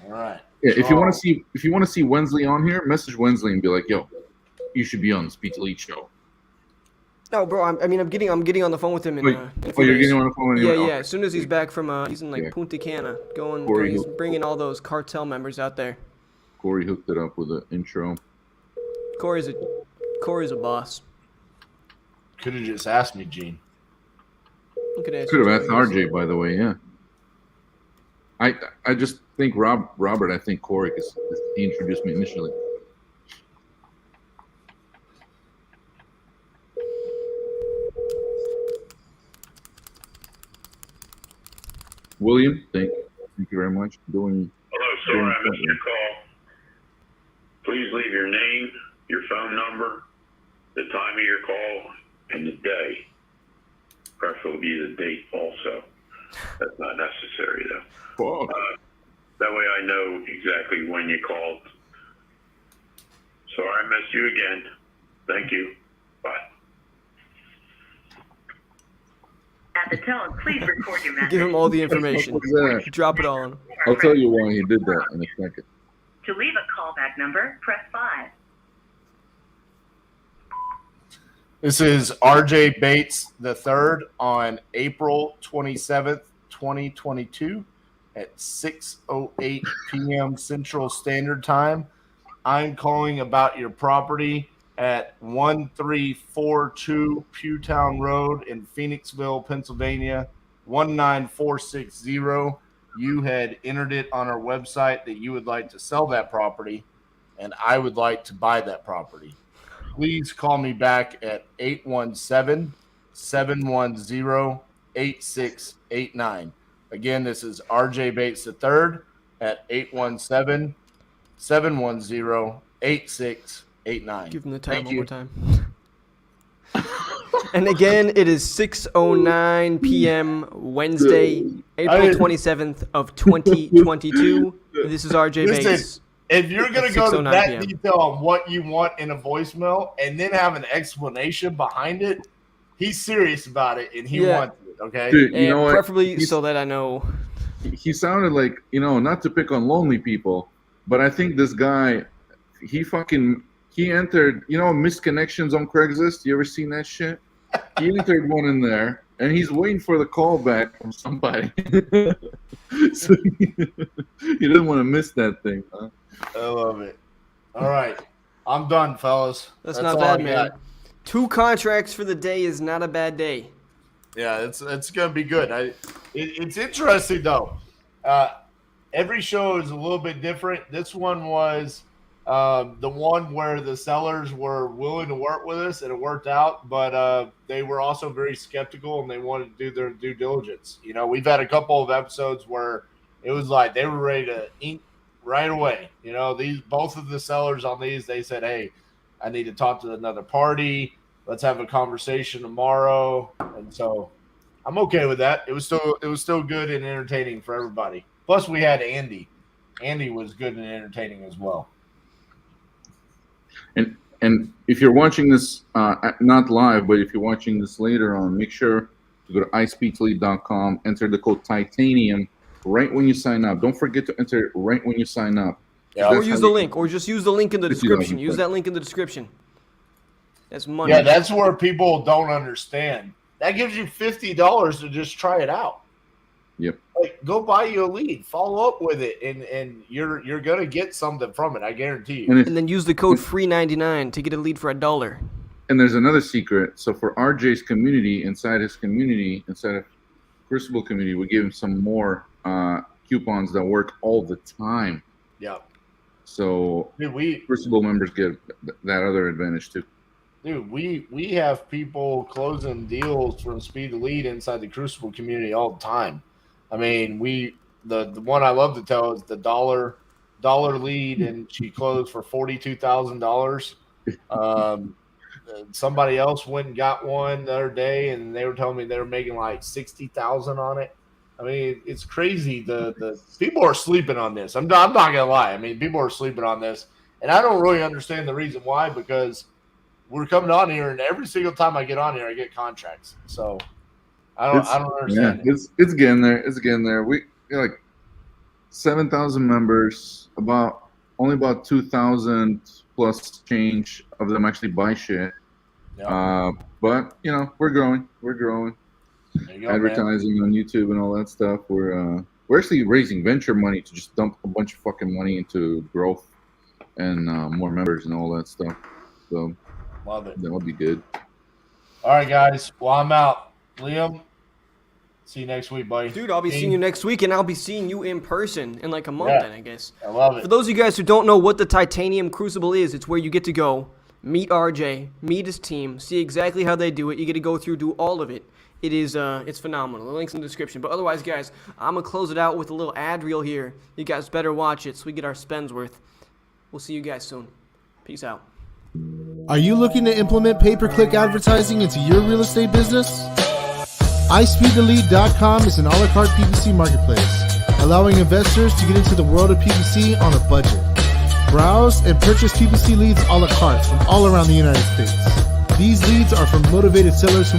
S2: All right.
S5: Yeah, if you want to see Wensley on here, message Wensley and be like, "Yo, you should be on the Speed Elite show."
S6: No, bro. I'm getting on the phone with him in.
S5: Wait,
S6: in a
S5: oh,
S6: few
S5: you're
S6: days.
S5: getting on the phone?
S6: Yeah,
S5: Okay.
S6: yeah. As soon as he's back from, he's in like
S5: Yeah.
S6: Punta Cana,
S5: Corey,
S6: he's bringing all those cartel members out there.
S5: Corey hooked it up with an intro.
S6: Corey's a boss.
S2: Could have just asked me, Gene.
S6: Look at that.
S5: Could have asked RJ, by the way. Yeah. I just think Robert. I think Corey, because he introduced me initially. William, thank you very much for doing.
S11: Hello, sorry I missed your call. Please leave your name, your phone number, the time of your call, and the day. Preferably the date also. That's not necessary though. That way I know exactly when you called. Sorry I missed you again. Thank you. Bye.
S8: At the tone, please record your message.
S6: Give him all the information.
S5: What's that?
S6: Drop it all on him.
S5: I'll tell you why he did that in a second.
S8: To leave a callback number, press 5.
S2: This is RJ Bates III on April 27th, 2022 at 6:08 p.m. Central Standard Time. I'm calling about your property at 1342 Pewtown Road in Phoenixville, Pennsylvania, 19460. You had entered it on our website that you would like to sell that property, and I would like to buy that property. Please call me back at 817-710-8689. Again, this is RJ Bates III at 817-710-8689.
S6: Give him the time
S2: Thank
S6: one
S2: you.
S6: more time. And again, it is 6:09 p.m. Wednesday, April 27th of 2022. This is RJ
S2: Listen,
S6: Bates.
S2: if you're going to go to
S6: 6:09
S2: that
S6: PM.
S2: detail on what you want in a voicemail and then have an explanation behind it, he's serious about it and he
S6: Yeah.
S2: wants it, okay?
S5: Dude, you
S6: And
S5: know what?
S6: preferably so that I know.
S5: He sounded like, not to pick on lonely people, but I think this guy, he entered, missed connections on Craigslist. You ever seen that shit? He entered one in there, and he's waiting for the call back from somebody. So he didn't want to miss that thing, huh?
S2: I love it. All right. I'm done, fellas.
S6: That's not
S2: all
S6: bad,
S2: I
S6: man.
S2: got.
S6: 2 contracts for the day is not a bad day.
S2: Yeah, it's going to be good. It's interesting, though. Every show is a little bit different. This one was the one where the sellers were willing to work with us, and it worked out, but they were also very skeptical, and they wanted to do their due diligence. We've had a couple of episodes where it was like they were ready to ink right away. Both of the sellers on these, they said, hey, I need to talk to another party. Let's have a conversation tomorrow. And so I'm okay with that. It was still good and entertaining for everybody. Plus we had Andy. Andy was good and entertaining as well.
S5: And if you're watching this, not live, but if you're watching this later on, make sure to go to ispeedlead.com, enter the code Titanium right when you sign up. Don't forget to enter it right when you sign up.
S2: Yeah,
S6: Or use the link, or just use the link in the
S5: $50
S6: description. Use
S5: quick.
S6: that link in the description. That's money.
S2: Yeah, that's where people don't understand. That gives you $50 to just try it out.
S5: Yep.
S2: Like, go buy you a lead, follow up with it, and you're gonna get something from it. I guarantee you.
S6: And then use the code FREE99 to get a lead for $1.
S5: And there's another secret. So for RJ's community, inside of Crucible community, we give him some more coupons that work all the time.
S2: Yeah.
S5: So
S2: Dude,
S5: Crucible members get that other advantage too.
S2: Dude, we have people closing deals from Speed to Lead inside the Crucible community all the time. I mean, the one I love to tell is the dollar lead, and she closed for $42,000. Somebody else went and got one the other day, and they were telling me they were making like $60,000 on it. I mean, it's crazy. The people are sleeping on this. I'm not gonna lie. I mean, people are sleeping on this, and I don't really understand the reason why, because we're coming on here, and every single time I get on here, I get contracts. So I don't understand.
S5: Yeah, it's getting there. It's getting there. 7,000 members. Only about 2,000 plus change of them actually buy shit.
S2: Yeah.
S5: But you know, we're growing. We're growing.
S2: There you go,
S5: Advertising
S2: man.
S5: on YouTube and all that stuff. We're actually raising venture money to just dump a bunch of fucking money into growth and more members and all that stuff. So
S2: Love it.
S5: that'll be good.
S2: All right, guys. Well, I'm out. Liam, see you next week, buddy.
S6: Dude, I'll be seeing you next week, and I'll be seeing you in person in like a month,
S2: Yeah.
S6: then, I guess.
S2: I love it.
S6: For those of you guys who don't know what the Titanium Crucible is, it's where you get to go, meet RJ, meet his team, see exactly how they do it. You get to go through, do all of it. It is, it's phenomenal. The link's in the description. But otherwise, guys, I'm going to close it out with a little ad reel here. You guys better watch it so we get our spends worth. We'll see you guys soon. Peace out.
S12: Are you looking to implement pay-per-click advertising into your real estate business? iSpeedTheLead.com is an a la carte PPC marketplace, allowing investors to get into the world of PPC on a budget. Browse and purchase PPC leads a la carte from all around the United States. These leads are from motivated sellers who